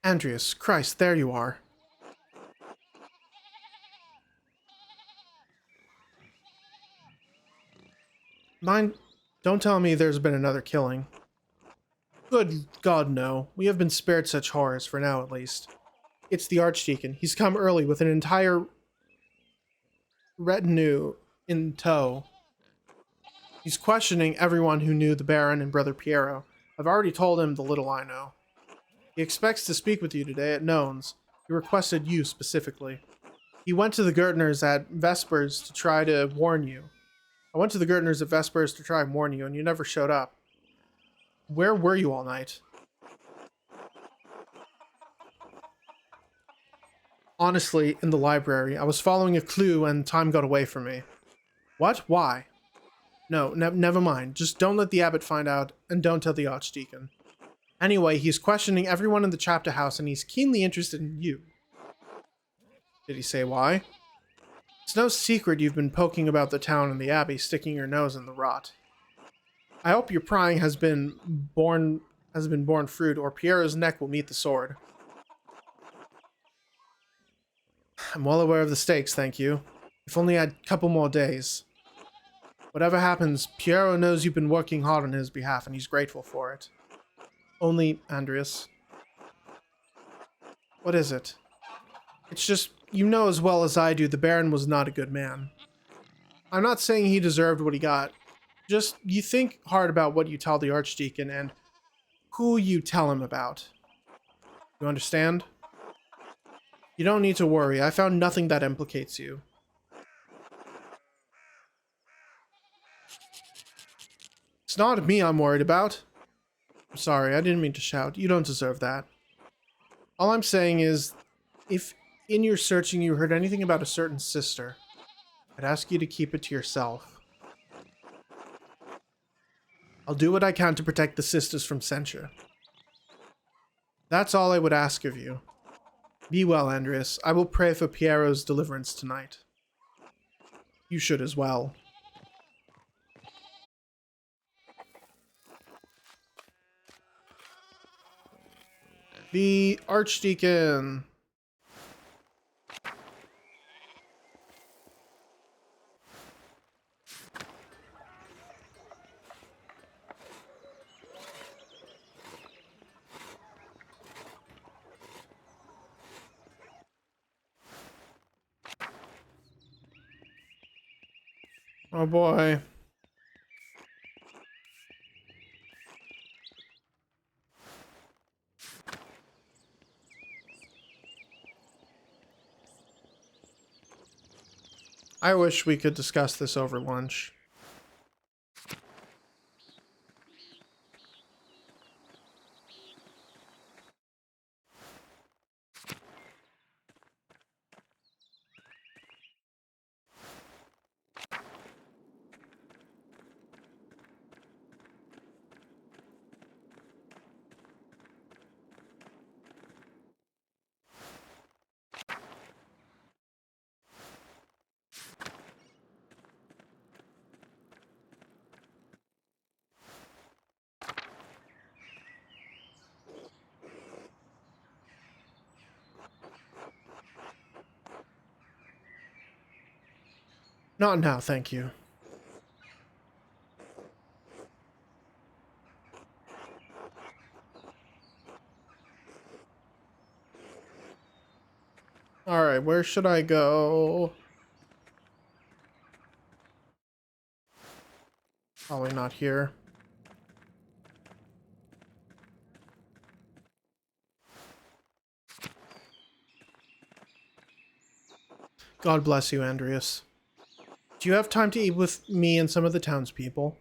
Andreas, Christ, there you are. Mind, don't tell me there's been another killing. Good God, no. We have been spared such horrors, for now at least. It's the Archdeacon. He's come early with an entire retinue in tow. He's questioning everyone who knew the Baron and Brother Piero. I've already told him the little I know. He expects to speak with you today at Nones. He requested you specifically. He went to the Gertners at Vespers to try to warn you. I went to the Gertners at Vespers to try and warn you, and you never showed up. Where were you all night? Honestly, in the library. I was following a clue and time got away from me. What? Why? No, never mind. Just don't let the abbot find out, and don't tell the Archdeacon. Anyway, he's questioning everyone in the chapter house, and he's keenly interested in you. Did he say why? It's no secret you've been poking about the town and the abbey, sticking your nose in the rot. I hope your prying has been borne fruit, or Piero's neck will meet the sword. I'm well aware of the stakes, thank you. If only I had a couple more days. Whatever happens, Piero knows you've been working hard on his behalf, and he's grateful for it. Only, Andreas. What is it? It's just, you know as well as I do, the Baron was not a good man. I'm not saying he deserved what he got. Just, you think hard about what you tell the Archdeacon and who you tell him about. You understand? You don't need to worry. I found nothing that implicates you. It's not me I'm worried about. I'm sorry, I didn't mean to shout. You don't deserve that. All I'm saying is, if in your searching you heard anything about a certain sister, I'd ask you to keep it to yourself. I'll do what I can to protect the sisters from censure. That's all I would ask of you. Be well, Andreas. I will pray for Piero's deliverance tonight. You should as well. The Archdeacon. Oh boy. I wish we could discuss this over lunch. Not now, thank you. Alright, where should I go? Probably not here. God bless you, Andreas. Do you have time to eat with me and some of the townspeople?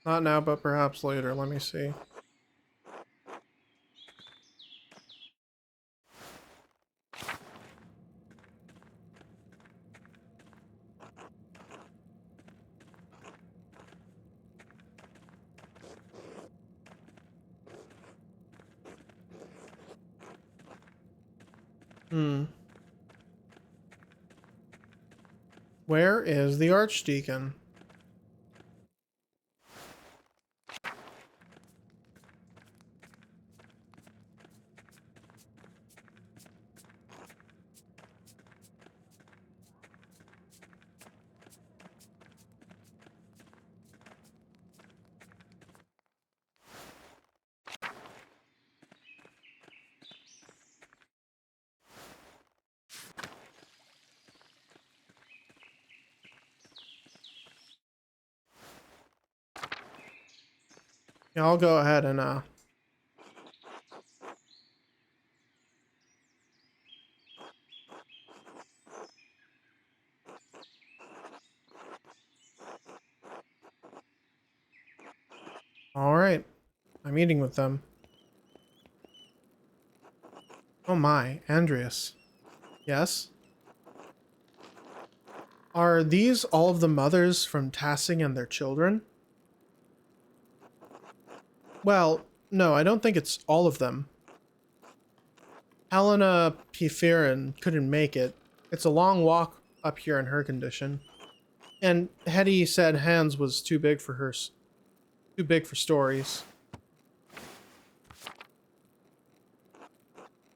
Not now, but perhaps later. Let me see. Where is the Archdeacon? Yeah, I'll go ahead and Alright. I'm eating with them. Oh my, Andreas. Yes? Are these all of the mothers from Tassing and their children? Well, no, I don't think it's all of them. Helena Pifirin couldn't make it. It's a long walk up here in her condition. And Hetty said Hans was too big for her, too big for stories.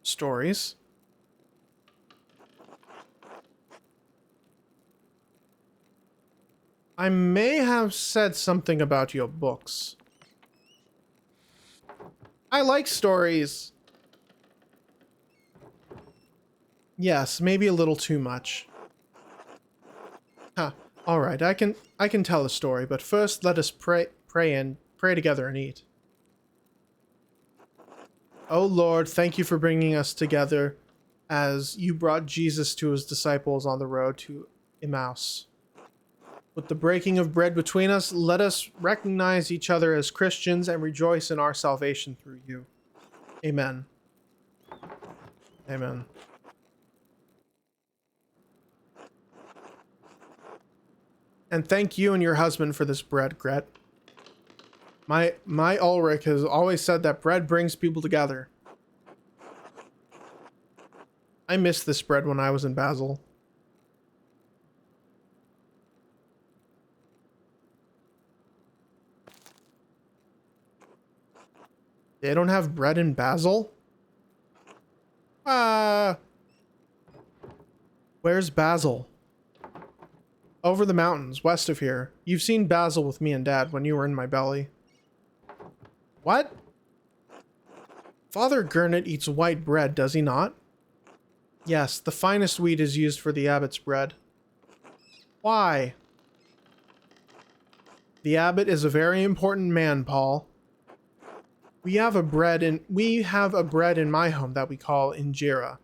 Stories? I may have said something about your books. I like stories. Yes, maybe a little too much. Huh. All right, I can tell a story, but first let us pray together and eat. Oh Lord, thank you for bringing us together as you brought Jesus to his disciples on the road to Emmaus. With the breaking of bread between us, let us recognize each other as Christians and rejoice in our salvation through you. Amen. Amen. And thank you and your husband for this bread, Gret. My Ulrich has always said that bread brings people together. I missed this bread when I was in Basel. They don't have bread in Basel? Where's Basel? Over the mountains, west of here. You've seen Basel with me and Dad when you were in my belly. What? Father Gurnet eats white bread, does he not? Yes, the finest wheat is used for the abbot's bread. Why? The abbot is a very important man, Paul. We have a bread in my home that we call injera.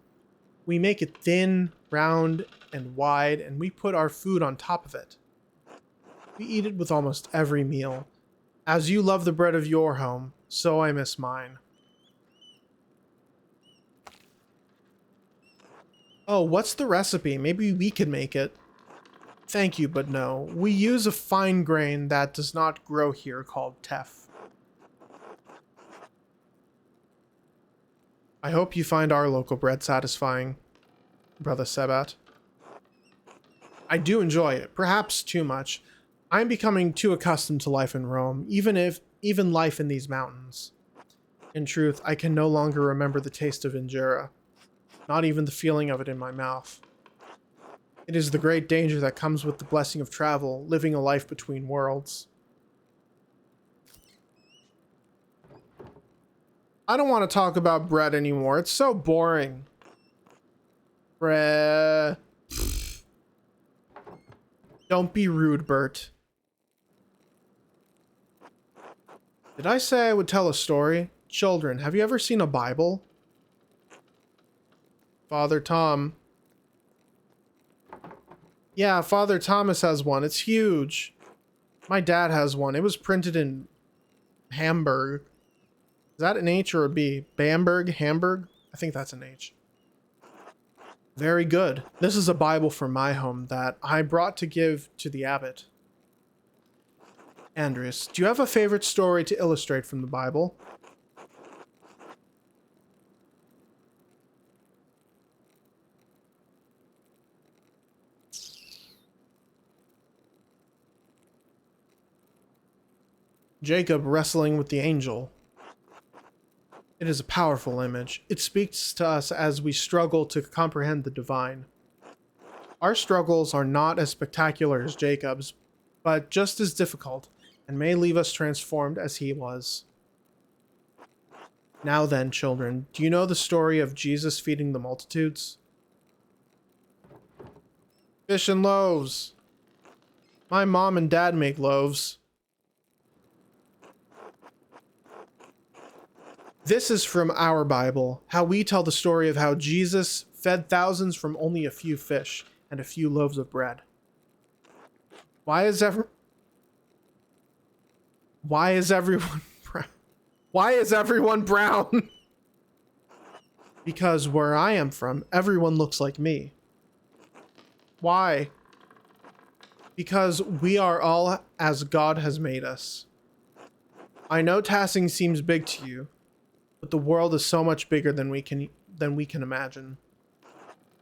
We make it thin, round, and wide, and we put our food on top of it. We eat it with almost every meal. As you love the bread of your home, so I miss mine. Oh, what's the recipe? Maybe we could make it. Thank you, but no. We use a fine grain that does not grow here called teff. I hope you find our local bread satisfying, Brother Sebat. I do enjoy it, perhaps too much. I'm becoming too accustomed to life in Rome, even life in these mountains. In truth, I can no longer remember the taste of injera, not even the feeling of it in my mouth. It is the great danger that comes with the blessing of travel, living a life between worlds. I don't want to talk about bread anymore. It's so boring. Bread. Don't be rude, Bert. Did I say I would tell a story? Children, have you ever seen a Bible? Father Tom. Yeah, Father Thomas has one. It's huge. My dad has one. It was printed in Hamburg. Is that an H or a B? Bamberg? Hamburg? I think that's an H. Very good. This is a Bible from my home that I brought to give to the abbot. Andreas, do you have a favorite story to illustrate from the Bible? Jacob wrestling with the angel. It is a powerful image. It speaks to us as we struggle to comprehend the divine. Our struggles are not as spectacular as Jacob's, but just as difficult, and may leave us transformed as he was. Now then, children, do you know the story of Jesus feeding the multitudes? Fish and loaves. My mom and dad make loaves. This is from our Bible, how we tell the story of how Jesus fed thousands from only a few fish and a few loaves of bread. Why is everyone brown? Why is everyone brown? Because where I am from, everyone looks like me. Why? Because we are all as God has made us. I know Tassing seems big to you, but the world is so much bigger than we can imagine.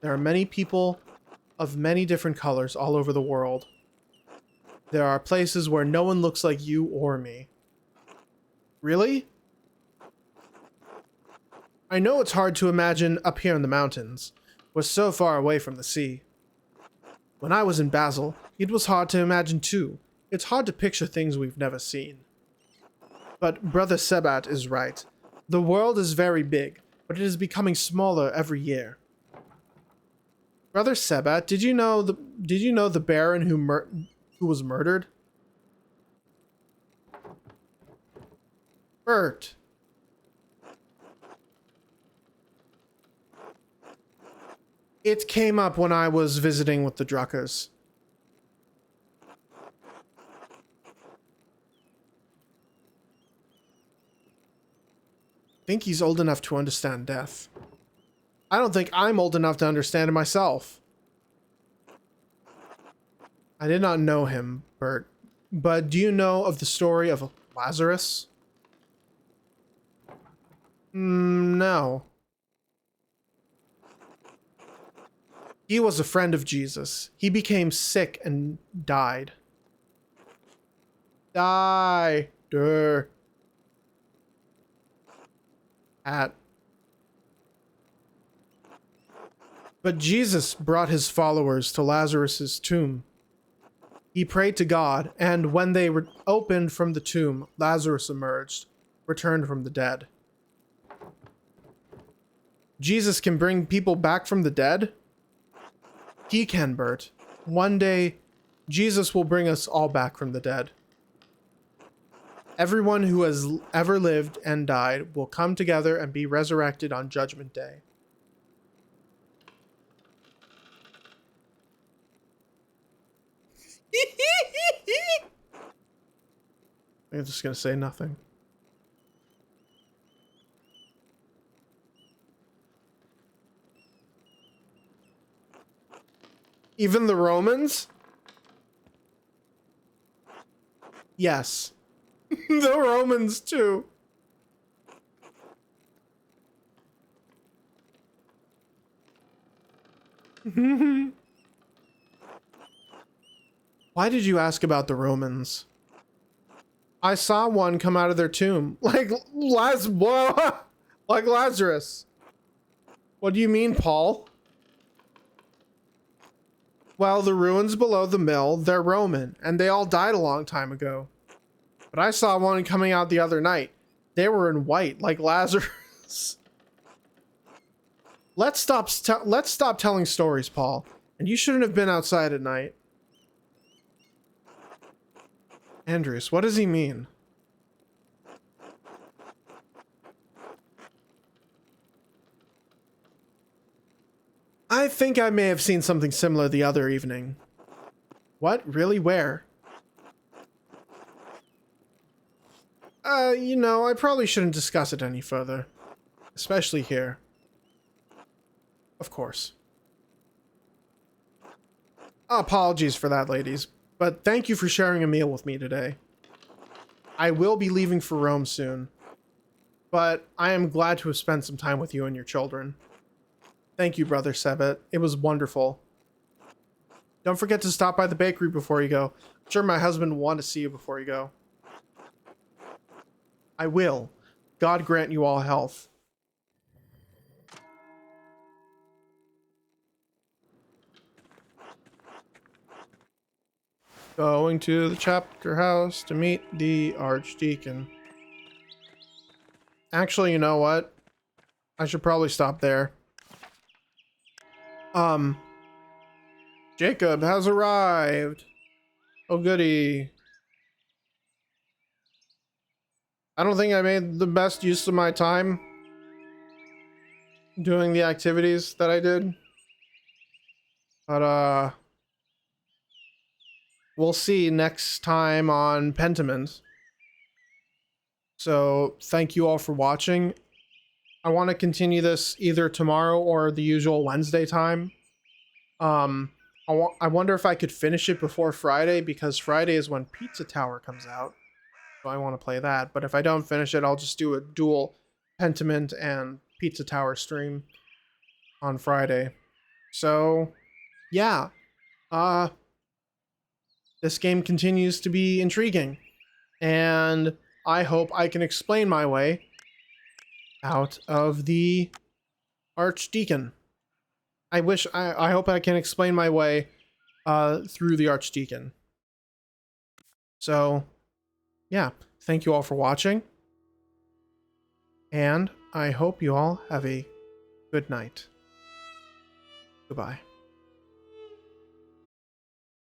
There are many people of many different colors all over the world. There are places where no one looks like you or me. Really? I know it's hard to imagine up here in the mountains. We're so far away from the sea. When I was in Basel, it was hard to imagine too. It's hard to picture things we've never seen. But Brother Sebat is right. The world is very big, but it is becoming smaller every year. Brother Sebat, did you know the Baron who was murdered? Bert. It came up when I was visiting with the Druckers. I think he's old enough to understand death. I don't think I'm old enough to understand it myself. I did not know him, Bert, but do you know of the story of Lazarus? No. He was a friend of Jesus. He became sick and died. Die. Durr. But Jesus brought his followers to Lazarus's tomb. He prayed to God, and when they opened from the tomb, Lazarus emerged, returned from the dead. Jesus can bring people back from the dead? He can, Bert. One day, Jesus will bring us all back from the dead. Everyone who has ever lived and died will come together and be resurrected on Judgment Day. I'm just gonna say nothing. Even the Romans? Yes. The Romans too. Why did you ask about the Romans? I saw one come out of their tomb. Like like Lazarus. What do you mean, Paul? Well, the ruins below the mill, they're Roman, and they all died a long time ago. But I saw one coming out the other night. They were in white, like Lazarus. Let's stop telling stories, Paul. And you shouldn't have been outside at night. Andrews, what does he mean? I think I may have seen something similar the other evening. What? Really? Where? You know, I probably shouldn't discuss it any further. Especially here. Of course. Apologies for that, ladies. But thank you for sharing a meal with me today. I will be leaving for Rome soon. But I am glad to have spent some time with you and your children. Thank you, Brother Sebet. It was wonderful. Don't forget to stop by the bakery before you go. I'm sure my husband will want to see you before you go. I will. God grant you all health. Going to the chapter house to meet the Archdeacon. Actually, you know what? I should probably stop there. Jacob has arrived. Oh, goody. I don't think I made the best use of my time doing the activities that I did. But, we'll see next time on Pentiment. So, thank you all for watching. I want to continue this either tomorrow or the usual Wednesday time. I wonder if I could finish it before Friday, because Friday is when Pizza Tower comes out. So I want to play that. But if I don't finish it, I'll just do a dual Pentiment and Pizza Tower stream on Friday. So, yeah. This game continues to be intriguing. And I hope I can explain my way out of the Archdeacon. I hope I can explain my way through the Archdeacon. So, yeah, thank you all for watching. And I hope you all have a good night. Goodbye.